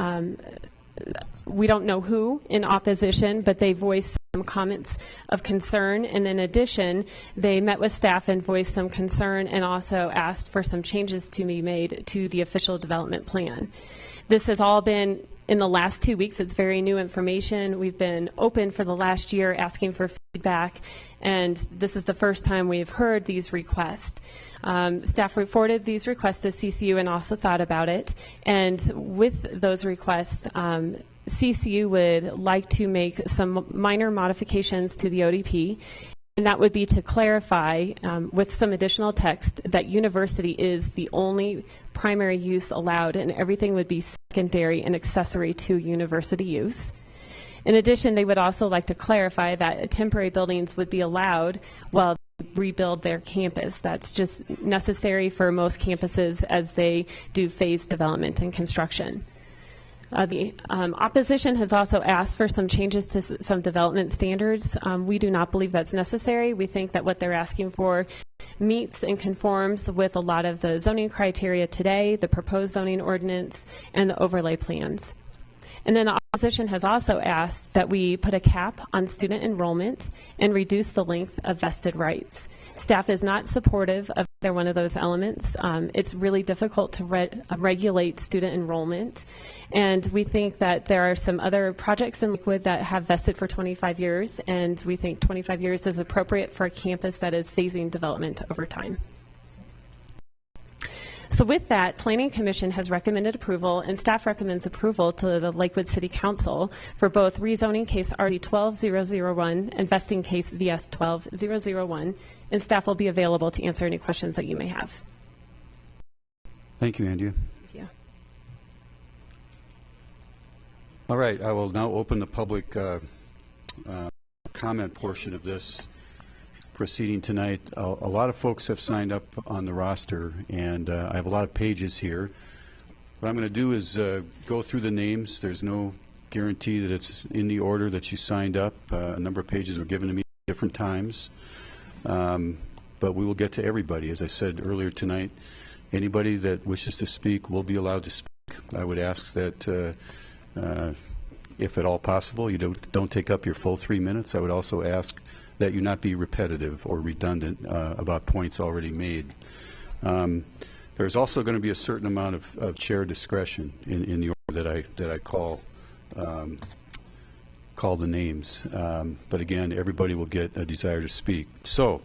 [SPEAKER 8] we don't know who in opposition, but they voiced some comments of concern. And in addition, they met with staff and voiced some concern and also asked for some changes to be made to the official development plan. This has all been in the last 2 weeks. It's very new information. We've been open for the last year asking for feedback, and this is the first time we've heard these requests. Staff forwarded these requests to CCU and also thought about it. And with those requests, CCU would like to make some minor modifications to the ODP, and that would be to clarify with some additional text that university is the only primary use allowed, and everything would be secondary and accessory to university use. In addition, they would also like to clarify that temporary buildings would be allowed while they rebuild their campus. That's just necessary for most campuses as they do phased development and construction. The opposition has also asked for some changes to some development standards. We do not believe that's necessary. We think that what they're asking for meets and conforms with a lot of the zoning criteria today, the proposed zoning ordinance, and the overlay plans. And then the opposition has also asked that we put a cap on student enrollment and reduce the length of vested rights. Staff is not supportive of either one of those elements. It's really difficult to regulate student enrollment. And we think that there are some other projects in Lakewood that have vested for 25 years, and we think 25 years is appropriate for a campus that is phasing development over time. So with that, Planning Commission has recommended approval, and staff recommends approval to the Lakewood City Council for both rezoning case RD-12001 and vesting case VS-12001, and staff will be available to answer any questions that you may have.
[SPEAKER 1] Thank you, Andrea.
[SPEAKER 8] Thank you.
[SPEAKER 1] All right, I will now open the public comment portion of this proceeding tonight. A lot of folks have signed up on the roster, and I have a lot of pages here. What I'm going to do is go through the names. There's no guarantee that it's in the order that you signed up. A number of pages were given to me at different times, but we will get to everybody. As I said earlier tonight, anybody that wishes to speak will be allowed to speak. I would ask that if at all possible, you don't take up your full 3 minutes. I would also ask that you not be repetitive or redundant about points already made. There's also going to be a certain amount of chair discretion in the order that I call the names. But again, everybody will get a desire to speak. So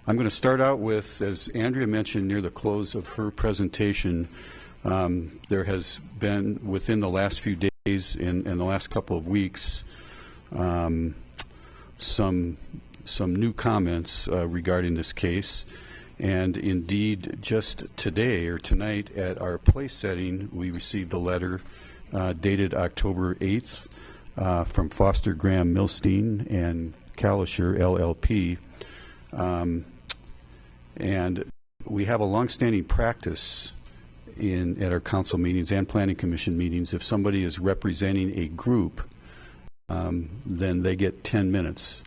[SPEAKER 1] I'm going to start out with, as Andrea mentioned near the close of her presentation, there has been within the last few days and the last couple of weeks some new comments regarding this case, and indeed just today or tonight at our place setting we received a letter dated October 8th from Foster Graham Milstein and Kalisher LLP, and we have a longstanding practice at our council meetings and planning commission meetings. If somebody is representing a group, then they get 10 minutes.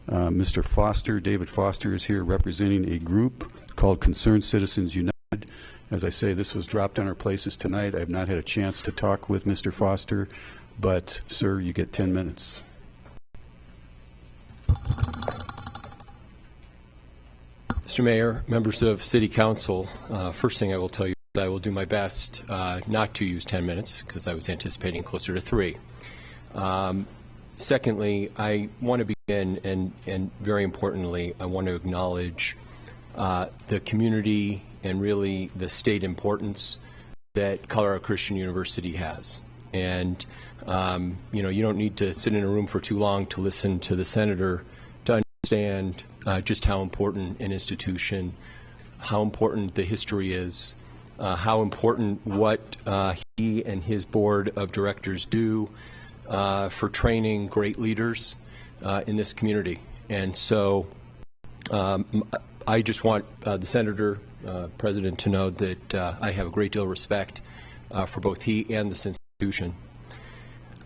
[SPEAKER 1] Mr. Foster, David Foster, is here representing a group called Concerned Citizens United. As I say, this was dropped on our places tonight. I have not had a chance to talk with Mr. Foster, but, sir, you get 10 minutes.
[SPEAKER 9] Mr. Mayor, members of City Council, first thing I will tell you is I will do my best not to use 10 minutes because I was anticipating closer to 3. Secondly, I want to begin, and very importantly, I want to acknowledge the community and really the state importance that Colorado Christian University has. And, you don't need to sit in a room for too long to listen to the senator to understand just how important an institution, how important the history is, how important what he and his board of directors do for training great leaders in this community. And so I just want the Senator, President, to know that I have a great deal of respect for both he and this institution.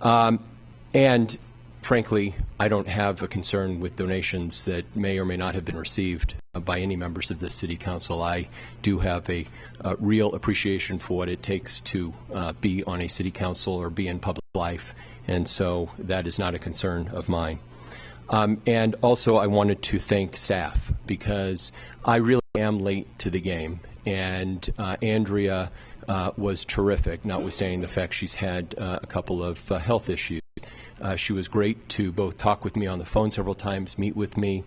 [SPEAKER 9] And frankly, I don't have a concern with donations that may or may not have been received by any members of the City Council. I do have a real appreciation for what it takes to be on a City Council or be in public life, and so that is not a concern of mine. And also I wanted to thank staff because I really am late to the game, and Andrea was terrific, notwithstanding the fact she's had a couple of health issues. She was great to both talk with me on the phone several times, meet with me.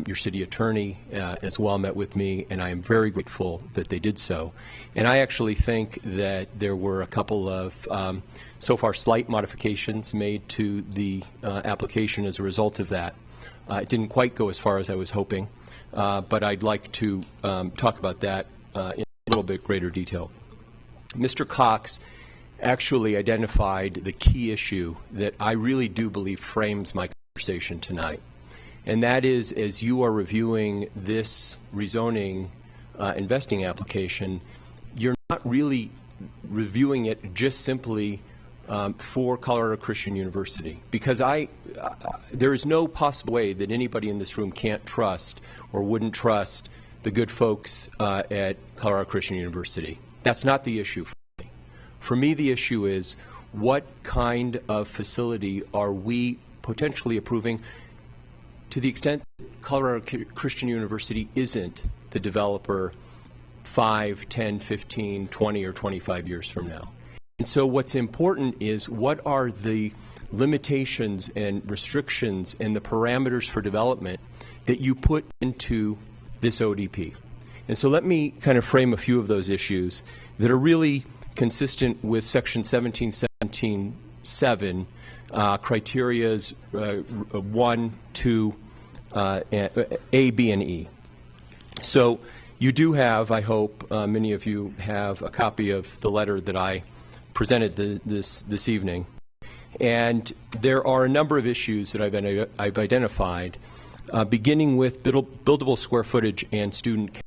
[SPEAKER 9] Your city attorney as well met with me, and I am very grateful that they did so. And I actually think that there were a couple of, so far, slight modifications made to the application as a result of that. It didn't quite go as far as I was hoping, but I'd like to talk about that in a little bit greater detail. Mr. Cox actually identified the key issue that I really do believe frames my conversation tonight. And that is, as you are reviewing this rezoning investing application, you're not really reviewing it just simply for Colorado Christian University, because there is no possible way that anybody in this room can't trust or wouldn't trust the good folks at Colorado Christian University. That's not the issue for me. For me, the issue is, what kind of facility are we potentially approving to the extent that Colorado Christian University isn't the developer 5, 10, 15, 20, or 25 years from now. And so what's important is, what are the limitations and restrictions and the parameters for development that you put into this ODP? And so let me kind of frame a few of those issues that are really consistent with Section 1717.7 criterias 1, 2, A, B, and E. So you do have, I hope many of you have, a copy of the letter that I presented this evening. And there are a number of issues that I've identified, beginning with buildable square footage and student count.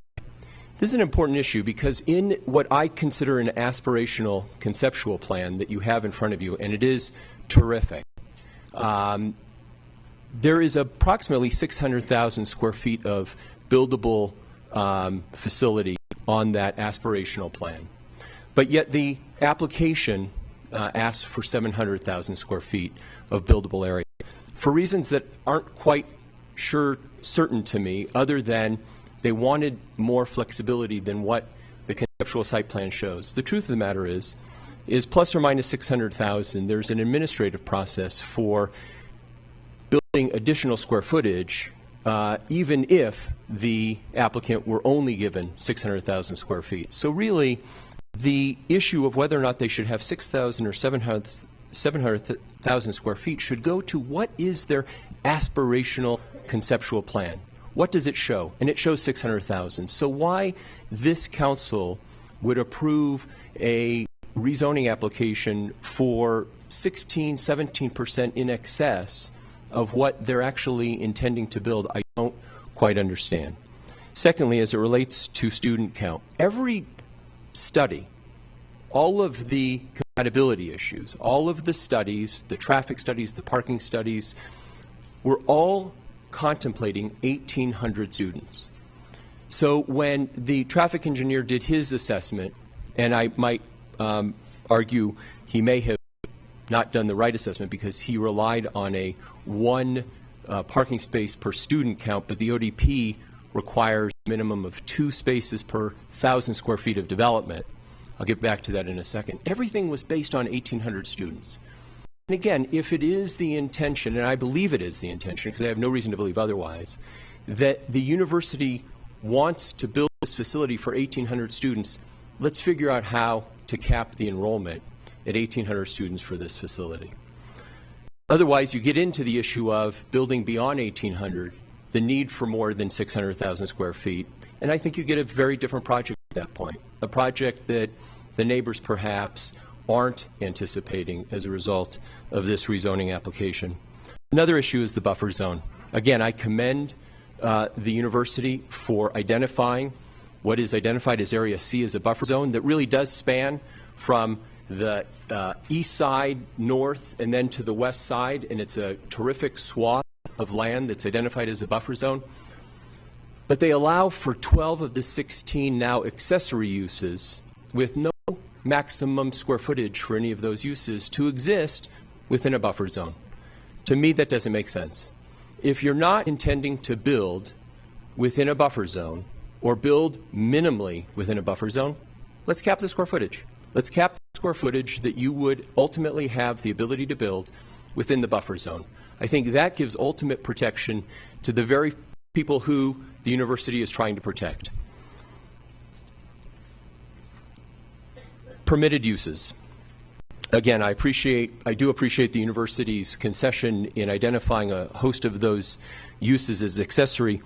[SPEAKER 9] This is an important issue because in what I consider an aspirational conceptual plan that you have in front of you, and it is terrific, there is approximately 600,000 square feet of buildable facility on that aspirational plan. But yet the application asks for 700,000 square feet of buildable area for reasons that aren't quite certain to me, other than they wanted more flexibility than what the conceptual site plan shows. The truth of the matter is plus or minus 600,000, there's an administrative process for building additional square footage, even if the applicant were only given 600,000 square feet. So really, the issue of whether or not they should have 6,000 or 700,000 square feet should go to what is their aspirational conceptual plan. What does it show? And it shows 600,000. So why this council would approve a rezoning application for 16, 17% in excess of what they're actually intending to build, I don't quite understand. Secondly, as it relates to student count, every study, all of the compatibility issues, all of the studies, the traffic studies, the parking studies, were all contemplating 1,800 students. So when the traffic engineer did his assessment, and I might argue he may have not done the right assessment because he relied on a one parking space per student count, but the ODP requires a minimum of 2 spaces per 1,000 square feet of development. I'll get back to that in a second. Everything was based on 1,800 students. And again, if it is the intention, and I believe it is the intention because I have no reason to believe otherwise, that the university wants to build this facility for 1,800 students, let's figure out how to cap the enrollment at 1,800 students for this facility. Otherwise, you get into the issue of building beyond 1,800, the need for more than 600,000 square feet, and I think you get a very different project at that point, a project that the neighbors perhaps aren't anticipating as a result of this rezoning application. Another issue is the buffer zone. Again, I commend the university for identifying what is identified as Area C as a buffer zone that really does span from the east side north and then to the west side, and it's a terrific swath of land that's identified as a buffer zone. But they allow for 12 of the 16 now accessory uses with no maximum square footage for any of those uses to exist within a buffer zone. To me, that doesn't make sense. If you're not intending to build within a buffer zone or build minimally within a buffer zone, let's cap the square footage. Let's cap the square footage that you would ultimately have the ability to build within the buffer zone. I think that gives ultimate protection to the very people who the university is trying to protect. Permitted uses. Again, I do appreciate the university's concession in identifying a host of those uses as accessory.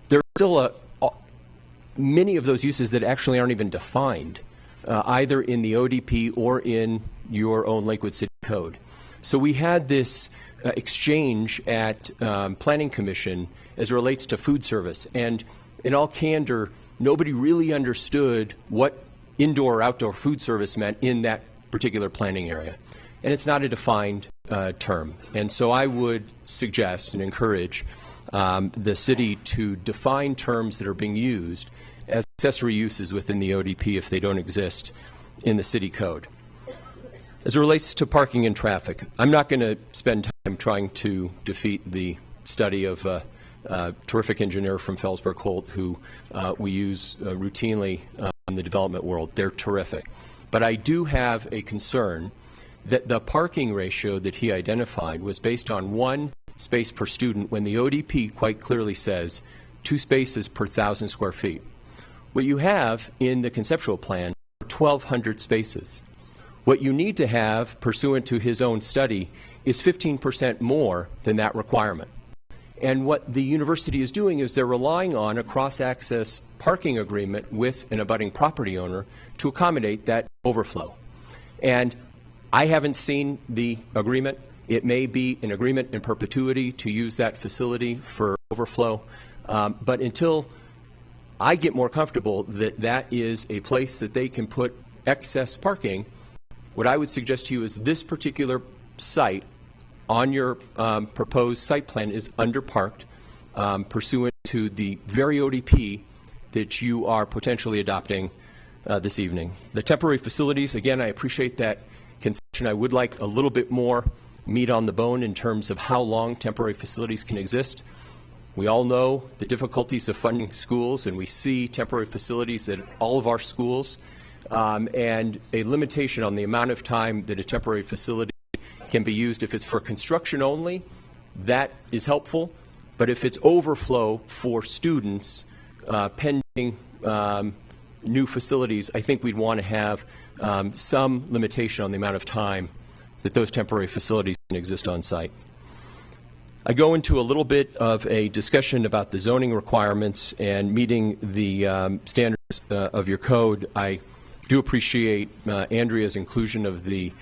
[SPEAKER 9] There are still many of those uses that actually aren't even defined, either in the ODP or in your own Lakewood City Code. So we had this exchange at Planning Commission as it relates to food service, and in all candor, nobody really understood what indoor or outdoor food service meant in that particular planning area. And it's not a defined term. And so I would suggest and encourage the city to define terms that are being used as accessory uses within the ODP if they don't exist in the city code. As it relates to parking and traffic, I'm not going to spend time trying to defeat the study of a terrific engineer from Felsberg Holt who we use routinely in the development world. They're terrific. But I do have a concern that the parking ratio that he identified was based on 1 space per student when the ODP quite clearly says 2 spaces per 1,000 square feet. What you have in the conceptual plan are 1,200 spaces. What you need to have, pursuant to his own study, is 15% more than that requirement. And what the university is doing is they're relying on a cross-access parking agreement with an abutting property owner to accommodate that overflow. And I haven't seen the agreement. It may be an agreement in perpetuity to use that facility for overflow. But until I get more comfortable that that is a place that they can put excess parking, what I would suggest to you is this particular site on your proposed site plan is underparked pursuant to the very ODP that you are potentially adopting this evening. The temporary facilities, again, I appreciate that concession. I would like a little bit more meat on the bone in terms of how long temporary facilities can exist. We all know the difficulties of funding schools, and we see temporary facilities at all of our schools, and a limitation on the amount of time that a temporary facility can be used. If it's for construction only, that is helpful. But if it's overflow for students pending new facilities, I think we'd want to have some limitation on the amount of time that those temporary facilities can exist on site. I go into a little bit of a discussion about the zoning requirements and meeting the standards of your code. I do appreciate Andrea's inclusion of the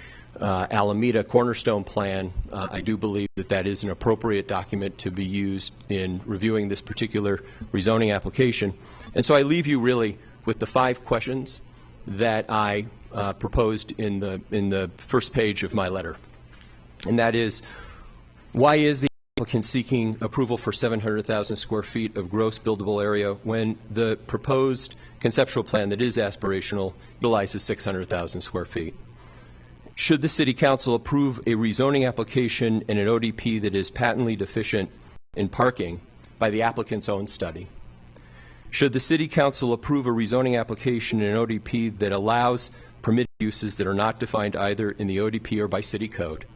[SPEAKER 9] Alameda Cornerstone Plan. I do believe that that is an appropriate document to be used in reviewing this particular rezoning application. And so I leave you really with the 5 questions that I proposed in the first page of my letter. And that is, why is the applicant seeking approval for 700,000 square feet of gross buildable area when the proposed conceptual plan that is aspirational utilizes 600,000 square feet? Should the City Council approve a rezoning application in an ODP that is patently deficient in parking by the applicant's own study? Should the City Council approve a rezoning application in an ODP that allows permitted uses that are not defined either in the ODP or by City Code?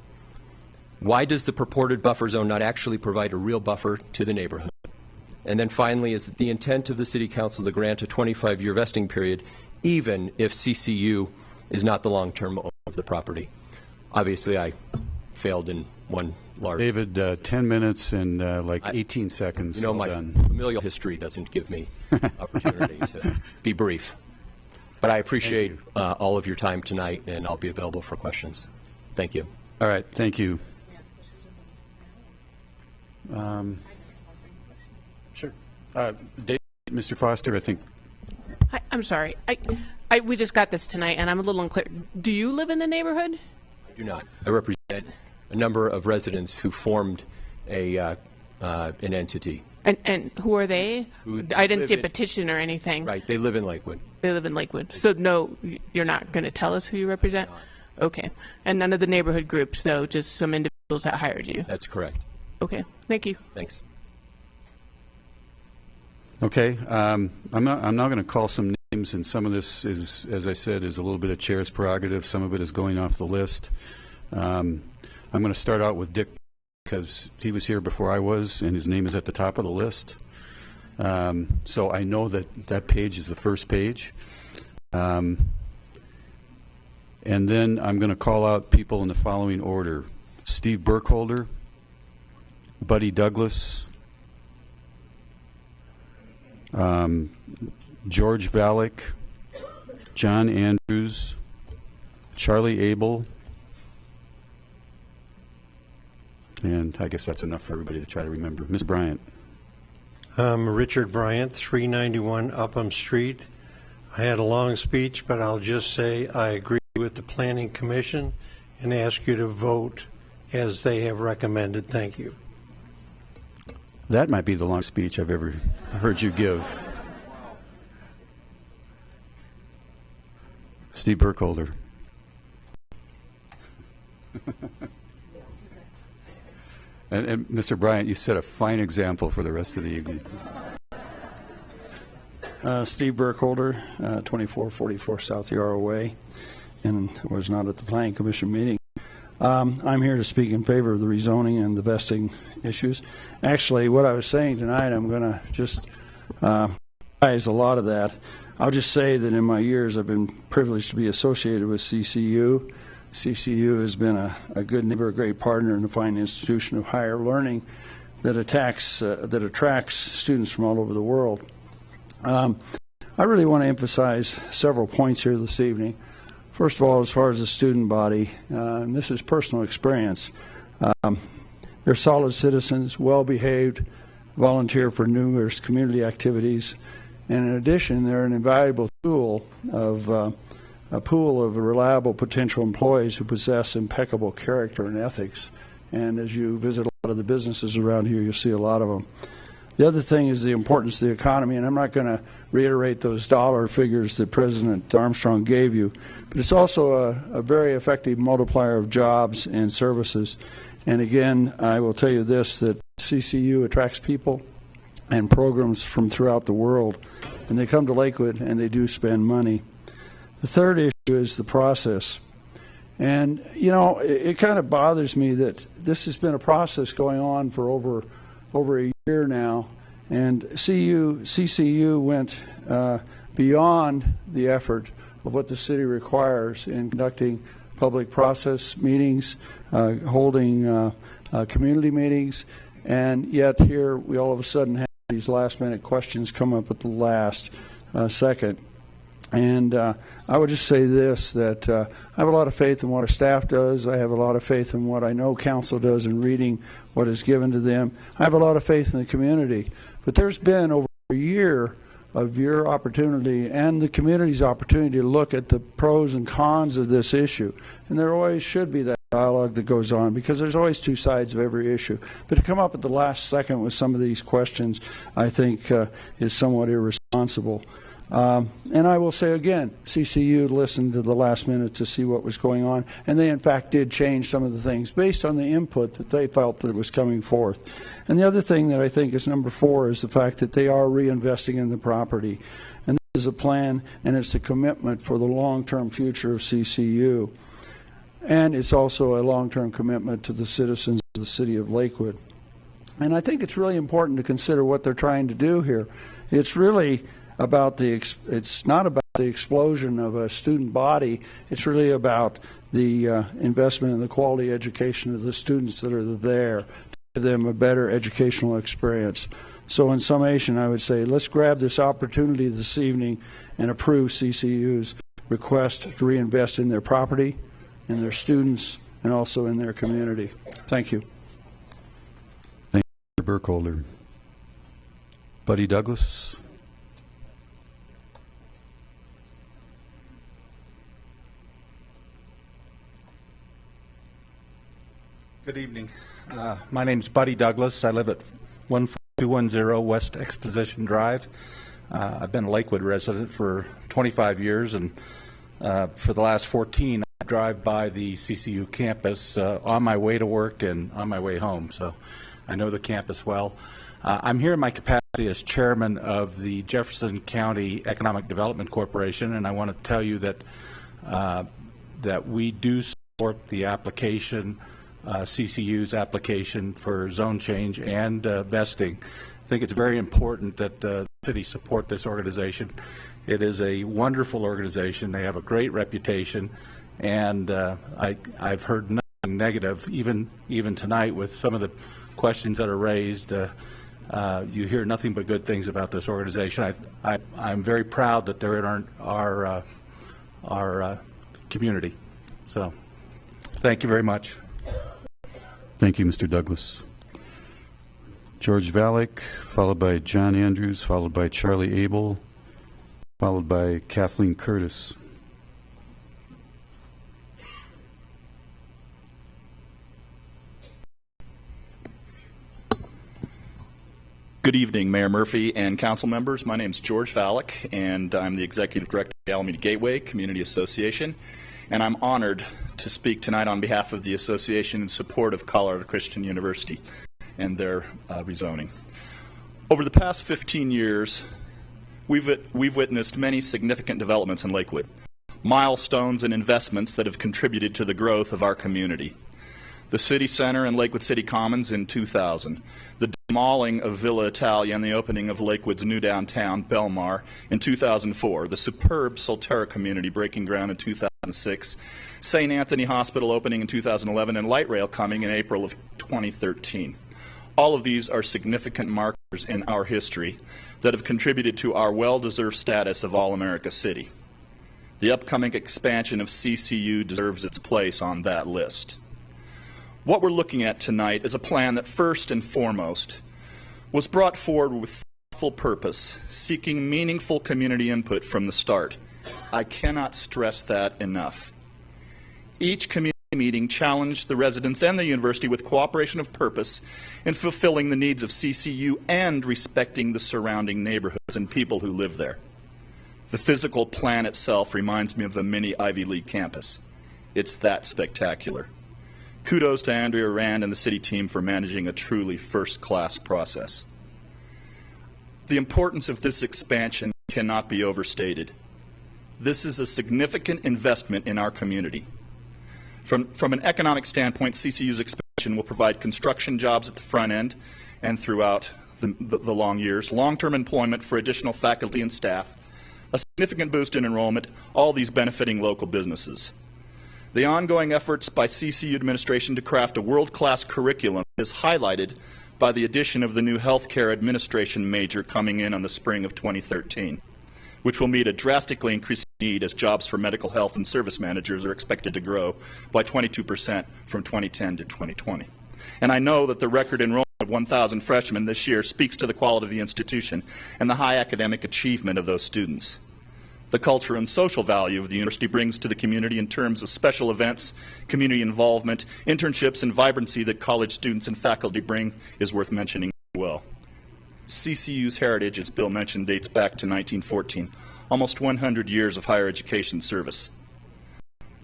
[SPEAKER 9] Why does the purported buffer zone not actually provide a real buffer to the neighborhood? And then finally, is it the intent of the City Council to grant a 25-year vesting period even if CCU is not the long-term owner of the property? Obviously, I failed in one large...
[SPEAKER 1] David, 10 minutes and 18 seconds.
[SPEAKER 9] You know, my
[SPEAKER 1] done.
[SPEAKER 9] familial history doesn't give me opportunity to be brief. But I appreciate all of your time tonight, and I'll be available for questions. Thank you.
[SPEAKER 1] All right, thank you. Sure. David, Mr. Foster, I think.
[SPEAKER 19] Hi, I'm sorry. We just got this tonight, and I'm a little unclear. Do you live in the neighborhood?
[SPEAKER 9] I do not. I represent a number of residents who formed an entity.
[SPEAKER 19] And who are they? I didn't see a petition or anything.
[SPEAKER 9] Right. They live in Lakewood.
[SPEAKER 19] They live in Lakewood. So no, you're not going to tell us who you represent? Okay. And none of the neighborhood groups, though, just some individuals that hired you?
[SPEAKER 9] That's correct.
[SPEAKER 19] Okay. Thank you.
[SPEAKER 9] Thanks.
[SPEAKER 1] Okay. I'm now going to call some names, and some of this is, as I said, is a little bit of chair's prerogative. Some of it is going off the list. I'm going to start out with Dick because he was here before I was, and his name is at the top of the list. So I know that that page is the first page. And then I'm going to call out people in the following order: Steve Burkholder, Buddy Douglas, George Valek, John Andrews, Charlie Abel, and I guess that's enough for everybody to try to remember. Ms. Bryant.
[SPEAKER 10] Richard Bryant, 391 Upham Street. I had a long speech, but I'll just say I agree with the Planning Commission and ask you to vote as they have recommended. Thank you.
[SPEAKER 1] That might be the longest speech I've ever heard you give. Steve Burkholder. And Mr. Bryant, you set a fine example for the rest of the evening.
[SPEAKER 22] Steve Burkholder, 2444 South Yarrow Way, and was not at the Planning Commission meeting. I'm here to speak in favor of the rezoning and the vesting issues. Actually, what I was saying tonight, I'm going to just summarize a lot of that. I'll just say that in my years, I've been privileged to be associated with CCU. CCU has been a good neighbor, a great partner, and a fine institution of higher learning that attracts students from all over the world. I really want to emphasize several points here this evening. First of all, as far as the student body, and this is personal experience, they're solid citizens, well-behaved, volunteer for numerous community activities, and in addition, they're an invaluable tool of a pool of reliable potential employees who possess impeccable character and ethics. And as you visit a lot of the businesses around here, you'll see a lot of them. The other thing is the importance of the economy, and I'm not going to reiterate those dollar figures that President Armstrong gave you, but it's also a very effective multiplier of jobs and services. And again, I will tell you this, that CCU attracts people and programs from throughout the world, and they come to Lakewood and they do spend money. The third issue is the process. And, you know, it kind of bothers me that this has been a process going on for over a year now, and CCU went beyond the effort of what the city requires in conducting public process meetings, holding community meetings, and yet here we all of a sudden have these last-minute questions come up at the last second. And I would just say this, that I have a lot of faith in what our staff does. I have a lot of faith in what I know council does in reading what is given to them. I have a lot of faith in the community. But there's been over a year of your opportunity and the community's opportunity to look at the pros and cons of this issue. And there always should be that dialogue that goes on, because there's always two sides of every issue. But to come up at the last second with some of these questions, I think is somewhat irresponsible. And I will say again, CCU listened to the last minute to see what was going on, and they in fact did change some of the things based on the input that they felt that was coming forth. And the other thing that I think is number 4 is the fact that they are reinvesting in the property. And this is a plan, and it's a commitment for the long-term future of CCU. And it's also a long-term commitment to the citizens of the city of Lakewood. And I think it's really important to consider what they're trying to do here. It's really about it's not about the explosion of a student body. It's really about the investment in the quality education of the students that are there, to give them a better educational experience. So in summation, I would say let's grab this opportunity this evening and approve CCU's request to reinvest in their property, in their students, and also in their community. Thank you.
[SPEAKER 1] Thank you, Mr. Burkholder. Buddy Douglas.
[SPEAKER 23] Good evening. My name's Buddy Douglas. I live at 14210 West Exposition Drive. I've been a Lakewood resident for 25 years, and for the last 14, I drive by the CCU campus on my way to work and on my way home, so I know the campus well. I'm here in my capacity as chairman of the Jefferson County Economic Development Corporation, and I want to tell you that that we do support the application CCU's application for zone change and vesting. I think it's very important that the city support this organization. It is a wonderful organization. They have a great reputation, and I've heard nothing negative, even tonight with some of the questions that are raised. You hear nothing but good things about this organization. I'm very proud that they're in our community. So, thank you very much.
[SPEAKER 1] Thank you, Mr. Douglas. George Valek, followed by John Andrews, followed by Charlie Abel, followed by Kathleen Curtis.
[SPEAKER 11] Good evening, Mayor Murphy and council members. My name is George Valek, and I'm the Executive Director of the Alameda Gateway Community Association, and I'm honored to speak tonight on behalf of the association in support of Colorado Christian University and their rezoning. Over the past 15 years, we've witnessed many significant developments in Lakewood, milestones and investments that have contributed to the growth of our community. The City Center and Lakewood City Commons in 2000, the demoling of Villa Italia and the opening of Lakewood's new downtown, Belmar, in 2004, the superb Solterra community breaking ground in 2006, St. Anthony Hospital opening in 2011, and light rail coming in April of 2013. All of these are significant markers in our history that have contributed to our well-deserved status of All-America City. The upcoming expansion of CCU deserves its place on that list. What we're looking at tonight is a plan that first and foremost was brought forward with thoughtful purpose, seeking meaningful community input from the start. I cannot stress that enough. Each community meeting challenged the residents and the university with cooperation of purpose in fulfilling the needs of CCU and respecting the surrounding neighborhoods and people who live there. The physical plan itself reminds me of a mini Ivy League campus. It's that spectacular. Kudos to Andrea Rand and the city team for managing a truly first-class process. The importance of this expansion cannot be overstated. This is a significant investment in our community. From an economic standpoint, CCU's expansion will provide construction jobs at the front end and throughout the long years, long-term employment for additional faculty and staff, a significant boost in enrollment, all these benefiting local businesses. The ongoing efforts by CCU administration to craft a world-class curriculum is highlighted by the addition of the new healthcare administration major coming in on the spring of 2013, which will meet a drastically increasing need as jobs for medical health and service managers are expected to grow by 22% from 2010 to 2020. And I know that the record enrollment of 1,000 freshmen this year speaks to the quality of the institution and the high academic achievement of those students. The culture and social value of the university brings to the community in terms of special events, community involvement, internships, and vibrancy that college students and faculty bring is worth mentioning as well. CCU's heritage, as Bill mentioned, dates back to 1914, almost 100 years of higher education service.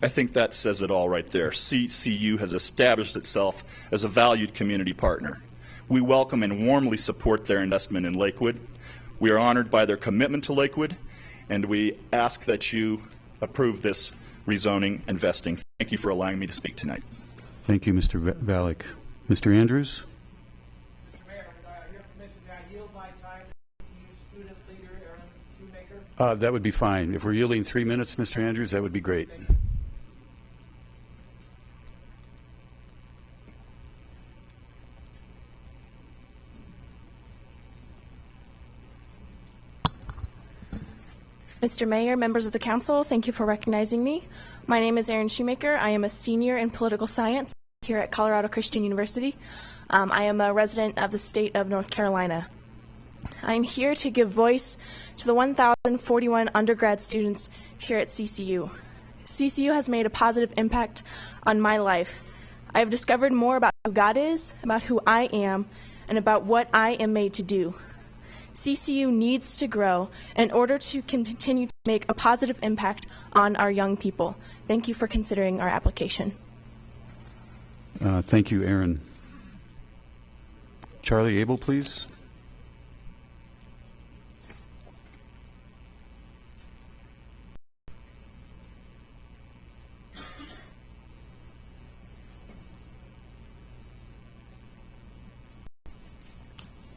[SPEAKER 11] I think that says it all right there. CCU has established itself as a valued community partner. We welcome and warmly support their investment in Lakewood. We are honored by their commitment to Lakewood, and we ask that you approve this rezoning and vesting. Thank you for allowing me to speak tonight.
[SPEAKER 1] Thank you, Mr. Valek. Mr. Andrews?
[SPEAKER 15] Mr. Mayor, your permission, may I yield my time to CCU student leader Aaron Shoemaker?
[SPEAKER 1] That would be fine. If we're yielding 3 minutes, Mr. Andrews, that would be great.
[SPEAKER 16] Mr. Mayor, members of the council, thank you for recognizing me. My name is Erin Shoemaker. I am a senior in political science here at Colorado Christian University. I am a resident of the state of North Carolina. I am here to give voice to the 1,041 undergrad students here at CCU. CCU has made a positive impact on my life. I have discovered more about who God is, about who I am, and about what I am made to do. CCU needs to grow in order to continue to make a positive impact on our young people. Thank you for considering our application.
[SPEAKER 1] Thank you, Aaron. Charlie Abel, please.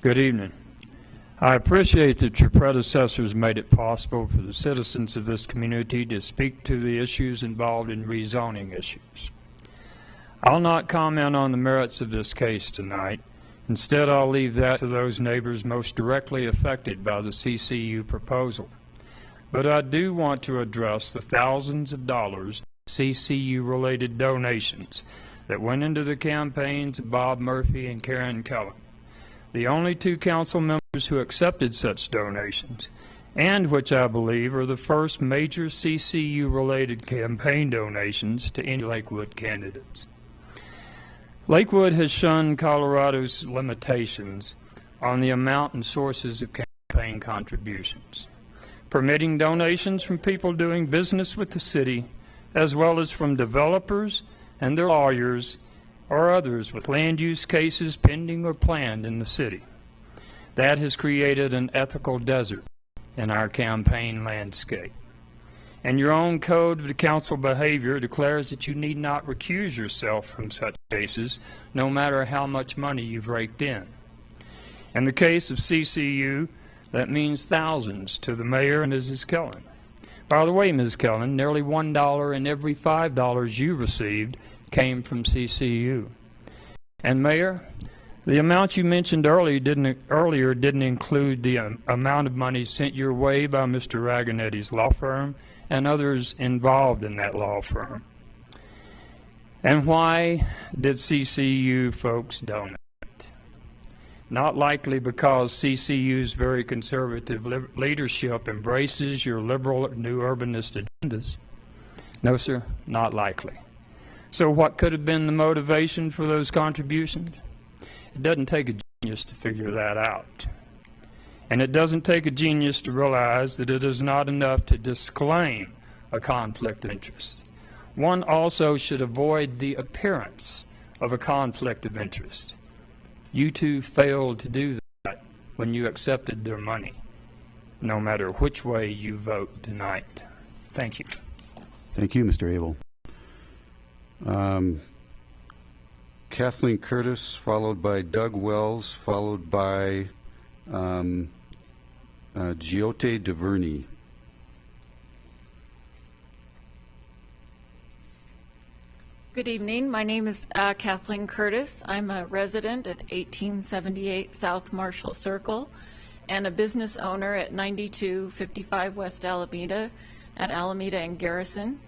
[SPEAKER 12] Good evening. I appreciate that your predecessors made it possible for the citizens of this community to speak to the issues involved in rezoning issues. I'll not comment on the merits of this case tonight. Instead, I'll leave that to those neighbors most directly affected by the CCU proposal. But I do want to address the thousands of dollars CCU-related donations that went into the campaigns of Bob Murphy and Karen Kellen, the only two council members who accepted such donations, and which I believe are the first major CCU-related campaign donations to any Lakewood candidates. Lakewood has shunned Colorado's limitations on the amount and sources of campaign contributions, permitting donations from people doing business with the city, as well as from developers and their lawyers or others with land use cases pending or planned in the city. That has created an ethical desert in our campaign landscape. And your own code of the council behavior declares that you need not recuse yourself from such cases, no matter how much money you've raked in. In the case of CCU, that means thousands to the mayor and Mrs. Kellen. By the way, Ms. Kellen, nearly $1 in every $5 you received came from CCU. And Mayor, the amount you mentioned earlier didn't include the amount of money sent your way by Mr. Raganetti's law firm and others involved in that law firm. And why did CCU folks donate? Not likely because CCU's very conservative leadership embraces your liberal new urbanist agendas. No, sir, not likely. So what could have been the motivation for those contributions? It doesn't take a genius to figure that out. And it doesn't take a genius to realize that it is not enough to disclaim a conflict of interest. One also should avoid the appearance of a conflict of interest. You two failed to do that when you accepted their money, no matter which way you vote tonight. Thank you.
[SPEAKER 1] Thank you, Mr. Abel. Kathleen Curtis, followed by Doug Wells, followed by Giote DeVerney.
[SPEAKER 17] Good evening. My name is Kathleen Curtis. I'm a resident at 1878 South Marshall Circle and a business owner at 9255 West Alameda at Alameda and Garrison.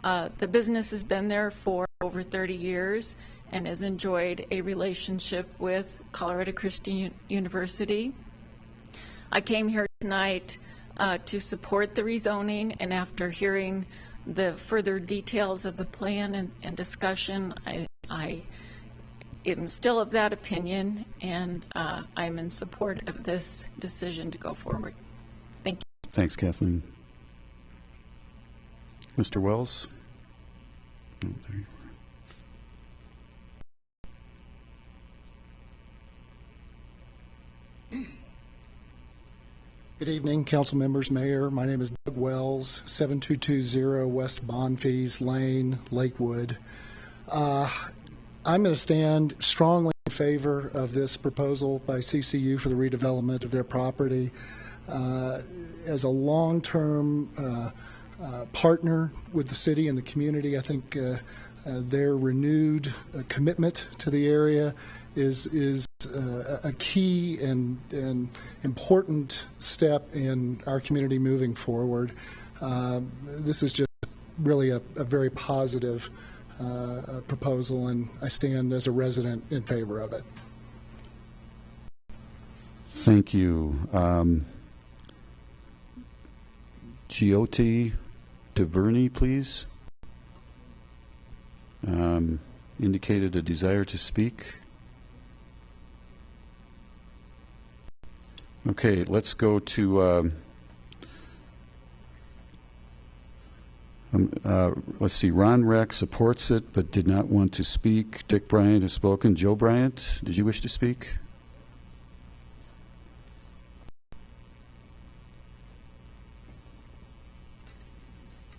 [SPEAKER 17] The business has been there for over 30 years and has enjoyed a relationship with Colorado Christian University. I came here tonight to support the rezoning, and after hearing the further details of the plan and discussion, I am still of that opinion, and I'm in support of this decision to go forward. Thank you.
[SPEAKER 1] Thanks, Kathleen. Mr. Wells? Oh, there you
[SPEAKER 20] are. Good evening, council members, mayor. My name is Doug Wells, 7220 West Bonfils Lane, Lakewood. I'm going to stand strongly in favor of this proposal by CCU for the redevelopment of their property. As a long-term partner with the city and the community, I think their renewed commitment to the area is a key and important step in our community moving forward. This is just really a very positive proposal, and I stand as a resident in favor of it.
[SPEAKER 1] Thank you. Giote DeVerney, please. Indicated a desire to speak. Okay, let's go to, let's see, Ron Reck supports it but did not want to speak. Dick Bryant has spoken. Joe Bryant, did you wish to speak?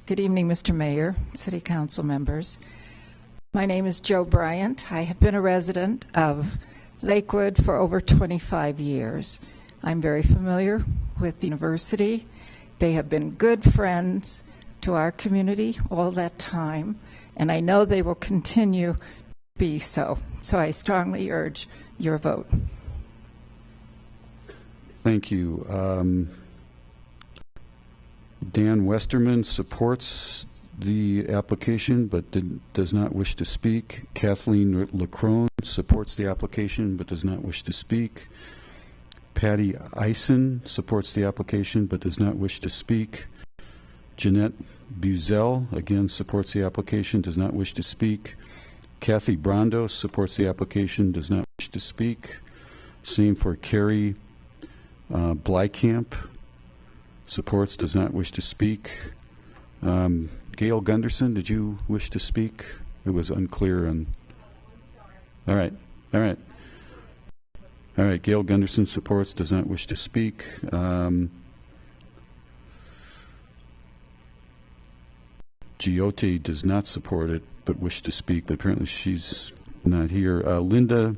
[SPEAKER 24] Good evening, Mr. Mayor, City Council members. My name is Joe Bryant. I have been a resident of Lakewood for over 25 years. I'm very familiar with the university. They have been good friends to our community all that time, and I know they will continue to be so. So I strongly urge your vote.
[SPEAKER 1] Thank you. Dan Westerman supports the application but does not wish to speak. Kathleen Lacrone supports the application but does not wish to speak. Patty Eisen supports the application but does not wish to speak. Jeanette Buzel, again, supports the application, does not wish to speak. Kathy Brandos supports the application, does not wish to speak. Same for Carrie Blykamp, supports, does not wish to speak. Gail Gunderson, did you wish to speak? It was unclear. All right. Gail Gunderson supports, does not wish to speak. Giote does not support it, but wish to speak, but apparently she's not here. Linda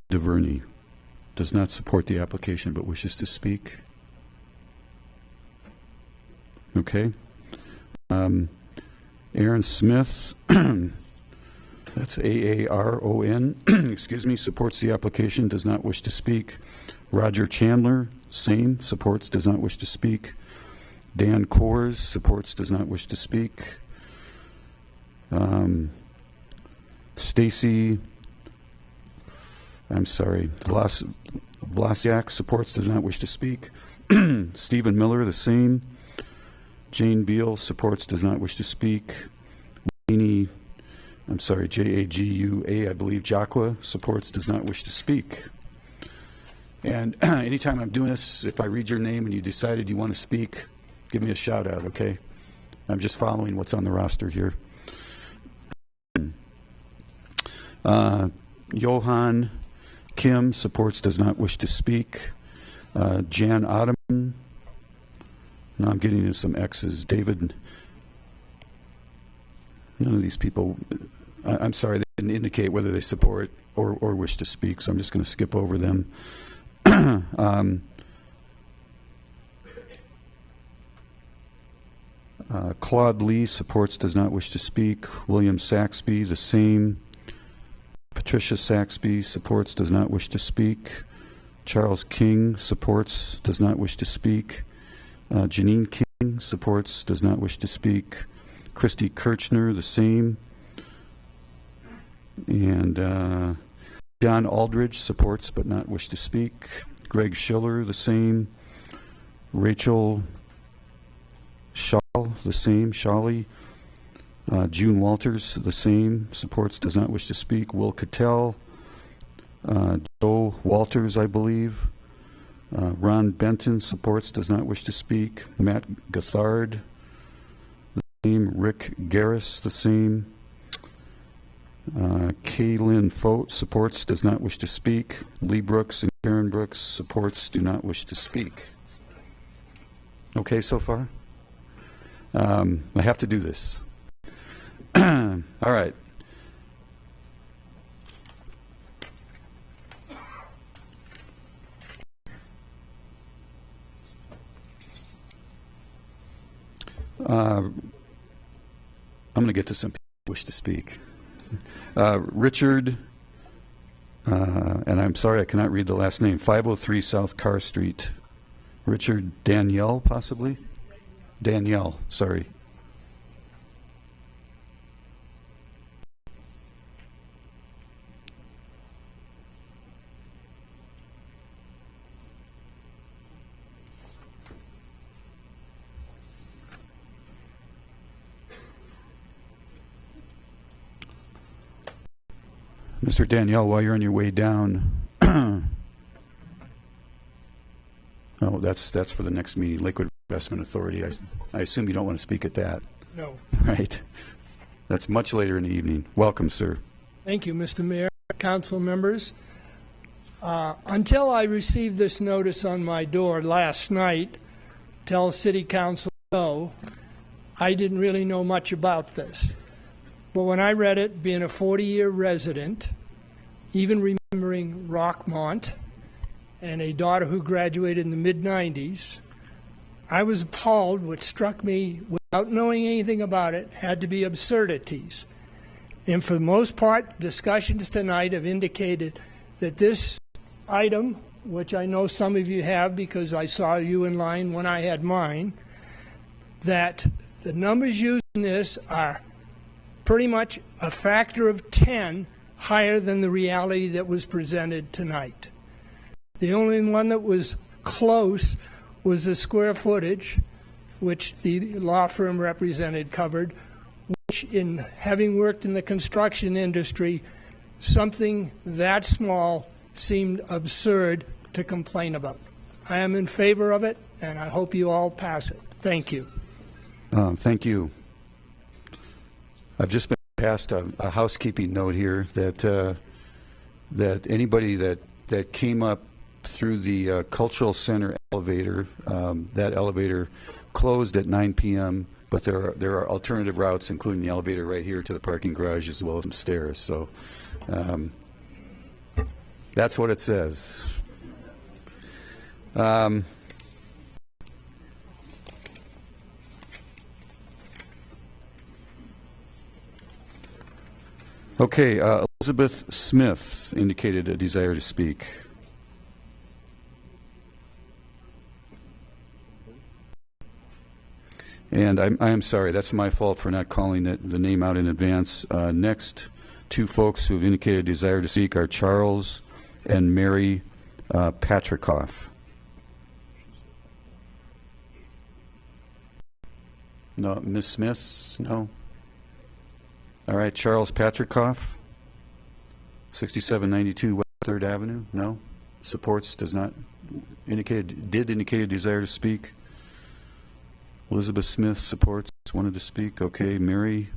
[SPEAKER 1] DeVerney does not support the application, but wishes to speak. Okay. Aaron Smith, that's Aaron, excuse me, supports the application, does not wish to speak. Roger Chandler, same, supports, does not wish to speak. Dan Kors supports, does not wish to speak. Stacy, I'm sorry, Vlasiak supports, does not wish to speak. Stephen Miller, the same. Jane Beal supports, does not wish to speak. Jagua, I believe, Jacqua supports, does not wish to speak. And anytime I'm doing this, if I read your name and you decided you want to speak, give me a shout out, okay? I'm just following what's on the roster here. Johan Kim supports, does not wish to speak. Jan Ottoman. Now I'm getting into some X's. David. None of these people, I'm sorry, they didn't indicate whether they support or wish to speak, so I'm just going to skip over them. Claude Lee supports, does not wish to speak. William Saxby, the same. Patricia Saxby supports, does not wish to speak. Charles King supports, does not wish to speak. Janine King supports, does not wish to speak. Christy Kirchner, the same. And John Aldridge supports but not wish to speak. Greg Schiller, the same. Rachel Shaw, the same. Shawley. June Walters, the same. Supports, does not wish to speak. Will Cattell. Joe Walters, I believe. Ron Benton supports, does not wish to speak. Matt Gothard, the same. Rick Garris, the same. Kaylin Fote supports, does not wish to speak. Lee Brooks and Karen Brooks supports, do not wish to speak. Okay so far? I have to do this. All right. I'm going to get to some people who wish to speak. Richard, and I'm sorry I cannot read the last name, 503 South Carr Street. Richard Danielle, possibly? Danielle, sorry. Mr. Danielle, while you're on your way down, oh, that's for the next meeting, Lakewood Investment Authority. I assume you don't want to speak at that.
[SPEAKER 2] No.
[SPEAKER 1] Right. That's much later in the evening. Welcome, sir.
[SPEAKER 2] Thank you, Mr. Mayor, council members. Until I received this notice on my door last night, tell City Council no, I didn't really know much about this. But when I read it, being a 40-year resident, even remembering Rockmont and a daughter who graduated in the mid-90s, I was appalled. What struck me, without knowing anything about it, had to be absurdities. And for the most part, discussions tonight have indicated that this item, which I know some of you have because I saw you in line when I had mine, that the numbers used in this are pretty much a factor of 10 higher than the reality that was presented tonight. The only one that was close was the square footage, which the law firm represented covered, which, in having worked in the construction industry, something that small seemed absurd to complain about. I am in favor of it, and I hope you all pass it. Thank you.
[SPEAKER 1] Thank you. I've just been passed a housekeeping note here that that anybody that came up through the Cultural Center elevator, that elevator closed at 9 p.m., but there are alternative routes, including the elevator right here to the parking garage as well as some stairs. So that's what it says. Okay, Elizabeth Smith indicated a desire to speak. And I'm sorry, that's my fault for not calling the name out in advance. Next, two folks who have indicated a desire to speak are Charles and Mary Patrikoff. No, Ms. Smith? No? All right, Charles Patrikoff, 6792 West 3rd Avenue? No? Supports, does not did indicate a desire to speak. Elizabeth Smith supports, wanted to speak. Okay, Mary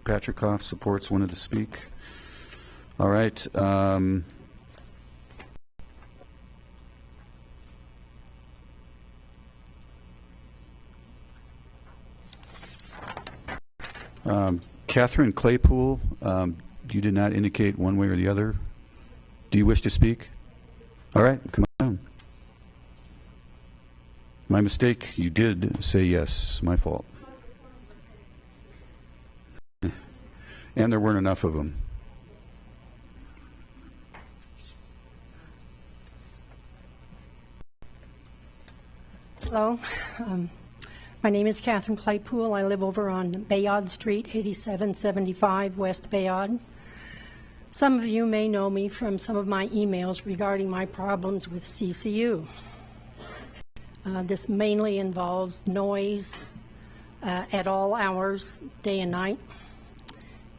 [SPEAKER 1] Patrikoff supports, wanted to speak. All right. Catherine Claypool, you did not indicate one way or the other. Do you wish to speak? All right, come on. My mistake, you did say yes. My fault. And there weren't enough of them.
[SPEAKER 4] Hello. My name is Catherine Claypool. I live over on Bayard Street, 8775 West Bayard. Some of you may know me from some of my emails regarding my problems with CCU. This mainly involves noise at all hours, day and night,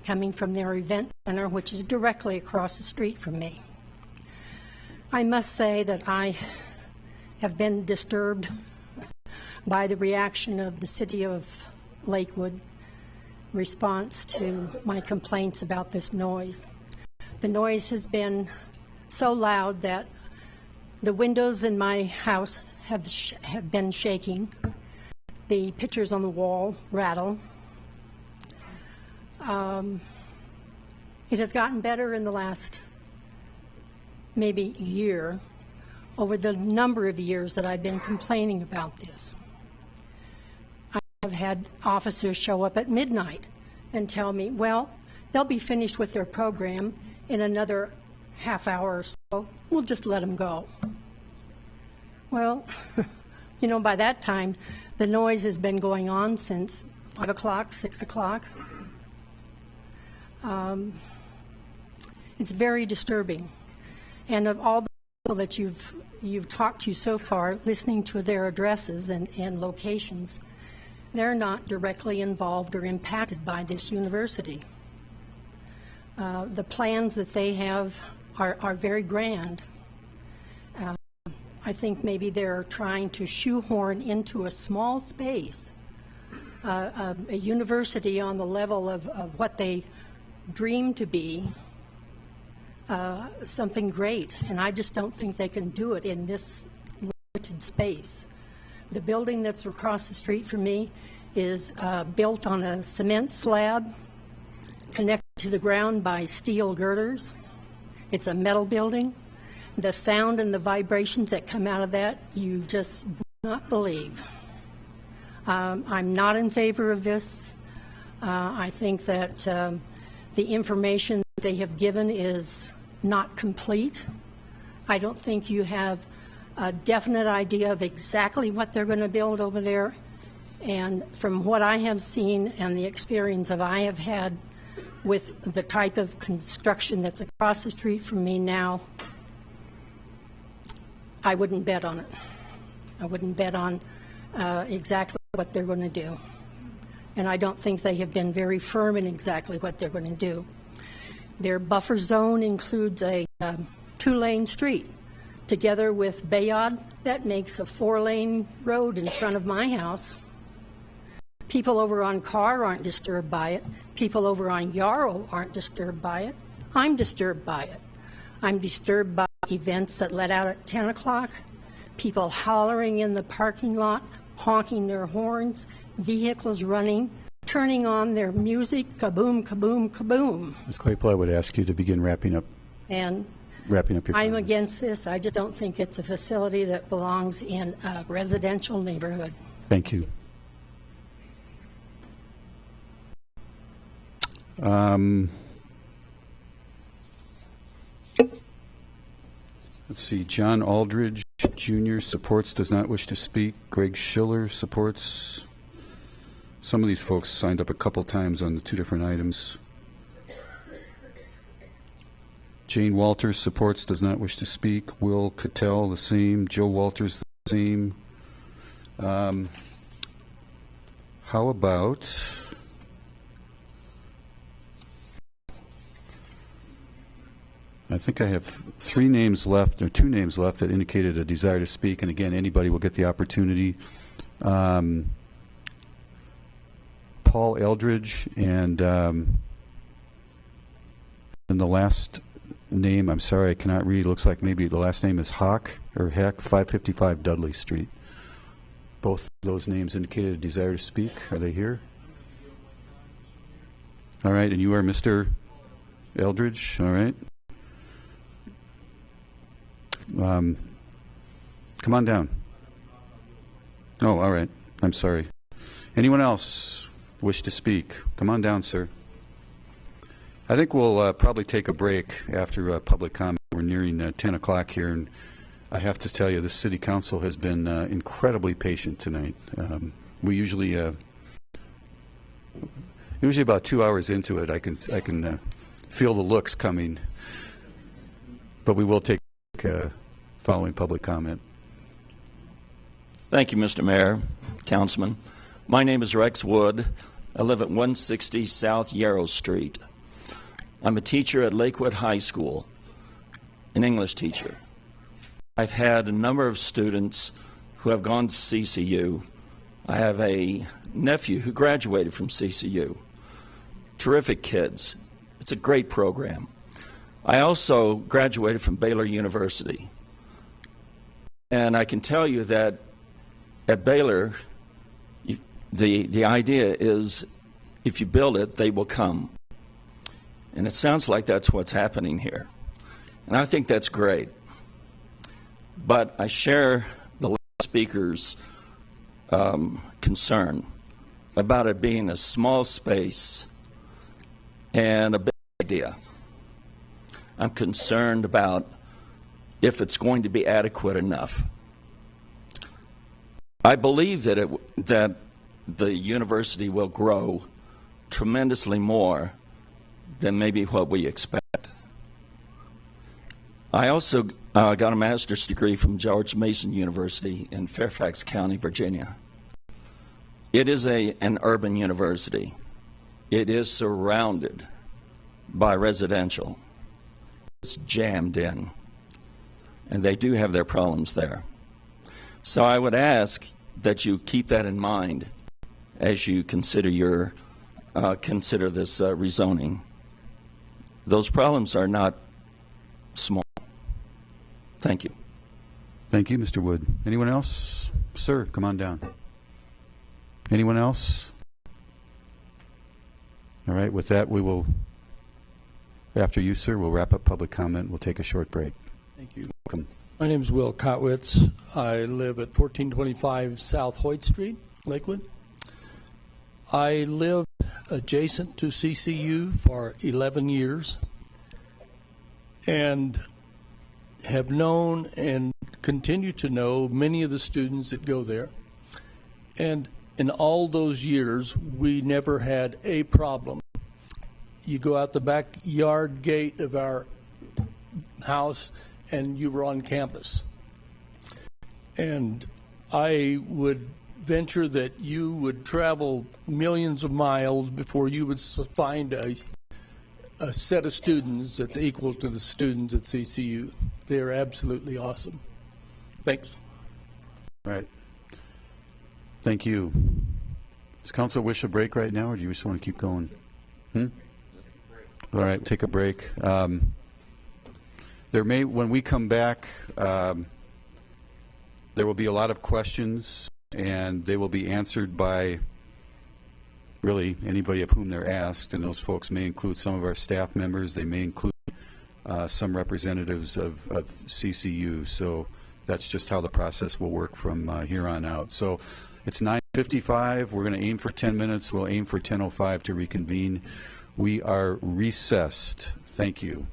[SPEAKER 4] coming from their event center, which is directly across the street from me. I must say that I have been disturbed by the reaction of the city of Lakewood response to my complaints about this noise. The noise has been so loud that the windows in my house have been shaking. The pictures on the wall rattle. It has gotten better in the last maybe year over the number of years that I've been complaining about this. I've had officers show up at midnight and tell me, well, they'll be finished with their program in another half hour or so. We'll just let them go. Well, you know, by that time, the noise has been going on since 5 o'clock, 6 o'clock. It's very disturbing. And of all the people that you've talked to so far, listening to their addresses and locations, they're not directly involved or impacted by this university. The plans that they have are very grand. I think maybe they're trying to shoehorn into a small space a university on the level of what they dream to be something great, and I just don't think they can do it in this limited space. The building that's across the street from me is built on a cement slab connected to the ground by steel girders. It's a metal building. The sound and the vibrations that come out of that, you just would not believe. I'm not in favor of this. I think that the information they have given is not complete. I don't think you have a definite idea of exactly what they're going to build over there. And from what I have seen and the experience that I have had with the type of construction that's across the street from me now, I wouldn't bet on it. I wouldn't bet on exactly what they're going to do. And I don't think they have been very firm in exactly what they're going to do. Their buffer zone includes a 2-lane street. Together with Bayard, that makes a 4-lane road in front of my house. People over on Carr aren't disturbed by it. People over on Yarrow aren't disturbed by it. I'm disturbed by it. I'm disturbed by events that let out at 10 o'clock, people hollering in the parking lot, honking their horns, vehicles running, turning on their music, kaboom, kaboom, kaboom.
[SPEAKER 1] Ms. Claypool, I would ask you to begin wrapping up
[SPEAKER 4] And
[SPEAKER 1] your
[SPEAKER 4] I'm
[SPEAKER 1] comments.
[SPEAKER 4] against this. I just don't think it's a facility that belongs in a residential neighborhood.
[SPEAKER 1] Thank you. Let's see, John Aldridge Jr. supports, does not wish to speak. Greg Schiller supports. Some of these folks signed up a couple times on the 2 different items. Jane Walters supports, does not wish to speak. Will Cattell, the same. Joe Walters, the same. How about... I think I have 3 names left, or 2 names left that indicated a desire to speak, and again, anybody will get the opportunity. Paul Eldridge and the last name, I'm sorry, I cannot read. It looks like maybe the last name is Heck, 555 Dudley Street. Both those names indicated a desire to speak. Are they here? All right, and you are Mr. Eldridge, all right. Come on down. Oh, all right. I'm sorry. Anyone else wish to speak? Come on down, sir. I think we'll probably take a break after public comment. We're nearing 10 o'clock here, and I have to tell you, the City Council has been incredibly patient tonight. We usually about 2 hours into it, I can feel the looks coming, but we will take following public comment.
[SPEAKER 5] Thank you, Mr. Mayor, Councilman. My name is Rex Wood. I live at 160 South Yarrow Street. I'm a teacher at Lakewood High School, an English teacher. I've had a number of students who have gone to CCU. I have a nephew who graduated from CCU. Terrific kids. It's a great program. I also graduated from Baylor University. And I can tell you that at Baylor, the idea is if you build it, they will come. And it sounds like that's what's happening here. And I think that's great. But I share the last speaker's concern about it being a small space and a big idea. I'm concerned about if it's going to be adequate enough. I believe that that the university will grow tremendously more than maybe what we expect. I also got a master's degree from George Mason University in Fairfax County, Virginia. It is an urban university. It is surrounded by residential. It's jammed in, and they do have their problems there. So I would ask that you keep that in mind as you consider consider this rezoning. Those problems are not small. Thank you.
[SPEAKER 1] Thank you, Mr. Wood. Anyone else? Sir, come on down. Anyone else? All right, with that, we will After you, sir, we'll wrap up public comment. We'll take a short break.
[SPEAKER 13] Thank you.
[SPEAKER 1] Welcome.
[SPEAKER 13] My name is Will Kotwitz. I live at 1425 South Hoyt Street, Lakewood. I lived adjacent to CCU for 11 years and have known and continue to know many of the students that go there. And in all those years, we never had a problem. You go out the backyard gate of our house and you were on campus. And I would venture that you would travel millions of miles before you would find a set of students that's equal to the students at CCU. They're absolutely awesome. Thanks.
[SPEAKER 1] All right. Thank you. Does council wish a break right now, or do you just want to keep going? All right, take a break. When we come back, there will be a lot of questions, and they will be answered by really anybody of whom they're asked, and those folks may include some of our staff members. They may include some representatives of CCU. So that's just how the process will work from here on out. So it's 9:55. We're going to aim for 10 minutes. We'll aim for 10:05 to reconvene. We are recessed. Thank you.